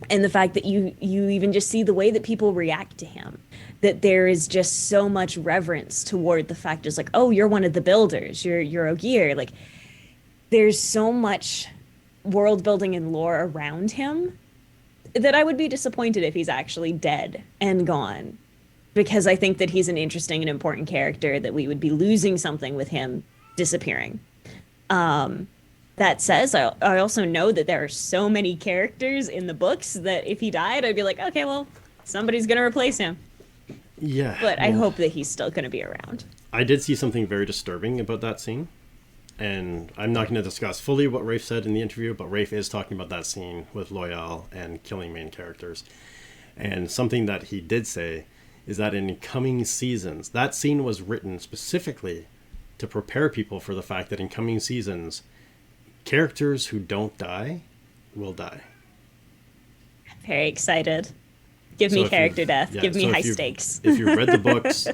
And the fact that you even just see the way that people react to him, that there is just so much reverence toward the fact, just like, oh, you're one of the builders, you're Ogier. Like, there's so much world building and lore around him that I would be disappointed if he's actually dead and gone. Because I think that he's an interesting and important character, that we would be losing something with him disappearing. That says, I also know that there are so many characters in the books that if he died, I'd be like, okay, well, somebody's going to replace him. Yeah. But I hope that he's still going to be around. I did see something very disturbing about that scene. And I'm not going to discuss fully what Rafe said in the interview, but Rafe is talking about that scene with Loyal and killing main characters. And something that he did say is that in coming seasons, that scene was written specifically to prepare people for the fact that in coming seasons, characters who don't die will die. Very excited. Give me character death. Yeah, Give me high stakes. If you've read the books,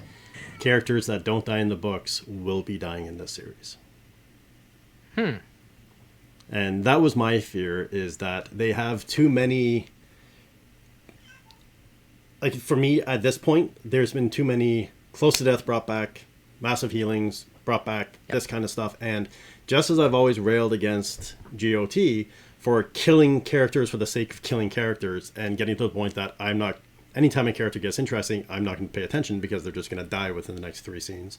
characters that don't die in the books will be dying in this series. And that was my fear, is that they have too many... Like, for me, at this point, there's been too many close to death brought back, massive healings brought back, this kind of stuff. And just as I've always railed against GOT for killing characters for the sake of killing characters and getting to the point that I'm not... Anytime a character gets interesting, I'm not going to pay attention because they're just going to die within the next 3 scenes.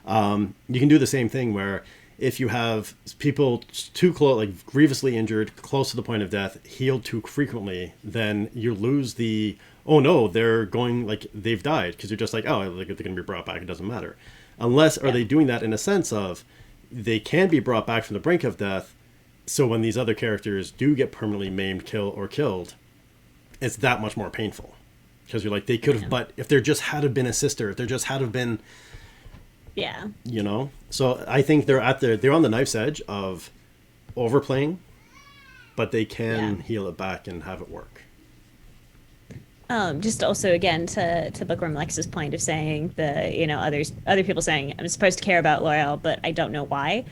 You can do the same thing where if you have people too close, like grievously injured, close to the point of death, healed too frequently, then you lose the... oh no, they're going, like, they've died, because you're just like, oh, like, they're going to be brought back, it doesn't matter. Unless, are they doing that in a sense of they can be brought back from the brink of death, so when these other characters do get permanently maimed, killed, it's that much more painful. Because you're like, they could have, but if there just had have been a sister, if there just had have been... Yeah. So I think they're on the knife's edge of overplaying, but they can heal it back and have it work. Just also, again, to Bookworm Lex's point of saying other people saying I'm supposed to care about Loyal, but I don't know why.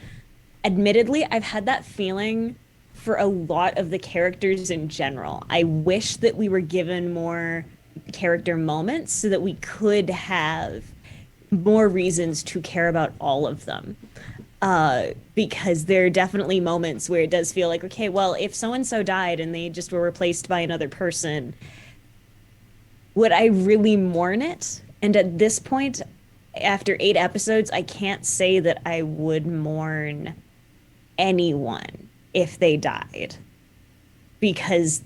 Admittedly, I've had that feeling for a lot of the characters in general. I wish that we were given more character moments so that we could have more reasons to care about all of them. Because there are definitely moments where it does feel like, okay, well, if so-and-so died and they just were replaced by another person, would I really mourn it? And at this point, after 8 episodes, I can't say that I would mourn anyone if they died. Because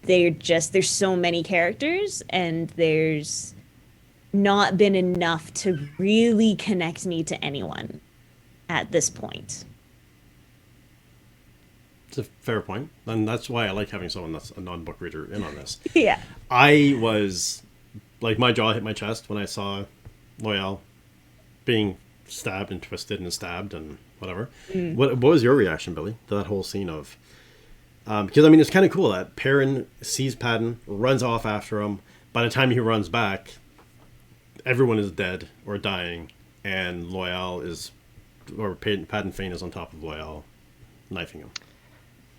there's so many characters, and there's not been enough to really connect me to anyone at this point. It's a fair point, and that's why I like having someone that's a non-book reader in on this. Yeah. I was like, my jaw hit my chest when I saw Loyal being stabbed and twisted and stabbed and whatever. What was your reaction, Billy, to that whole scene of? Because I mean, it's kind of cool that Perrin sees Padden, runs off after him. By the time he runs back, everyone is dead or dying, and Loyal is, or Padden Fane is on top of Loyal, knifing him.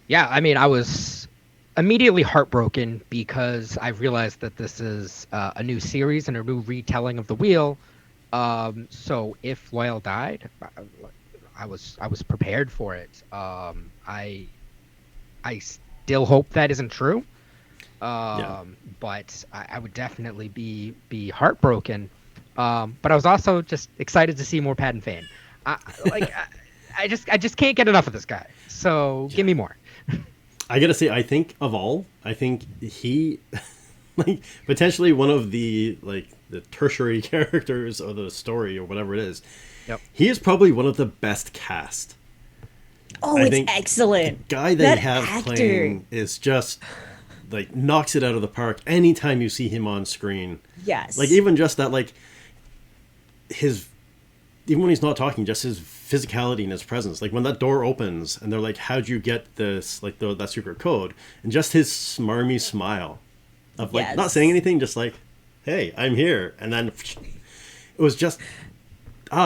Yeah, I mean, I was immediately heartbroken because I realized that this is a new series and a new retelling of the wheel. So if Loyal died, I was prepared for it. I still hope that isn't true. But I would definitely be heartbroken. But I was also just excited to see more Padden Fane. I just can't get enough of this guy. So give me more. I gotta say, I think he, like, potentially one of the tertiary characters of the story or whatever it is. Yep. He is probably one of the best cast. Oh, I it's think excellent. The guy they have actor playing is just like knocks it out of the park anytime you see him on screen. Yes. Like, even just that, like, even when he's not talking, just his physicality and his presence. Like, when that door opens and they're like, how'd you get this, like, that secret code? And just his smarmy smile of, like, not saying anything, just like, hey, I'm here. And then it was just,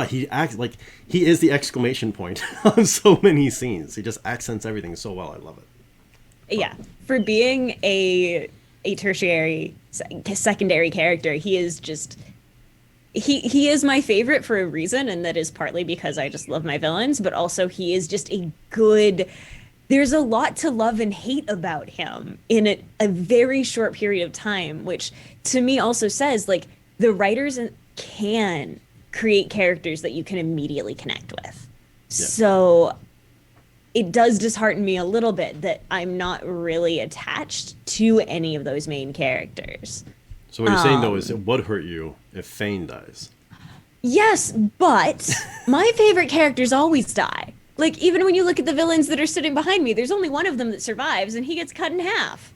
he acts like he is the exclamation point on so many scenes. He just accents everything so well. I love it. Yeah. For being a tertiary, secondary character, he is just... He is my favorite for a reason, and that is partly because I just love my villains, but also he is just a good... There's a lot to love and hate about him in a very short period of time, which to me also says, like, the writers can create characters that you can immediately connect with. Yeah. So it does dishearten me a little bit that I'm not really attached to any of those main characters. So what you're saying, though, is it would hurt you if Fane dies. Yes, but my favorite characters always die. Like, even when you look at the villains that are sitting behind me, there's only one of them that survives, and he gets cut in half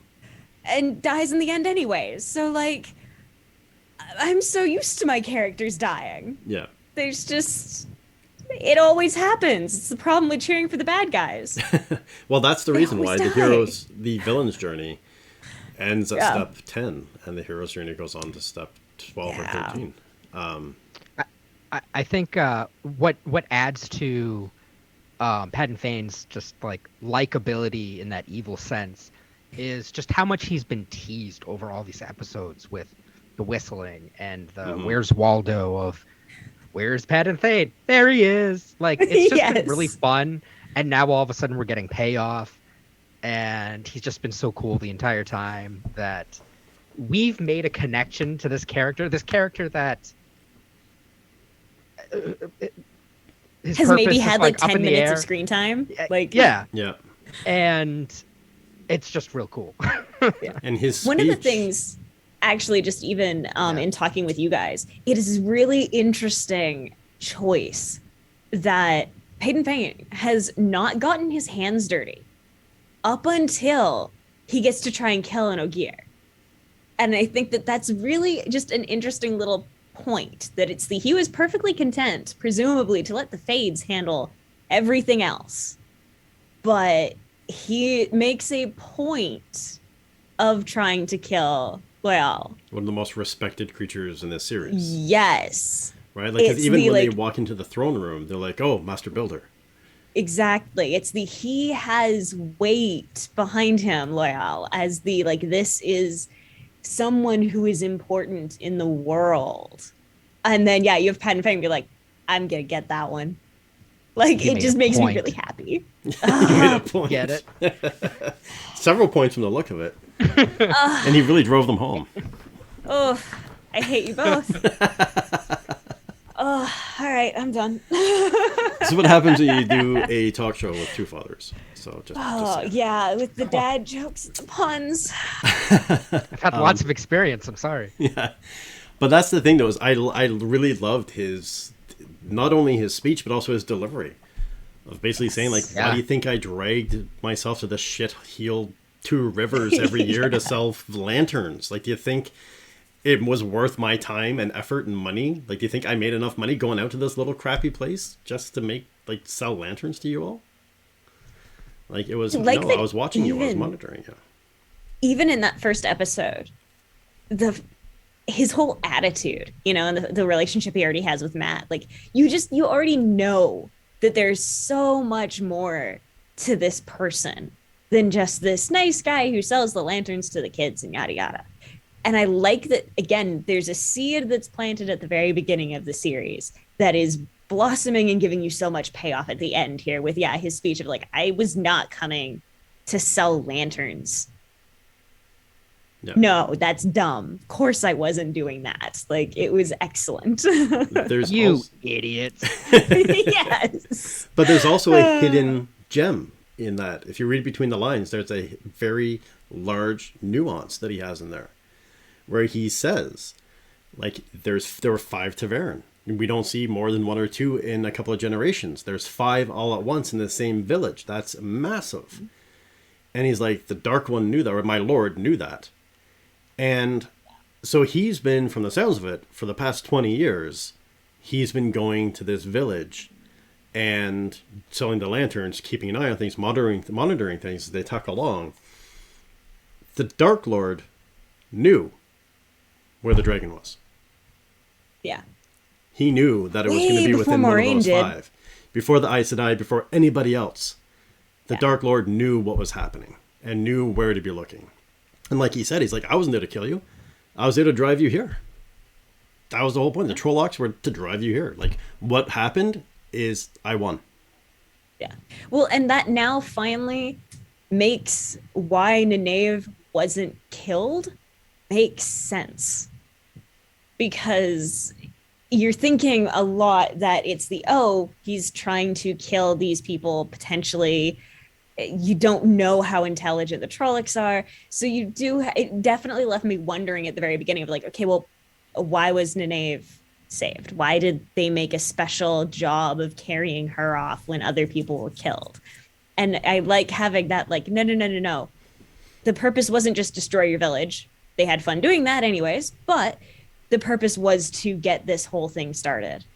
and dies in the end anyways. So, like, I'm so used to my characters dying. Yeah. There's just... It always happens. It's the problem with cheering for the bad guys. Well, that's the reason why the villain's journey ends at step 10, and the hero's journey goes on to step 12 or 13. I think what adds to Padden Fane's just like likability in that evil sense is just how much he's been teased over all these episodes with the whistling and the where's Waldo of where's Padden Fane? There he is. Like, it's just been really fun, and now all of a sudden we're getting payoff. And he's just been so cool the entire time that we've made a connection to this character that has maybe had like 10 minutes of screen time. Like, yeah. And it's just real cool. And his speech... One of the things, actually, just even in talking with you guys, it is a really interesting choice that Padden Fane has not gotten his hands dirty up until he gets to try and kill an Ogier. And I think that that's really just an interesting little point, that he was perfectly content, presumably, to let the Fades handle everything else. But he makes a point of trying to kill Loyal. One of the most respected creatures in this series. Yes. Right? Like, even when they walk into the throne room, they're like, oh, Master Builder. Exactly. It's he has weight behind him, Loyal, as this is someone who is important in the world. And then, you have Padden Fane be like, I'm going to get that one. Like, it just makes me really happy. Get it? Several points from the look of it. And he really drove them home. Oh, I hate you both. Oh, all right, I'm done. This is what happens when you do a talk show with two fathers. So just yeah, with the dad jokes and the puns. I've had lots of experience. I'm sorry. Yeah. But that's the thing, though, is I really loved his, not only his speech, but also his delivery of basically saying, like, why do you think I dragged myself to this shit-heeled Two Rivers every year to sell lanterns? Like, do you think it was worth my time and effort and money? Like, do you think I made enough money going out to this little crappy place just to make, like, sell lanterns to you all? Like, it was, Like no, I was watching you, I was monitoring you. Even in that first episode, his whole attitude, you know, and the relationship he already has with Matt, like, you already know that there's so much more to this person than just this nice guy who sells the lanterns to the kids and yada yada. And I like that, again, there's a seed that's planted at the very beginning of the series that is blossoming and giving you so much payoff at the end here with, his speech of like, I was not coming to sell lanterns. Yeah. No, that's dumb. Of course I wasn't doing that. Like, it was excellent. There's you idiots. Yes. But there's also a hidden gem in that. If you read between the lines, there's a very large nuance that he has in there, where he says, like, there were 5 Ta'veren. We don't see more than 1 or 2 in a couple of generations. There's 5 all at once in the same village. That's massive. And he's like, the Dark One knew that, or my lord knew that. And so he's been, from the sounds of it, for the past 20 years, he's been going to this village and selling the lanterns, keeping an eye on things, monitoring things as they tuck along. The Dark Lord knew where the dragon was. Yeah. He knew that it was going to be within one of those 5. Before the Aes Sedai, before anybody else. The Dark Lord knew what was happening and knew where to be looking. And like he said, he's like, I wasn't there to kill you. I was there to drive you here. That was the whole point. The Trollocs were to drive you here. Like, what happened is I won. Yeah. Well, and that now finally makes why Nynaeve wasn't killed makes sense. Because you're thinking a lot that it's he's trying to kill these people potentially. You don't know how intelligent the Trollocs are. So it definitely left me wondering at the very beginning of like, okay, well, why was Nynaeve saved? Why did they make a special job of carrying her off when other people were killed? And I like having that, like, no. The purpose wasn't just destroy your village. They had fun doing that anyways, but the purpose was to get this whole thing started.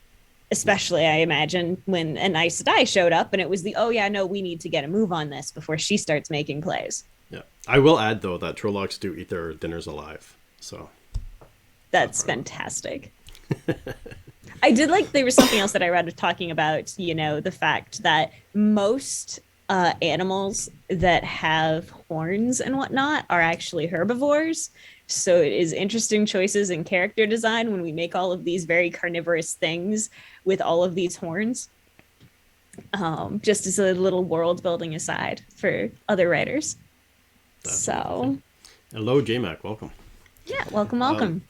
Especially, I imagine, when an Aes Sedai showed up and it was we need to get a move on this before she starts making plays. Yeah. I will add, though, that Trollocs do eat their dinners alive. So that's fantastic. I did like, there was something else that I read talking about, the fact that most animals that have horns and whatnot are actually herbivores. So it is interesting choices in character design when we make all of these very carnivorous things with all of these horns. Just as a little world building aside for other writers. So, hello, JMac, welcome. Yeah, welcome.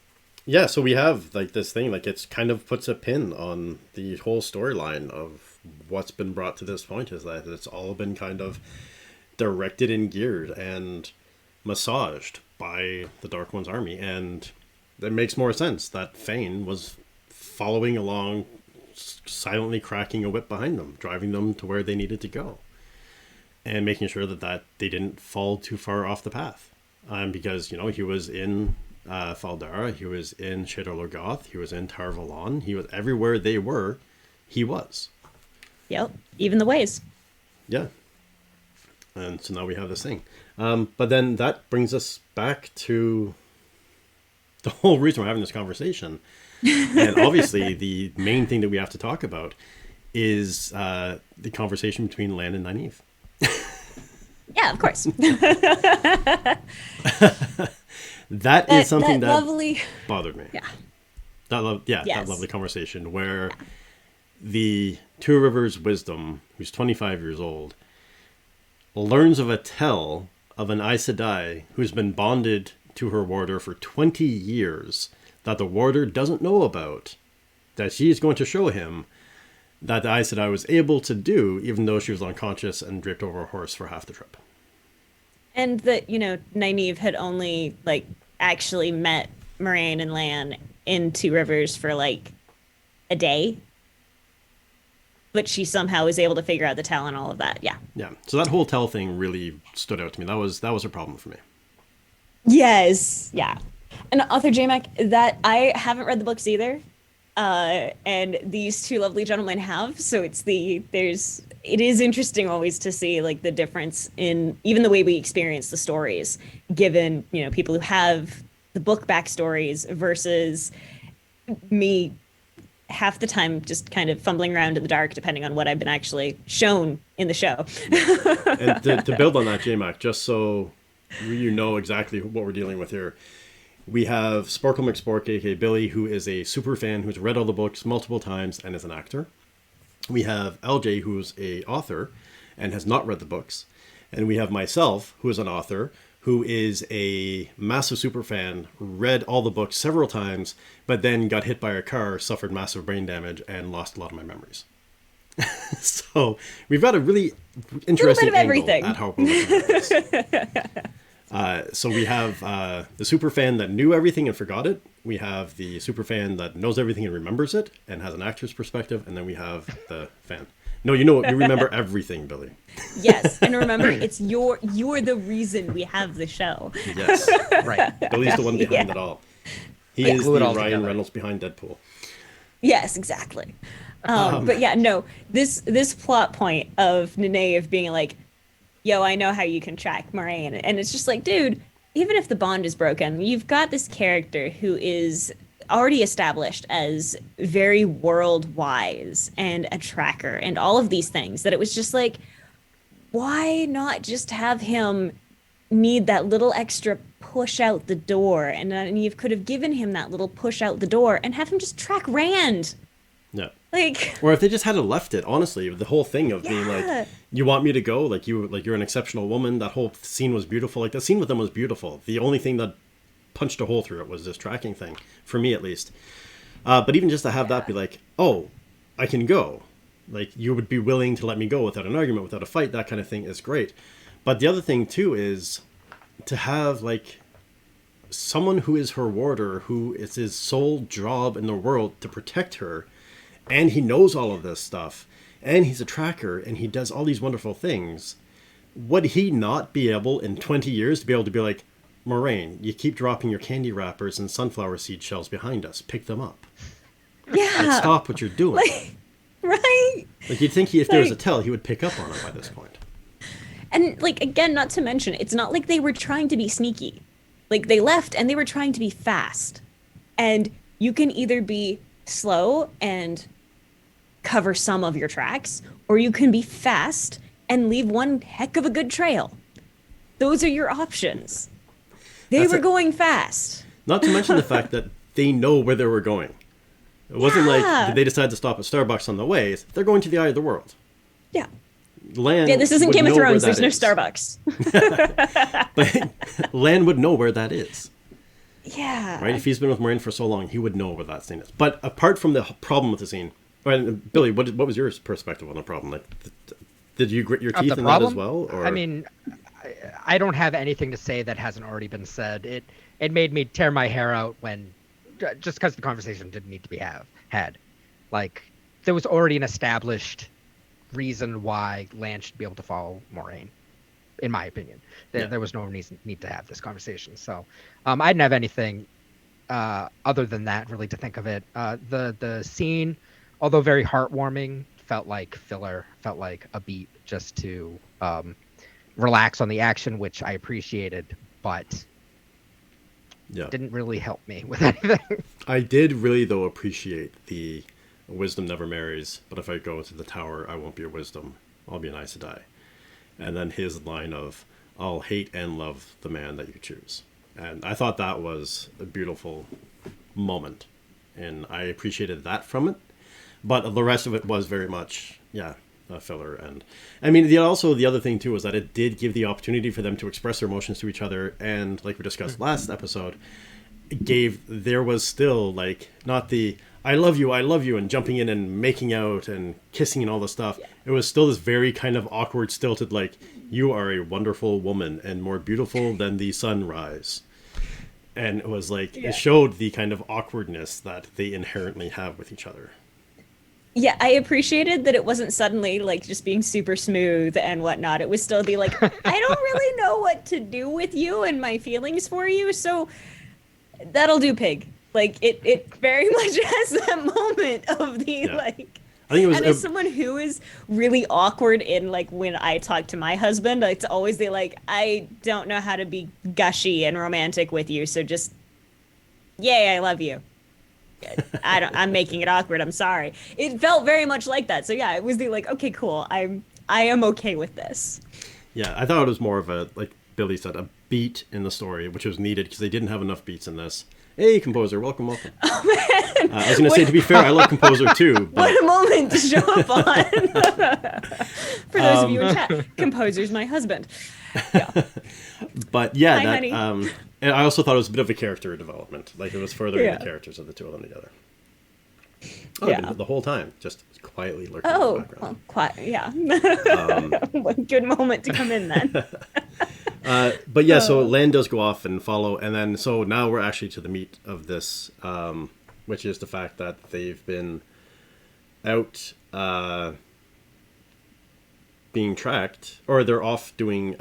Yeah, so we have like this thing, like it's kind of puts a pin on the whole storyline of what's been brought to this point, is that it's all been kind of directed and geared and massaged by the Dark One's army. And it makes more sense that Fane was following along, silently cracking a whip behind them, driving them to where they needed to go, and making sure that they didn't fall too far off the path. Because, he was in Fal Dara, he was in Shadar Logoth, he was in Tar Valon, he was everywhere they were, he was. Yep, even the ways. Yeah. And so now we have this thing. But then that brings us back to the whole reason we're having this conversation. And obviously the main thing that we have to talk about is the conversation between Lan and Nynaeve. Yeah, of course. that is something that lovely... bothered me. Yeah. Yes. That lovely conversation where the Two Rivers Wisdom, who's 25 years old, learns of a tell of an Aes Sedai who's been bonded to her warder for 20 years that the warder doesn't know about, that she's going to show him, that the Aes Sedai was able to do, even though she was unconscious and draped over a horse for half the trip. And that, Nynaeve had only, actually met Moiraine and Lan in Two Rivers for like a day, but she somehow was able to figure out the tell and all of that. Yeah. Yeah. So that whole tell thing really stood out to me. That was a problem for me. Yes. Yeah. And author JMac, that I haven't read the books either. And these two lovely gentlemen have. So it is interesting always to see like the difference in even the way we experience the stories, given, people who have the book backstories versus me half the time just kind of fumbling around in the dark, depending on what I've been actually shown in the show. And to build on that, JMac, just so you know exactly what we're dealing with here, we have Sporkle McSpork, aka Billy, who is a super fan who's read all the books multiple times and is an actor. We have LJ, who's a author and has not read the books. And we have myself, who is an author, who is a massive super fan, read all the books several times, but then got hit by a car, suffered massive brain damage, and lost a lot of my memories. So we've got a really interesting angle everything at how we're looking at this. So we have the super fan that knew everything and forgot it. We have the super fan that knows everything and remembers it and has an actor's perspective. And then we have the fan. No, you remember everything, Billy. Yes, and remember, it's you're the reason we have the show. Yes, Right. Billy's the one behind it all. He is the Glue it all Ryan together. Reynolds behind Deadpool. Yes, exactly. But yeah, no, this plot point of Nynaeve being like, yo, I know how you can track Moraine. And it's just like, dude, even if the bond is broken, you've got this character who is already established as very world wise and a tracker and all of these things, that it was just like, why not just have him need that little extra push out the door? And you could have given him that little push out the door and have him just track Rand. Yeah. Like, or if they just had left it, honestly, the whole thing of being like, you want me to go? Like you're an exceptional woman. That whole scene was beautiful. Like the scene with them was beautiful. The only thing that punched a hole through it was this tracking thing, for me at least. But even just to have that be like, oh, I can go. Like you would be willing to let me go without an argument, without a fight, that kind of thing is great. But the other thing too is to have like someone who is her warder, who it's his sole job in the world to protect her, and he knows all of this stuff, and he's a tracker, and he does all these wonderful things. Would he not be able in 20 years to be able to be like, Moraine, you keep dropping your candy wrappers and sunflower seed shells behind us. Pick them up. yeah. And stop what you're doing. Right? Like you'd think if there was a tell, he would pick up on it by this point. And like, again, not to mention, it's not like they were trying to be sneaky. Like they left and they were trying to be fast. And you can either be slow and cover some of your tracks, or you can be fast and leave one heck of a good trail. Those are your options. They were going fast. Not to mention the fact that they know where they were going. It wasn't like, Yeah. did they decide to stop at Starbucks on the way? They're going to the eye of the world. Yeah. Lan Yeah, this isn't would Game of know where Thrones. that There's no is. Starbucks. But Lan would know where that is. Yeah. Right? If he's been with Moraine for so long, he would know where that scene is. But apart from the problem with the scene, and Billy, what was your perspective on the problem? Like, did you grit your Of teeth the in problem? that as well? Or? I mean, I don't have anything to say that hasn't already been said. It made me tear my hair out when, just because the conversation didn't need to be had. Like, there was already an established reason why Lan should be able to follow Moraine, in my opinion. There was no need to have this conversation. So I didn't have anything other than that really to think of it. The scene, although very heartwarming, felt like filler, felt like a beat just to relax on the action, which I appreciated, but Yeah. didn't really help me with anything. I did really, though, appreciate the wisdom never marries, but if I go into the tower, I won't be your wisdom. I'll be an Aes Sedai. And then his line of, I'll hate and love the man that you choose. And I thought that was a beautiful moment. And I appreciated that from it. But the rest of it was very much, a filler. And I mean, the other thing, too, was that it did give the opportunity for them to express their emotions to each other. And like we discussed last episode, there was still like not the I love you, and jumping in and making out and kissing and all this stuff. Yeah. It was still this very kind of awkward, stilted, like, you are a wonderful woman and more beautiful than the sunrise. And it was like, Yeah. it showed the kind of awkwardness that they inherently have with each other. Yeah, I appreciated that it wasn't suddenly like just being super smooth and whatnot. It was still the like, I don't really know what to do with you and my feelings for you, so that'll do, pig. Like it very much has that moment of the Yeah. like. I think it was, And as someone who is really awkward in like when I talk to my husband, it's always the like, I don't know how to be gushy and romantic with you, so just yay, I love you. I'm making it awkward. I'm sorry. It felt very much like that. So yeah, it was the like, okay, cool. I am okay with this. yeah, I thought it was more of a, like Billy said, a beat in the story, which was needed because they didn't have enough beats in this. Hey, Composer, welcome, welcome. Oh man, I was going to say, to be fair, I love Composer too, but what a moment to show up on. For those of you in chat, Composer's my husband. But yeah, Hi, that honey. and I also thought it was a bit of a character development. Like it was furthering Yeah. the characters of the two of them together. Oh, Yeah. the whole time, just quietly lurking in the Oh, background. well, quiet. Yeah. One good moment to come in then. But yeah, so Lan does go off and follow, and then so now we're actually to the meat of this, which is the fact that they've been out being tracked, or they're off doing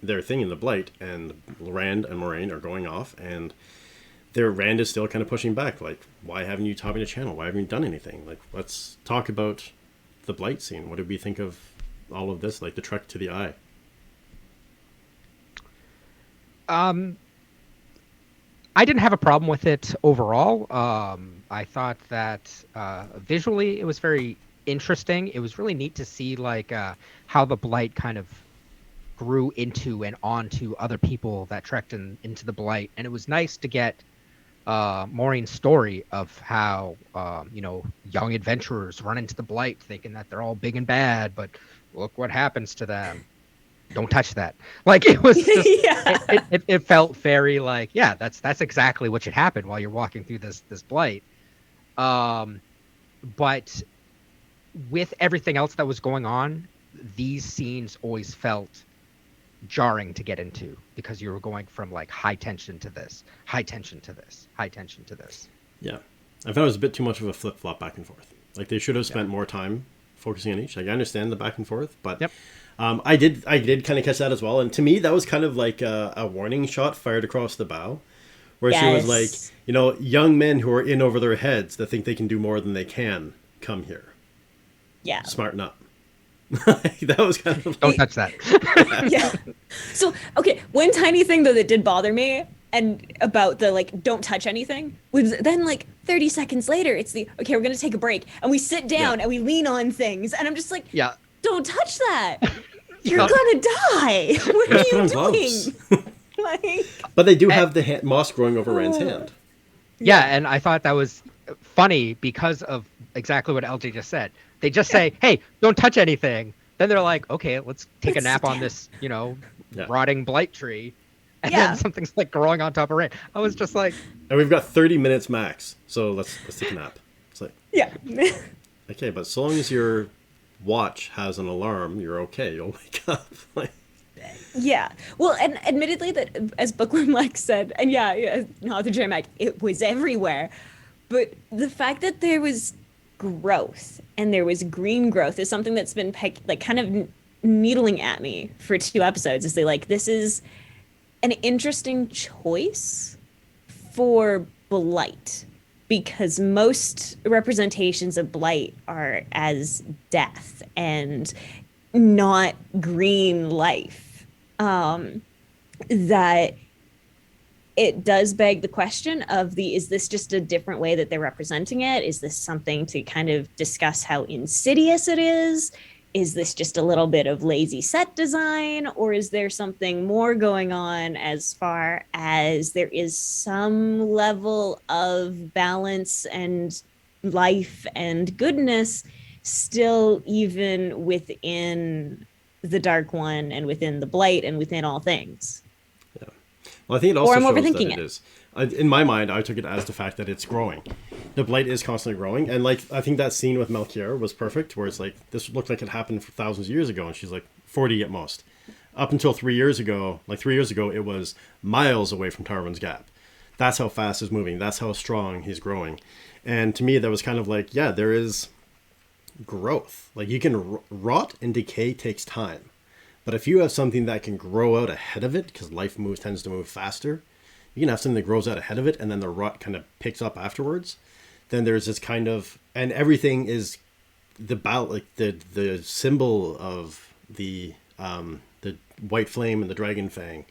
their thing in the Blight, and Rand and Moraine are going off, and their Rand is still kind of pushing back, like, why haven't you taught me the channel? Why haven't you done anything? Like, let's talk about the Blight scene. What did we think of all of this? Like the trek to the Eye. I didn't have a problem with it overall. I thought that visually it was very interesting. It was really neat to see like how the Blight kind of grew into and onto other people that trekked into the Blight, and it was nice to get Maureen's story of how young adventurers run into the Blight thinking that they're all big and bad, but look what happens to them. Don't touch that. Like it was just, Yeah. it felt very like, yeah, that's exactly what should happen while you're walking through this Blight. But with everything else that was going on, these scenes always felt jarring to get into because you were going from like high tension to this, high tension to this, high tension to this. Yeah. I found it was a bit too much of a flip-flop back and forth. Like, they should have spent more time focusing on each. Like, I understand the back and forth, but Yep. I did kind of catch that as well. And to me, that was kind of like a warning shot fired across the bow, where she was Yes. like, young men who are in over their heads that think they can do more than they can, come here. Yeah. Smarten up. That was kind of like, Don't touch that. Yeah. So, okay, one tiny thing though that did bother me and about the like don't touch anything was then like 30 seconds later it's the okay, we're going to take a break and we sit down Yeah. and we lean on things and I'm just like, Yeah. don't touch that. You're Yeah. going to die. What are Let's put you on doing? gloves. Like, But they do have the moss growing over Rand's hand. Yeah, and I thought that was funny because of exactly what LJ just said. They just say, "Hey, don't touch anything." Then they're like, "Okay, let's take a Let's nap sit on down." this, Yeah. rotting blight tree." And Yeah. then something's like growing on top of it. I was just like, And we've got 30 minutes max, so let's take a nap. It's like, yeah. okay, but so long as your watch has an alarm, you're okay. You'll wake up. Like, Yeah. Well, and admittedly, that as Bookworm Lex said, and yeah, not the J-Mac, it was everywhere. But the fact that there was growth and there was green growth is something that's been kind of needling at me for 2 episodes. Is they like, this is an interesting choice for blight because most representations of blight are as death and not green life. That it does beg the question of is this just a different way that they're representing it? Is this something to kind of discuss how insidious it is? Is this just a little bit of lazy set design? Or is there something more going on as far as there is some level of balance and life and goodness still even within the Dark One and within the Blight and within all things? well, I think it also I'm shows overthinking that it. it is. In my mind, I took it as the fact that it's growing. The blight is constantly growing, and like I think that scene with Melchior was perfect, where it's like this looked like it happened for thousands of years ago, and she's like 40 at most. Up until 3 years ago, like 3 years ago, it was miles away from Tarwin's Gap. That's how fast he's moving. That's how strong he's growing. And to me, that was kind of like, yeah, there is growth. Like you can rot and decay takes time. But if you have something that can grow out ahead of it, because life tends to move faster, you can have something that grows out ahead of it and then the rot kind of picks up afterwards. Then there's this kind of, and everything is like the symbol of the white flame and the dragon fang,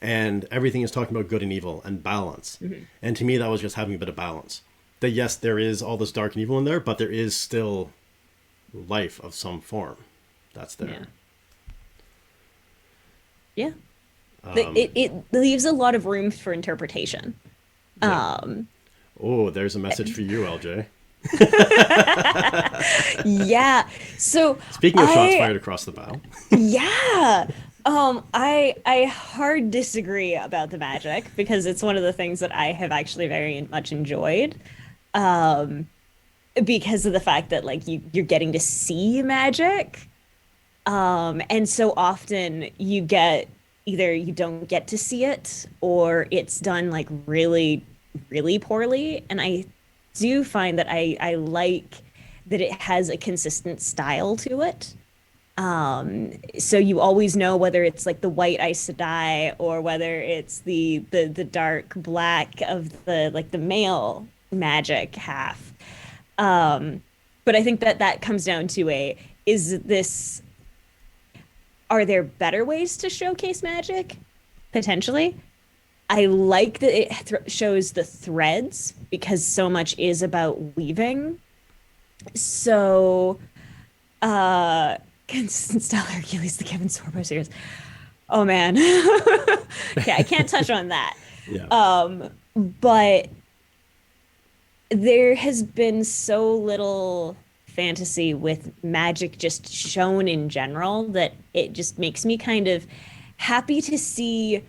and everything is talking about good and evil and balance. Mm-hmm. And to me, that was just having a bit of balance. That yes, there is all this dark and evil in there, but there is still life of some form that's there. Yeah. It leaves a lot of room for interpretation. Yeah. Oh, there's a message for you, LJ. Yeah. So speaking of shots fired across the bow. Yeah. I hard disagree about the magic because it's one of the things that I have actually very much enjoyed. Because of the fact that like you're getting to see magic. And so often you get either you don't get to see it or it's done like really, really poorly. And I do find that I like that it has a consistent style to it. So you always know whether it's like the white Aes Sedai or whether it's the dark black of the male magic half. But I think that comes down to are there better ways to showcase magic? Potentially. I like that it shows the threads because so much is about weaving. So, Constant Style Hercules, the Kevin Sorbo series. Oh man. Okay, I can't touch on that. Yeah. But there has been so little fantasy with magic just shown in general that it just makes me kind of happy to see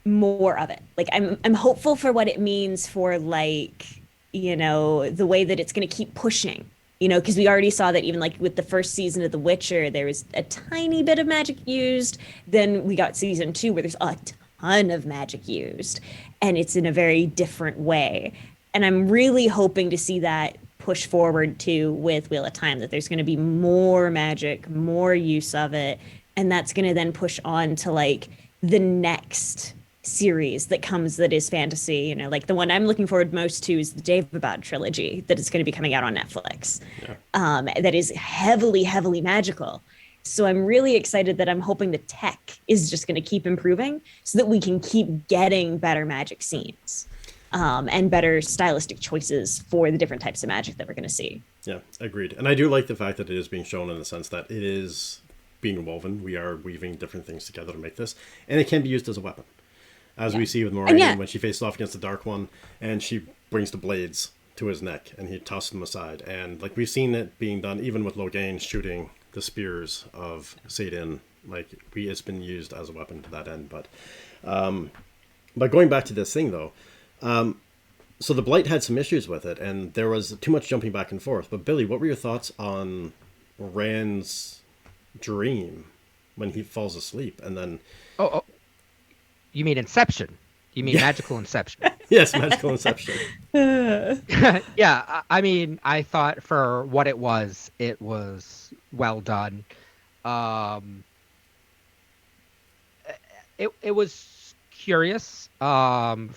more of it. Like I'm hopeful for what it means for like, you know, the way that it's going to keep pushing, you know, because we already saw that even like with the first season of The Witcher, there was a tiny bit of magic used. Then we got season 2 where there's a ton of magic used and it's in a very different way. And I'm really hoping to see that push forward too with Wheel of Time, that there's going to be more magic, more use of it. And that's going to then push on to like the next series that comes that is fantasy. You know, like the one I'm looking forward most to is the Daevabad trilogy that is going to be coming out on Netflix. Yeah. That is heavily, heavily magical. So I'm really excited that I'm hoping the tech is just going to keep improving so that we can keep getting better magic scenes. And better stylistic choices for the different types of magic that we're going to see. Yeah, agreed. And I do like the fact that it is being shown in the sense that it is being woven. We are weaving different things together to make this. And it can be used as a weapon. As we see with Moiraine when she faces off against the Dark One and she brings the blades to his neck and he tosses them aside. And like we've seen it being done even with Logain shooting the spears of Saidin. Like it's been used as a weapon to that end. But going back to this thing though, so the Blight had some issues with it, and there was too much jumping back and forth. But Billy, what were your thoughts on Rand's dream when he falls asleep and then? Oh, you mean Inception? You mean magical Inception? Yes, magical Inception. Yeah, I mean, I thought for what it was well done. It was curious from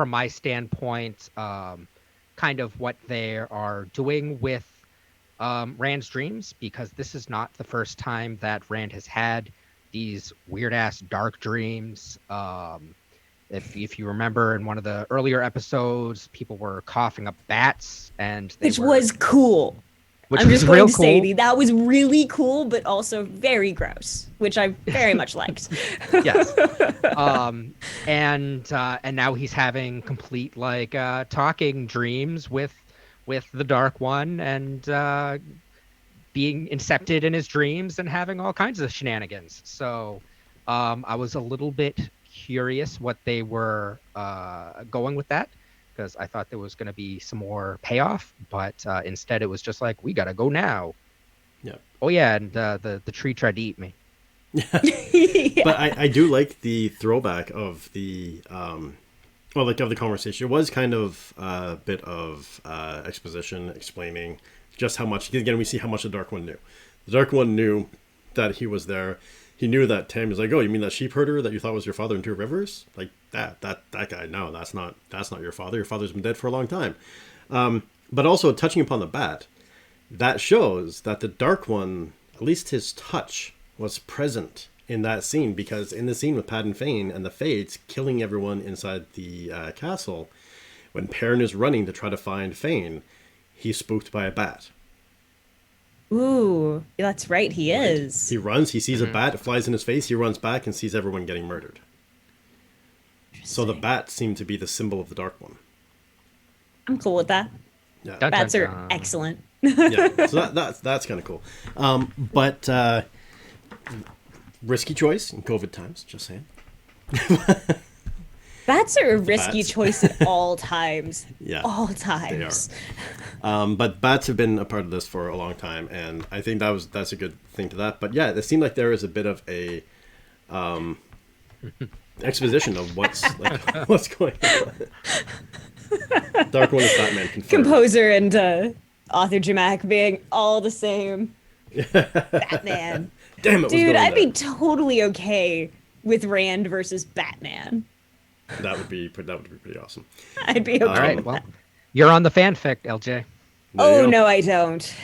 my standpoint, kind of what they are doing with Rand's dreams, because this is not the first time that Rand has had these weird ass dark dreams. If you remember in one of the earlier episodes, people were coughing up bats, and which was cool. I'm just going to say that was really cool, but also very gross, which I very much liked. Yes. And now he's having complete like talking dreams with the Dark One and being incepted in his dreams and having all kinds of shenanigans. So I was a little bit curious what they were going with that, because I thought there was going to be some more payoff, but instead it was just like, we gotta go now. Yeah. Oh yeah, and the tree tried to eat me. Yeah. But I do like the throwback of the well, like of the conversation. It was kind of a bit of exposition explaining just how much. Again, we see how much the Dark One knew. The Dark One knew that he was there. He knew that Tam was like, "Oh, you mean that sheep herder that you thought was your father in Two Rivers? Like that guy? No, that's not your father. Your father's been dead for a long time." But also touching upon the bat, that shows that the Dark One, at least his touch, was present in that scene, because in the scene with Pat and Fane and the Fates killing everyone inside the castle, when Perrin is running to try to find Fane, he's spooked by a bat. Ooh, that's right. He is. He runs, he sees a bat, it flies in his face, he runs back and sees everyone getting murdered. So the bat seemed to be the symbol of the Dark One. I'm cool with that. Yeah, Dun, Bats dun, are dun. excellent. yeah. So that's kind of cool. But risky choice in COVID times. Just saying. Bats are a risky bats. choice at all times. Yeah, All they times. are. But bats have been a part of this for a long time, and I think that's a good thing to that. But yeah, it seemed like there is a bit of a exposition of what's going on. Dark One is Batman confirmed. Composer and author Jamak being all the same. Batman. Damn it, was Dude, going I'd there. be totally okay with Rand versus Batman. That would be pretty awesome. I'd be okay. All right, with well, that. you're on the fanfic, LJ. There you Oh, go. no, I don't.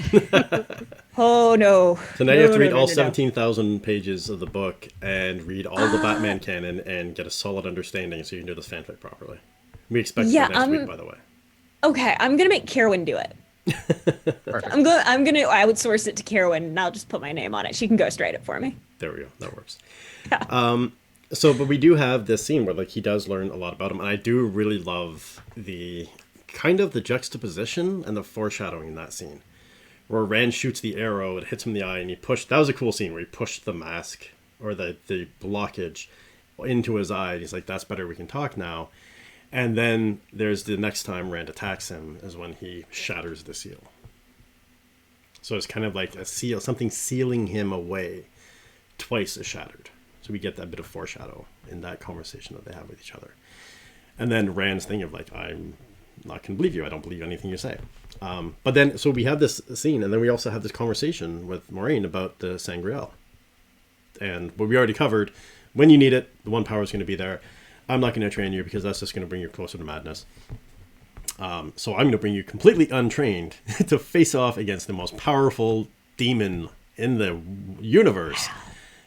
Oh, no. So now you have to No, read no, all no, no. 17,000 pages of the book and read all the Batman canon and get a solid understanding so you can do this fanfic properly. We expect Yeah, it next week, by the way. Okay, I'm gonna make Carowyn do it. Perfect. I'm gonna outsource it to Carowyn and I'll just put my name on it. She can ghostwrite it for me. There we go. That works. But we do have this scene where like he does learn a lot about him, and I do really love the kind of the juxtaposition and the foreshadowing in that scene, where Rand shoots the arrow, it hits him in the eye, and he pushed. That was a cool scene where he pushed the mask or the blockage into his eye. And he's like, "That's better. We can talk now." And then there's the next time Rand attacks him is when he shatters the seal. So it's kind of like a seal, something sealing him away twice as shattered. So we get that bit of foreshadow in that conversation that they have with each other. And then Rand's thing of like, I'm not going to believe you. I don't believe anything you say. But then, so we have this scene, and then we also have this conversation with Moiraine about the Sangreal. And what we already covered, when you need it, the one power is going to be there. I'm not going to train you because that's just going to bring you closer to madness. So I'm going to bring you completely untrained to face off against the most powerful demon in the universe.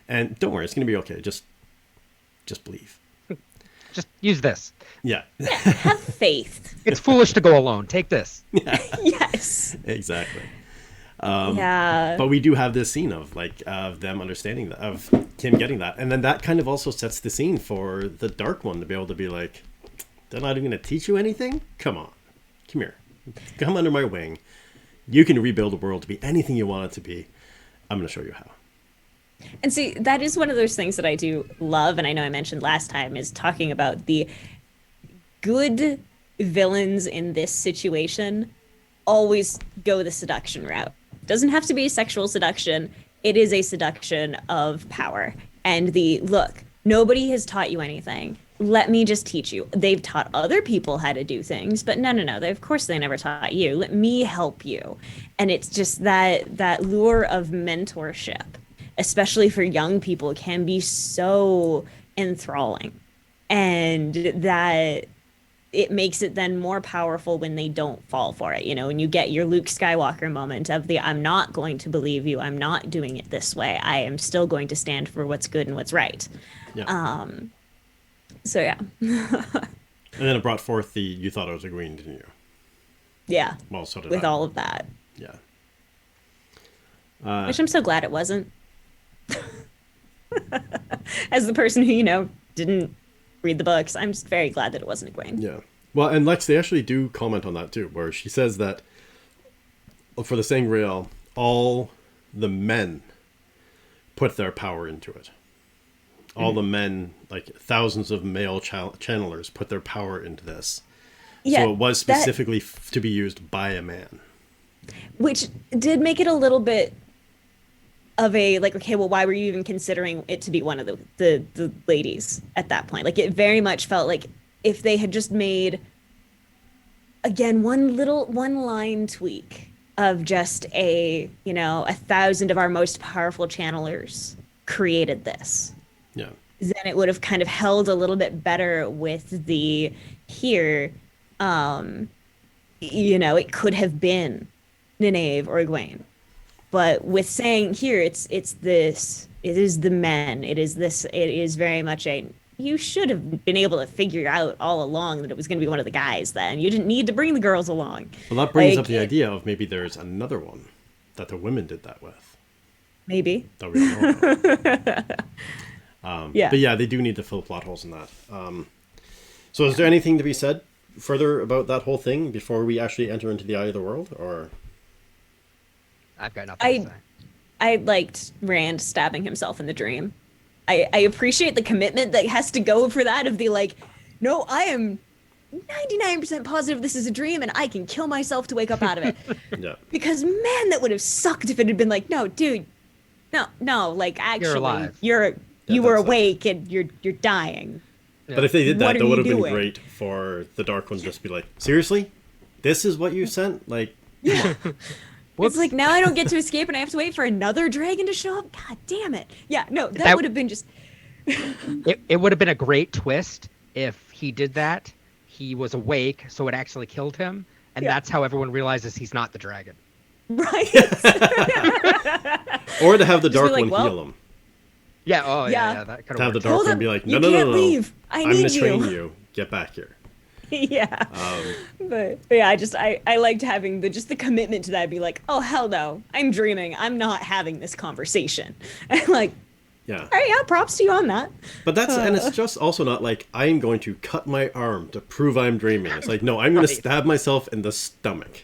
And don't worry, it's going to be okay. Just believe. Just use this. Yeah, Have faith. It's foolish to go alone. Take this. Yes. exactly. Yeah. But we do have this scene of like of them understanding that, of him getting that, and then that kind of also sets the scene for the Dark One to be able to be like, "They're not even going to teach you anything. Come on, come here, come under my wing. You can rebuild the world to be anything you want it to be. I'm going to show you how." And see, that is one of those things that I do love, and I know I mentioned last time, is talking about the good villains in this situation always go the seduction route. Doesn't have to be sexual seduction. It is a seduction of power. And the, look, nobody has taught you anything. Let me just teach you. They've taught other people how to do things, but no. Of course they never taught you. Let me help you. And it's just that lure of mentorship, especially for young people, can be so enthralling. And that it makes it then more powerful when they don't fall for it, you know, and you get your Luke Skywalker moment of the, I'm not going to believe you. I'm not doing it this way. I am still going to stand for what's good and what's right. Yeah. So yeah. And then it brought forth the "you thought I was a queen, didn't you?" Yeah. Well, so did With I. all of that. Yeah. Which I'm so glad it wasn't. As the person who, you know, didn't read the books, I'm just very glad that it wasn't Egwene. Yeah. Well, and Lex, they actually do comment on that too, where she says that for the Sangreal, all the men put their power into it. All the men, like thousands of male channelers, put their power into this. Yeah, So it was specifically to be used by a man. which did make it a little bit of a like, okay, well, why were you even considering it to be one of the ladies at that point? Like it very much felt like if they had just made again one line tweak of just a, you know, 1,000 of our most powerful channelers created this, Yeah. then it would have kind of held a little bit better with the here. You know, it could have been Nynaeve or Egwene, but with saying here, it's this, it is the men, it is this, it is very much a. You should have been able to figure out all along that it was going to be one of the guys. Then you didn't need to bring the girls along. Well, that brings Like, up the idea of maybe there's another one that the women did that with. Maybe. That we don't know about. Yeah. But yeah, they do need to fill plot holes in that. So is there anything to be said further about that whole thing before we actually enter into the Eye of the World? Or I've got nothing to say. I liked Rand stabbing himself in the dream. I appreciate the commitment that has to go for that of the like, no, I am 99% positive this is a dream and I can kill myself to wake up out of it. yeah, Because man, that would have sucked if it had been like, no, dude, no, like actually, alive. you were that's awake and you're dying. but if they did What that, are that would you have been doing? great for the Dark One just to be like, seriously, this is what you sent? Like, It's like now I don't get to escape and I have to wait for another dragon to show up. God damn it! Yeah, no, that That- would have been just It would have been a great twist if he did that. He was awake, so it actually killed him, and Yeah. that's how everyone realizes he's not the dragon. right. or to have the Just be Dark like, One well, heal him. Yeah. Oh, Yeah. yeah. That could To have the have Dark Hold One up, be like, you no, can't no. leave. I I'm need gonna train you." you. Get back here. Yeah. But yeah, I liked having the commitment to that. Be like, oh hell no, I'm dreaming. I'm not having this conversation. And like, Yeah. all right, yeah, props to you on that. But that's and it's just also not like I'm going to cut my arm to prove I'm dreaming. It's like no, I'm going to stab myself in the stomach.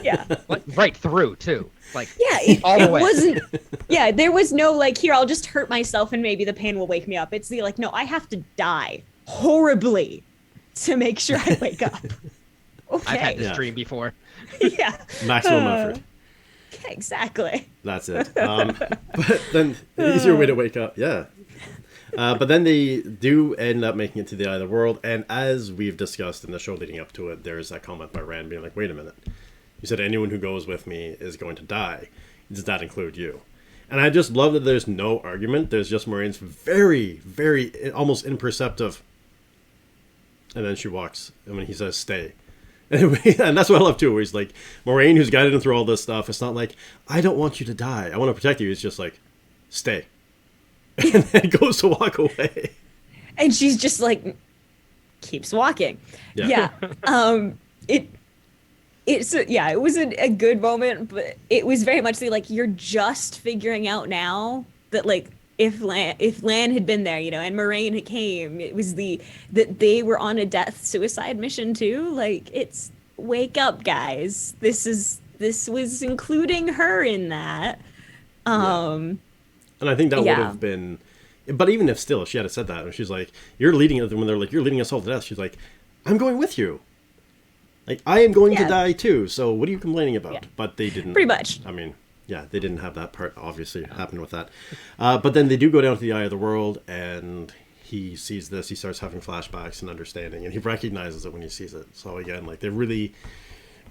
Yeah. like, right through too. Like Yeah, it, all the it way. wasn't. Yeah, there was no like, here, I'll just hurt myself and maybe the pain will wake me up. It's the like, no, I have to die horribly to make sure I wake up. Okay. I've had this Yeah. dream before. Yeah. Maximum effort. Yeah, exactly. That's it. But then the easier way to wake up, yeah. But then they do end up making it to the Eye of the World, and as we've discussed in the show leading up to it, there's that comment by Rand being like, "Wait a minute, you said anyone who goes with me is going to die. Does that include you?" And I just love that there's no argument. There's just Moraine's very, very almost imperceptive, and then she walks, and when he says "stay." And that's what I love too, where he's like, Moraine, who's guided him through all this stuff, it's not like, I don't want you to die, I want to protect you. It's just like, stay. And then goes to walk away. And she's just like, keeps walking. Yeah. Yeah. It was a good moment, but it was very much the like, you're just figuring out now that like, if Lan had been there, you know, and Moraine had came, it was that they were on a suicide mission too. Like, it's wake up, guys. This was including her in that. And I think that would Yeah. have been, but even if still, if she had said that, and she's like, you're leading us, when they're like, you're leading us all to death, she's like, I'm going with you. Like, I am going to Yeah. die too, so what are you complaining about? Yeah. But they didn't. Pretty much. I mean, yeah, they didn't have that part obviously happen with that. But then they do go down to the Eye of the World, and he sees this. He starts having flashbacks and understanding, and he recognizes it when he sees it. So again, like they really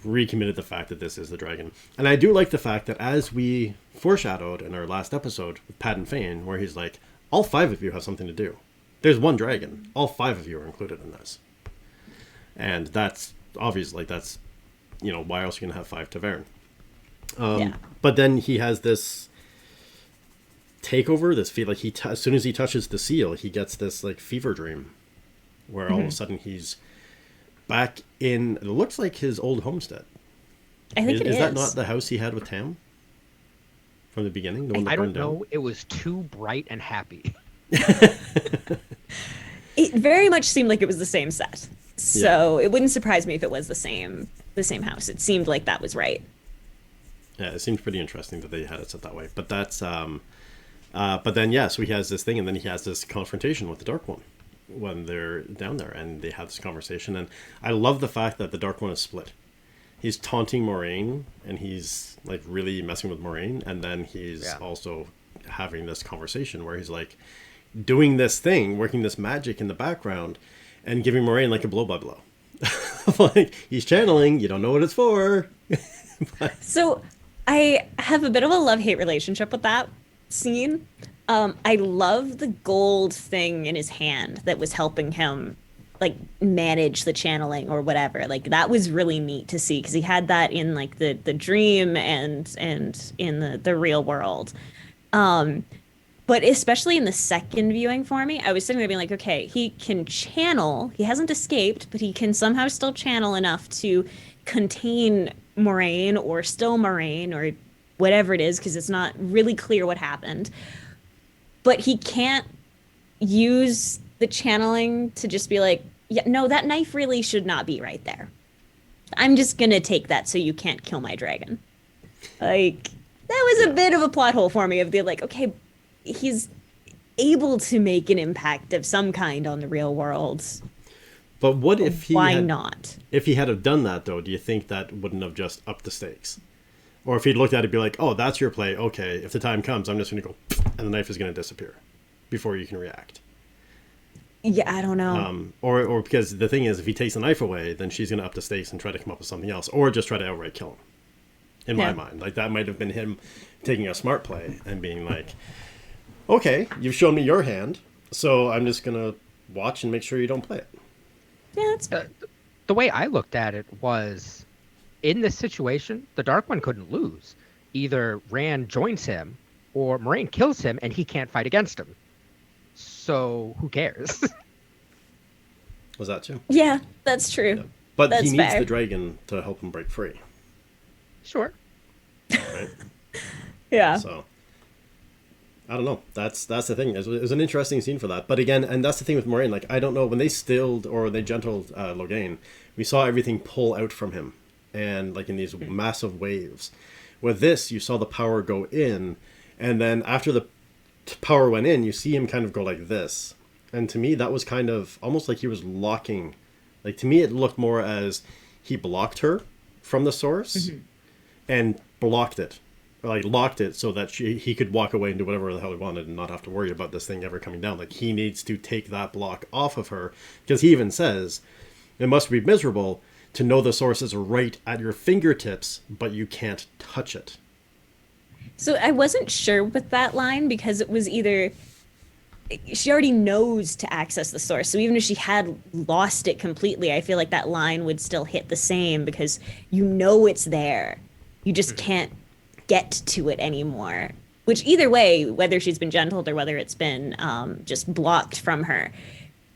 recommitted the fact that this is the dragon. And I do like the fact that as we foreshadowed in our last episode with Pat and Fane, where he's like, all 5 of you have something to do. There's one dragon. All 5 of you are included in this. And that's obvious. Like that's, you know, why else are you gonna have 5 Tavern? Yeah. But then he has this takeover, this feel like as soon as he touches the seal, he gets this like fever dream where all of a sudden he's back in, it looks like his old homestead. I think it is. Is that not the house he had with Tam from the beginning? The one that I don't burned down? know. It was too bright and happy. It very much seemed like it was the same set. So it wouldn't surprise me if it was the same house. It seemed like that was right. Yeah, it seems pretty interesting that they had it set that way. But that's, but then, yeah, so he has this thing, and then he has this confrontation with the Dark One when they're down there, and they have this conversation. And I love the fact that the Dark One is split. he's taunting Moraine, and he's like really messing with Moraine, and then he's Yeah. also having this conversation where he's like doing this thing, working this magic in the background, and giving Moraine like a blow by blow. Like he's channeling, you don't know what it's for. So I have a bit of a love-hate relationship with that scene. I love the gold thing in his hand that was helping him like manage the channeling or whatever. Like that was really neat to see because he had that in like the dream and in the real world. But especially in the second viewing for me, I was sitting there being like, okay, he can channel. He hasn't escaped, but he can somehow still channel enough to contain Moraine or still Moraine or whatever it is, because it's not really clear what happened. But he can't use the channeling to just be like, yeah, no, that knife really should not be right there. I'm just gonna take that so you can't kill my dragon. Like, that was a bit of a plot hole for me of the like, okay, he's able to make an impact of some kind on the real world. But what if he Why had, not? if he had have done that though? Do you think that wouldn't have just upped the stakes? Or if he'd looked at it and be like, oh, that's your play. Okay, if the time comes, I'm just going to go, and the knife is going to disappear before you can react. Yeah, I don't know. Or because the thing is, if he takes the knife away, then she's going to up the stakes and try to come up with something else, or just try to outright kill him. In my Yeah. mind, like that might have been him taking a smart play and being like, okay, you've shown me your hand, so I'm just going to watch and make sure you don't play it. Yeah, that's fair. The way I looked at it was, in this situation, the Dark One couldn't lose. Either Rand joins him, or Moraine kills him, and he can't fight against him. So who cares? Was that too? Yeah, that's true. But That's he needs fair. the dragon to help him break free, Sure. right? Yeah. So I don't know. That's the thing. It was an interesting scene for that. But again, and that's the thing with Moraine. Like I don't know, when they stilled or they gentled Logain, we saw everything pull out from him, and like in these massive waves. With this, you saw the power go in, and then after the power went in, you see him kind of go like this. And to me, that was kind of almost like he was locking. Like to me, it looked more as he blocked her from the source and blocked it, or like locked it so that he could walk away and do whatever the hell he wanted and not have to worry about this thing ever coming down. Like he needs to take that block off of her, because he even says it must be miserable to know the source is right at your fingertips, but you can't touch it. So I wasn't sure with that line because it was either she already knows to access the source. So even if she had lost it completely, I feel like that line would still hit the same because you know it's there. You just can't get to it anymore. Which either way, whether she's been gentled or whether it's been just blocked from her,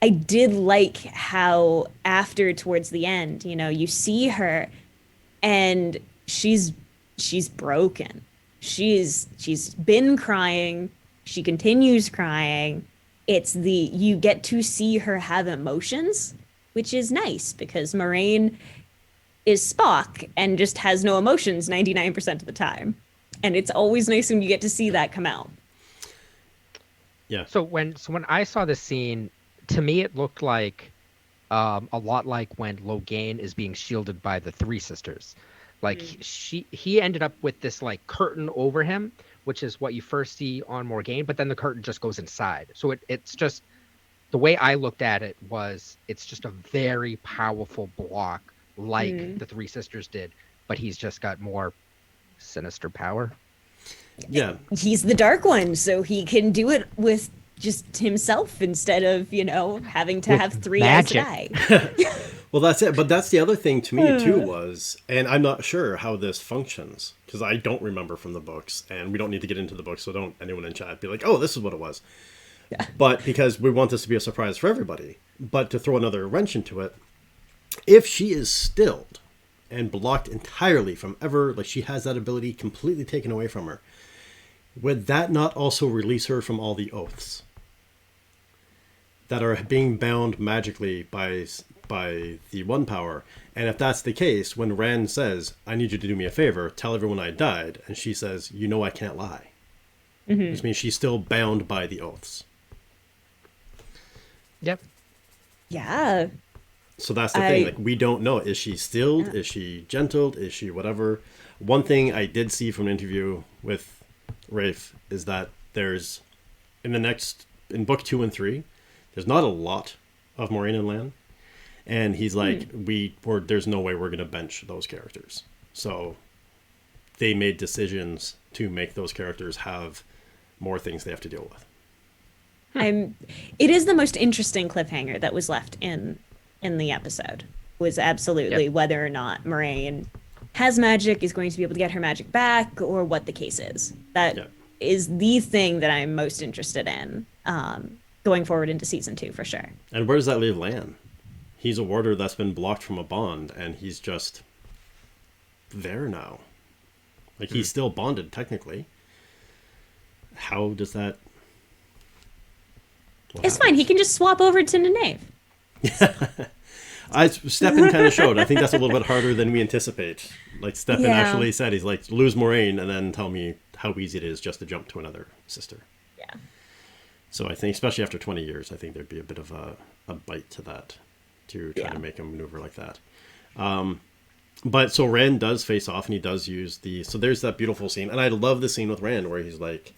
I did like how after towards the end, you know, you see her and she's broken. She's been crying. She continues crying. It's you get to see her have emotions, which is nice because Moraine is Spock and just has no emotions 99% of the time. And it's always nice when you get to see that come out. Yeah. So when I saw this scene, to me it looked like a lot like when Logain is being shielded by the Three Sisters. Like he ended up with this like curtain over him, which is what you first see on Morgaine, but then the curtain just goes inside. So it's just, the way I looked at it was, it's just a very powerful block like the Three Sisters did, but he's just got more sinister power. Yeah. He's the Dark One, so he can do it with just himself instead of, you know, having to have three magic. eyes to die. Well, that's it. But that's the other thing to me, too, was, and I'm not sure how this functions, because I don't remember from the books, and we don't need to get into the books, so don't anyone in chat be like, oh, this is what it was. Yeah. But because we want this to be a surprise for everybody, but to throw another wrench into it, if she is stilled and blocked entirely from ever, like she has that ability completely taken away from her, would that not also release her from all the oaths that are being bound magically by the one power? And if that's the case, when Rand says, I need you to do me a favor, tell everyone I died, and she says, you know I can't lie. Which means she's still bound by the oaths. Yep. Yeah. So that's the thing. Like, we don't know. Is she stilled? Is she gentled? Is she whatever? One thing I did see from an interview with Rafe is that there's in book 2 and 3, there's not a lot of Moiraine and Lan, and he's like, there's no way we're gonna bench those characters. So they made decisions to make those characters have more things they have to deal with. It is the most interesting cliffhanger that was left in the episode, was absolutely whether or not Moiraine has magic, is going to be able to get her magic back, or what the case is. That is the thing that I'm most interested in going forward into season 2 for sure. And where does that leave Lan? He's a warder that's been blocked from a bond, and he's just there now. Like, he's still bonded technically. How does that? It's fine. He can just swap over to Nynaeve. Stepin kind of showed. I think that's a little bit harder than we anticipate. Like, Stepin actually said, he's like, lose Moiraine and then tell me how easy it is just to jump to another sister. Yeah. So I think, especially after 20 years, I think there'd be a bit of a bite to that, to try to make a maneuver like that. But so Rand does face off, and he does use so there's that beautiful scene. And I love the scene with Rand where he's like,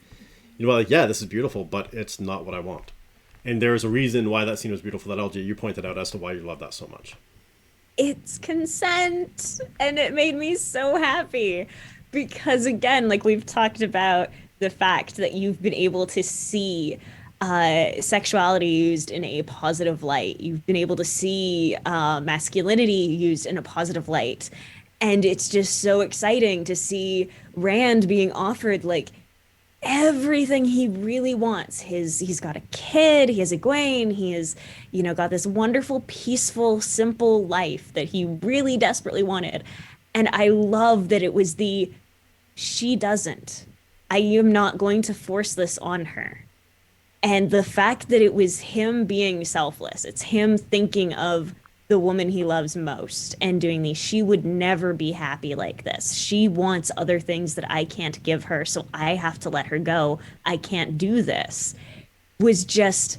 yeah, this is beautiful, but it's not what I want. And there's a reason why that scene was beautiful that LG, you pointed out as to why you love that so much. It's consent, and it made me so happy because, again, like we've talked about the fact that you've been able to see sexuality used in a positive light. You've been able to see masculinity used in a positive light. And it's just so exciting to see Rand being offered like everything he really wants. He's got a kid, he has Egwene, he has, got this wonderful, peaceful, simple life that he really desperately wanted. And I love that it was she doesn't. I am not going to force this on her. And the fact that it was him being selfless, it's him thinking of the woman he loves most and doing these. She would never be happy like this. She wants other things that I can't give her, so I have to let her go. I can't do this. Was just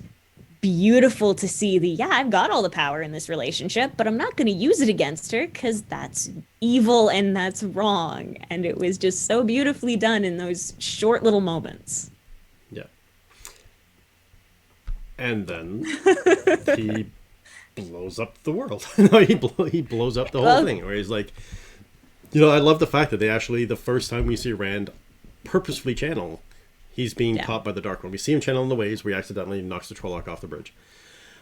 beautiful to see I've got all the power in this relationship, but I'm not going to use it against her because that's evil and that's wrong. And it was just so beautifully done in those short little moments. Yeah. And then he blows up the world. No, he blows up the whole thing. Where he's like, I love the fact that they actually, the first time we see Rand purposefully channel, he's being caught by the Dark One. We see him channel in the waves where he accidentally knocks the Trolloc off the bridge.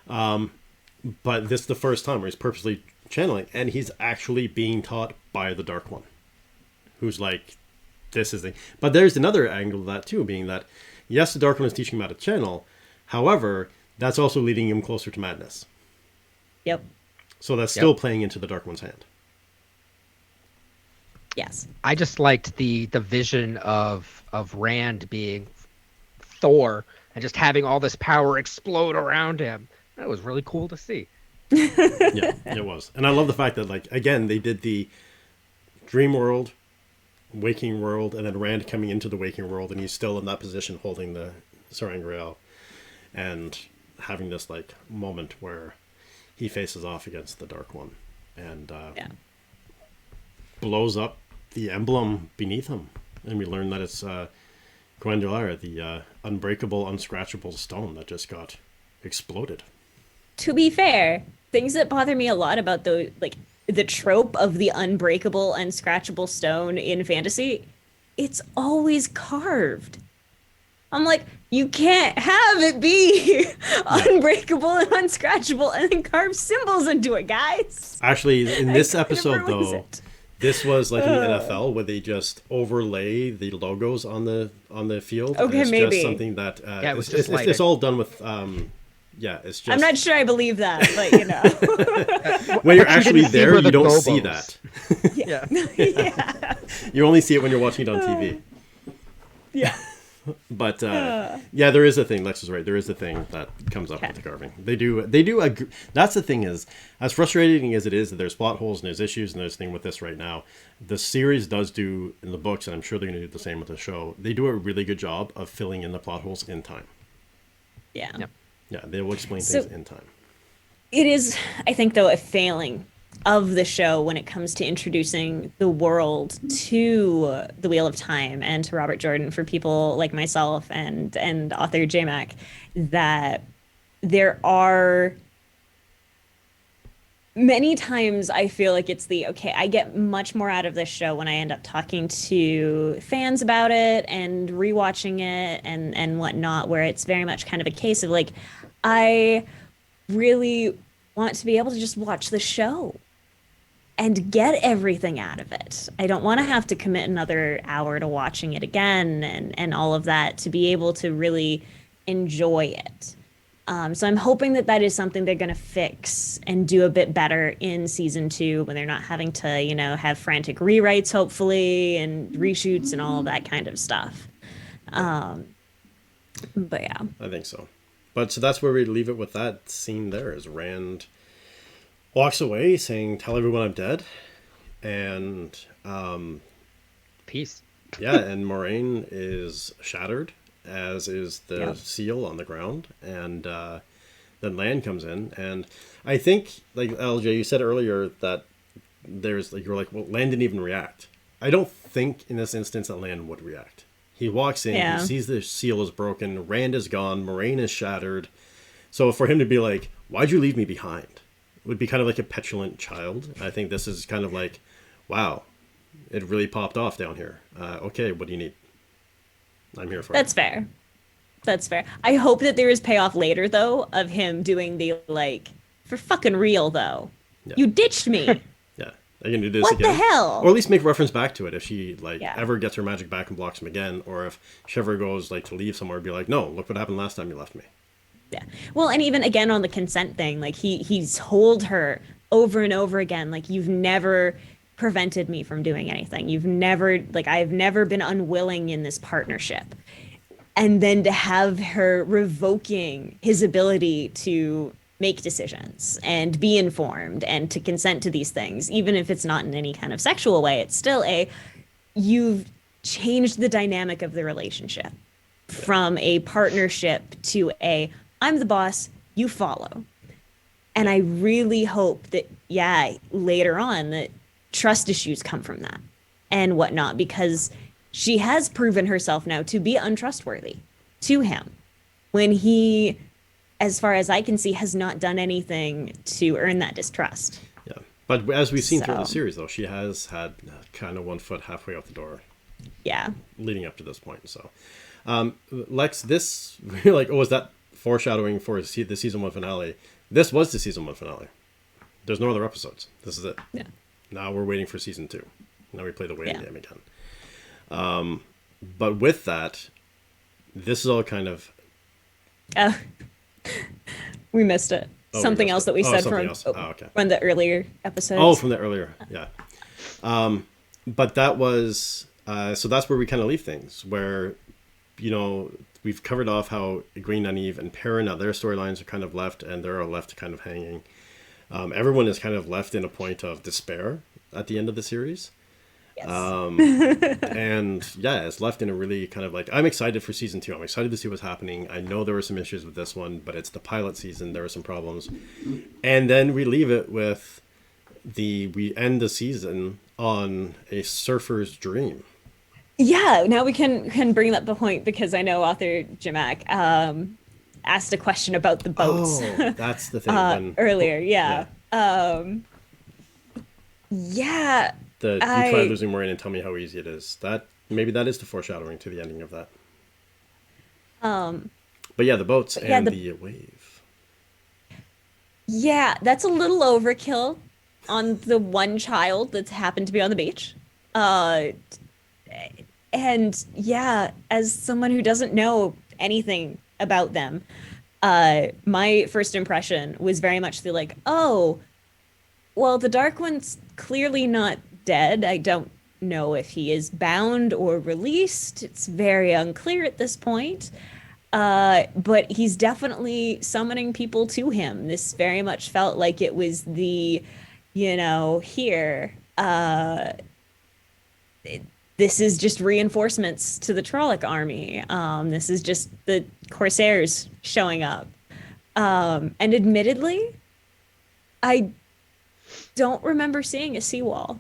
But this is the first time where he's purposely channeling, and he's actually being taught by the Dark One, who's like, this is the. But there's another angle of that too, being that yes, the Dark One is teaching him how to channel. However, that's also leading him closer to madness. Yep. So that's still playing into the Dark One's hand. Yes. I just liked the vision of Rand being Thor and just having all this power explode around him. That was really cool to see. Yeah, it was. And I love the fact that, like, again, they did the dream world, waking world, and then Rand coming into the waking world, and he's still in that position holding the Saran and having this like moment where he faces off against the Dark One and blows up the emblem beneath him, and we learn that it's Gwendolara, the unbreakable, unscratchable stone that just got exploded. To be fair, things that bother me a lot about the trope of the unbreakable, unscratchable stone in fantasy, it's always carved. I'm like, you can't have it be unbreakable and unscratchable and then carve symbols into it, guys. Actually, in this episode, though, this was like in the NFL where they just overlay the logos on the field. Okay, it's maybe just something that it was just it's all done with. It's just. I'm not sure I believe that, but when you're actually there, you don't see that. Yeah. Yeah. You only see it when you're watching it on TV. Yeah. But there is a thing. Lex is right. There is a thing that comes up with the carving. They do. That's the thing is, as frustrating as it is that there's plot holes and there's issues and there's a thing with this right now. The series does do in the books, and I'm sure they're going to do the same with the show. They do a really good job of filling in the plot holes in time. Yeah. Yep. Yeah, they will explain things in time. It is, I think, though, a failing of the show when it comes to introducing the world to the Wheel of Time and to Robert Jordan for people like myself and author J Mac, that there are many times I feel like it's the okay, I get much more out of this show when I end up talking to fans about it and rewatching it and whatnot, where it's very much kind of a case of like, I really want to be able to just watch the show and get everything out of it. I don't want to have to commit another hour to watching it again and all of that to be able to really enjoy it. So I'm hoping that that is something they're going to fix and do a bit better in season two when they're not having to, have frantic rewrites, hopefully, and reshoots and all of that kind of stuff. But yeah. I think so. But so that's where we leave it with that scene there is Rand walks away saying, "Tell everyone I'm dead." And Peace. yeah, and Moraine is shattered, as is the Yeah. seal on the ground. And then Lan comes in. And I think, like LJ, you said earlier that there's like, you're like, well, Lan didn't even react. I don't think in this instance that Lan would react. He walks in, Yeah. he sees the seal is broken, Rand is gone, Moraine is shattered. So for him to be like, "Why'd you leave me behind?" would be kind of like a petulant child. I think this is kind of like, wow, it really popped off down here. Okay, what do you need? I'm here for That's it. fair. That's fair. I hope that there is payoff later, though, of him doing the like, for fucking real, though. Yeah. You ditched me. Yeah, I can do this What the again. hell? Or at least make reference back to it if she like Yeah. ever gets her magic back and blocks him again, or if she ever goes like to leave somewhere, be like, "No, look what happened last time you left me." Yeah. Well, and even again on the consent thing, like he's told her over and over again, like you've never prevented me from doing anything. You've never like I've never been unwilling in this partnership. And then to have her revoking his ability to make decisions and be informed and to consent to these things, even if it's not in any kind of sexual way, it's still a you've changed the dynamic of the relationship from a partnership to a I'm the boss, you follow. And I really hope that, yeah, later on that trust issues come from that and whatnot, because she has proven herself now to be untrustworthy to him when he, as far as I can see, has not done anything to earn that distrust. Yeah, but as we've seen throughout the So- series, though, she has had kind of one foot halfway out the door Yeah. leading up to this point. So, Lex, this you're like, oh, is that foreshadowing for the season one finale? This was the season one finale. There's no other episodes. This is it. Yeah. Now we're waiting for season two. Now we play the waiting Yeah. game again. But with that, this is all kind of Uh, we missed it. we Something missed else it. that we Oh, said something from else. Oh, okay. one of the earlier episodes. oh from the earlier, yeah. But that was so that's where we kind of leave things, where we've covered off how Green Nynaeve and Perrin, now their storylines are kind of left, and they're left kind of hanging. Everyone is kind of left in a point of despair at the end of the series. Yes. And yeah, it's left in a really kind of like, I'm excited for season two. I'm excited to see what's happening. I know there were some issues with this one, but it's the pilot season. There were some problems. And then we leave it with we end the season on a surfer's dream. Yeah, now we can bring up the point because I know author Jamak asked a question about the boats Oh, that's the thing. When earlier. Yeah. Yeah. you I- try losing Moraine and tell me how easy it is. Maybe that is the foreshadowing to the ending of that. But yeah, the boats yeah, and the- the wave. Yeah, that's a little overkill on the one child that's happened to be on the beach. And yeah, as someone who doesn't know anything about them, my first impression was very much the like, oh, well, the Dark One's clearly not dead. I don't know if he is bound or released. It's very unclear at this point. But he's definitely summoning people to him. This very much felt like it was the, here, this is just reinforcements to the Trolloc army. This is just the Corsairs showing up. And admittedly, I don't remember seeing a seawall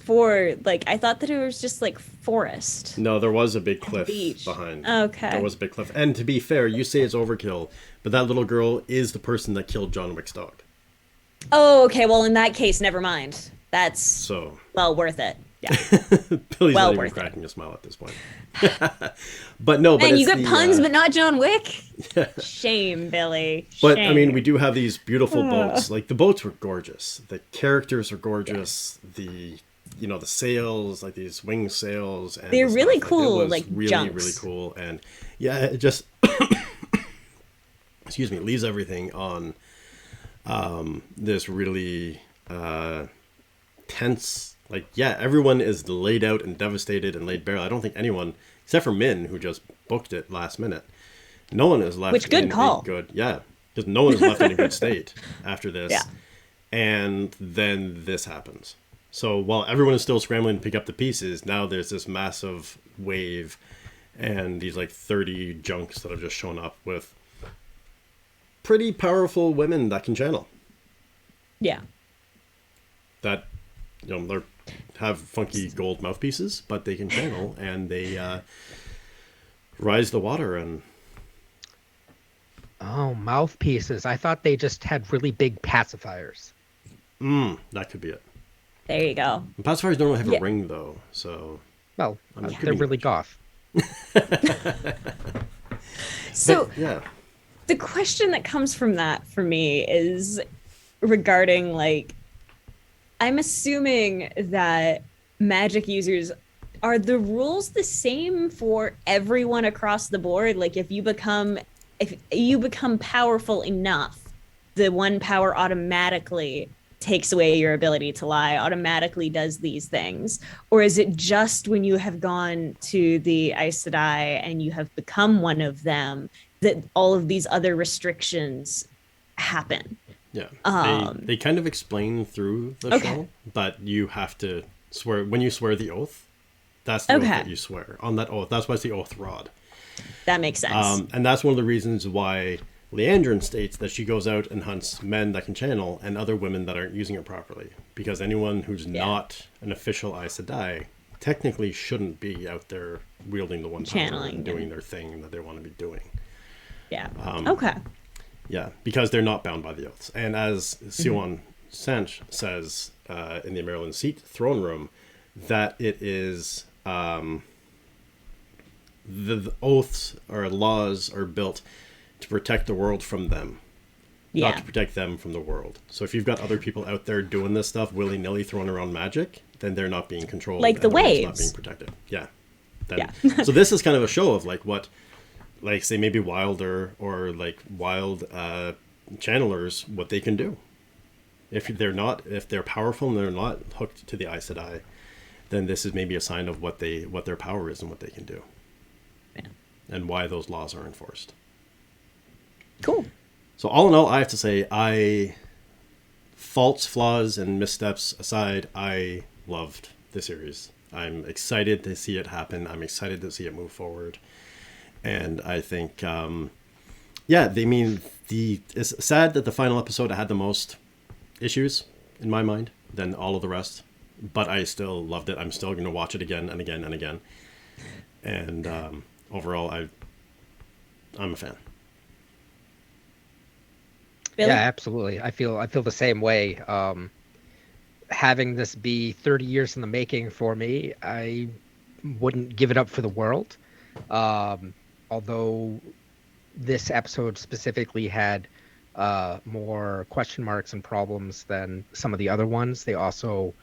for like I thought that it was just like forest No, there was a big and cliff beach. behind. There Okay. was a big cliff. And to be fair, you say it's overkill, but that little girl is the person that killed John Wick's dog. Oh, okay. Well, in that case, never mind. That's So well worth it. Yeah. Billy's Well not even worth it. cracking a smile at this point. But no, but And you it's got the, puns, but not John Wick. Shame, Billy. But I mean, we Shame. do have these beautiful boats. Like the boats were gorgeous. The characters are gorgeous. The the sails, like these wing sails, and They're the really stuff, cool, it was like really really junks. cool. And yeah, it just excuse me, leaves everything on this really tense. Like yeah, everyone is laid out and devastated and laid bare. I don't think anyone, except for Min, who just booked it last minute. No one is left Which good in call. a good yeah, because no one is left in a good state after this. Yeah. And then this happens. So while everyone is still scrambling to pick up the pieces, now there's this massive wave and these like 30 junks that have just shown up with pretty powerful women that can channel. Yeah. That they have funky gold mouthpieces, but they can channel and they rise the water and Oh, mouthpieces. I thought they just had really big pacifiers. that could be it. There you go. And pacifiers don't have Yeah. a ring though, so Well, I mean, it could they're be really much. goth. So But, yeah. the question that comes from that for me is regarding like I'm assuming that magic users are the rules the same for everyone across the board? Like if you become powerful enough, the one power automatically takes away your ability to lie, automatically does these things? Or is it just when you have gone to the Aes Sedai and you have become one of them that all of these other restrictions happen? Yeah, Um, they kind of explain through the Okay. show, but you have to swear when you swear the oath. That's the oath Okay. that you swear on that oath. That's why it's the oath rod, That makes sense. and that's one of the reasons why Leandrin states that she goes out and hunts men that can channel and other women that aren't using it properly. Because anyone who's not an official Aes Sedai technically shouldn't be out there wielding the one power Channeling and doing and- their thing that they want to be doing. Yeah. um, Okay. Yeah, because they're not bound by the oaths. And as Siobhan Sanch says in the Maryland Seat throne room, that it is the oaths or laws are built to protect the world from them, Yeah. not to protect them from the world. So if you've got other people out there doing this stuff willy-nilly throwing around magic, then they're not being controlled. Like the and world's not waves. being protected. Yeah. Then, Yeah. so this is kind of a show of like what, like say maybe Wilder or like wild channelers, what they can do. If they're powerful and they're not hooked to the Aes Sedai, then this is maybe a sign of what their power is and what they can do. Yeah. And why those laws are enforced. Cool. So all in all, I have to say, faults, flaws, and missteps aside, I loved the series. I'm excited to see it happen. I'm excited to see it move forward. And I think, it's sad that the final episode had the most issues in my mind than all of the rest. But I still loved it. I'm still going to watch it again and again and again. And overall, I'm a fan. Billy? Yeah, absolutely. I feel the same way. Having this be 30 years in the making for me, I wouldn't give it up for the world. Although this episode specifically had more question marks and problems than some of the other ones, they also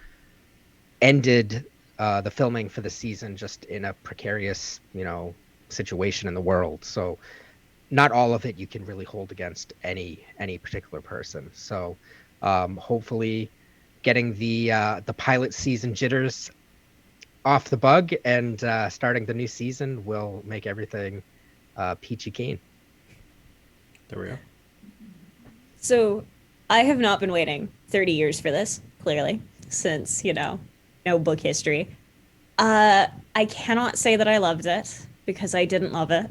ended the filming for the season just in a precarious, situation in the world. So not all of it you can really hold against any particular person. So hopefully getting the pilot season jitters off the bug and starting the new season will make everything peachy keen. There we go. So I have not been waiting 30 years for this, clearly, since, no book history. I cannot say that I loved it because I didn't love it.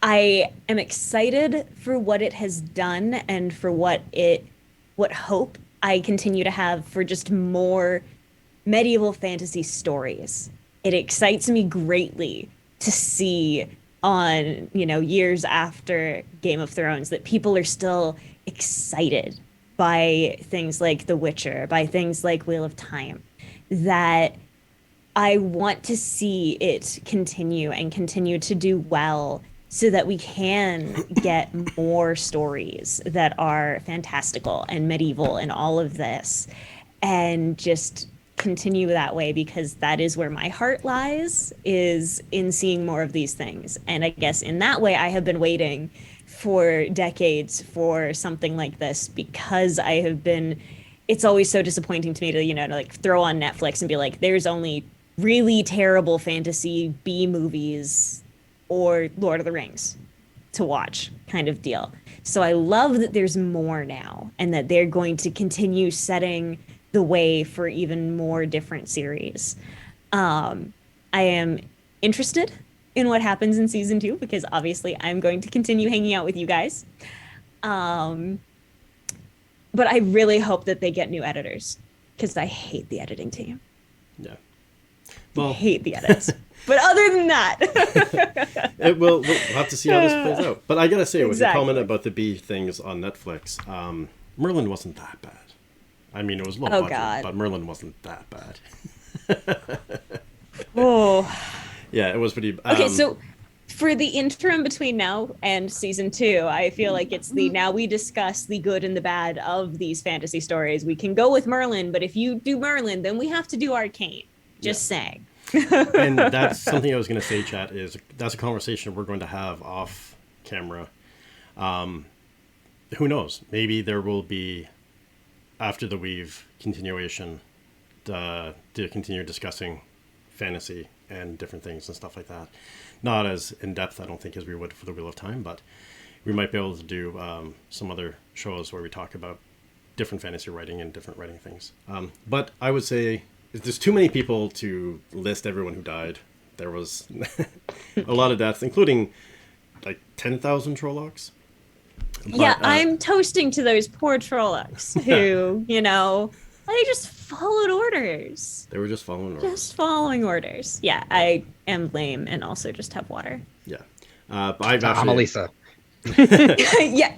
I am excited for what it has done and for what hope I continue to have for just more medieval fantasy stories. It excites me greatly to see on, years after Game of Thrones that people are still excited by things like The Witcher, by things like Wheel of Time, that I want to see it continue and continue to do well so that we can get more stories that are fantastical and medieval and all of this and just continue that way because that is where my heart lies is in seeing more of these things. And I guess in that way I have been waiting for decades for something like this because I have been it's always so disappointing to me to to like throw on Netflix and be like there's only really terrible fantasy B movies or Lord of the Rings to watch kind of deal. So I love that there's more now and that they're going to continue setting the way for even more different series. I am interested in what happens in season 2 because obviously I'm going to continue hanging out with you guys. But I really hope that they get new editors because I hate the editing team. Yeah. I Well, hate the edits. But other than that, we'll have to see how this plays out. But I gotta say, with your Exactly. comment about the B things on Netflix, Merlin wasn't that bad. I mean, it was low Oh, budget, God. but Merlin wasn't that bad. oh. Yeah, it was pretty. Okay, so for the interim between now and season 2, I feel like it's the now we discuss the good and the bad of these fantasy stories. We can go with Merlin, but if you do Merlin, then we have to do Arcane. Just saying. And that's something I was going to say, chat, is that's a conversation we're going to have off camera. Who knows? Maybe there will be, after the Weave continuation, to continue discussing fantasy and different things and stuff like that. Not as in-depth, I don't think, as we would for the Wheel of Time, but we might be able to do some other shows where we talk about different fantasy writing and different writing things. But I would say there's too many people to list everyone who died. There was a lot of deaths, including like 10,000 Trollocs. Yeah, But, I'm toasting to those poor Trollocs who, they just followed orders. They were just following orders. Just following orders. Yeah, I am lame and also just have water. Yeah. I've I'm actually, Elisa. yeah,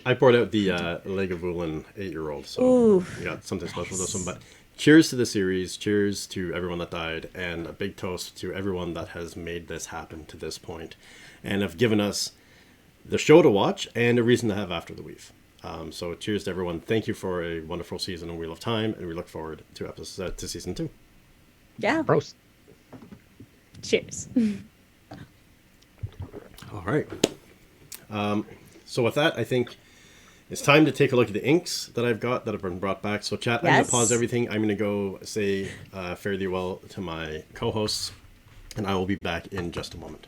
I poured out the Lagavulin 8-year-old, so Ooh, we got something special with this one. But cheers to the series, cheers to everyone that died, and a big toast to everyone that has made this happen to this point and have given us the show to watch and a reason to have after the Weave. So cheers to everyone. Thank you for a wonderful season of Wheel of Time, and we look forward to to season 2. yeah. Prost. Cheers. All right. So with that, I think it's time to take a look at the inks that I've got that have been brought back. So chat, I'm going Yes. to pause everything. I'm going to go say fare thee well to my co-hosts, and I will be back in just a moment.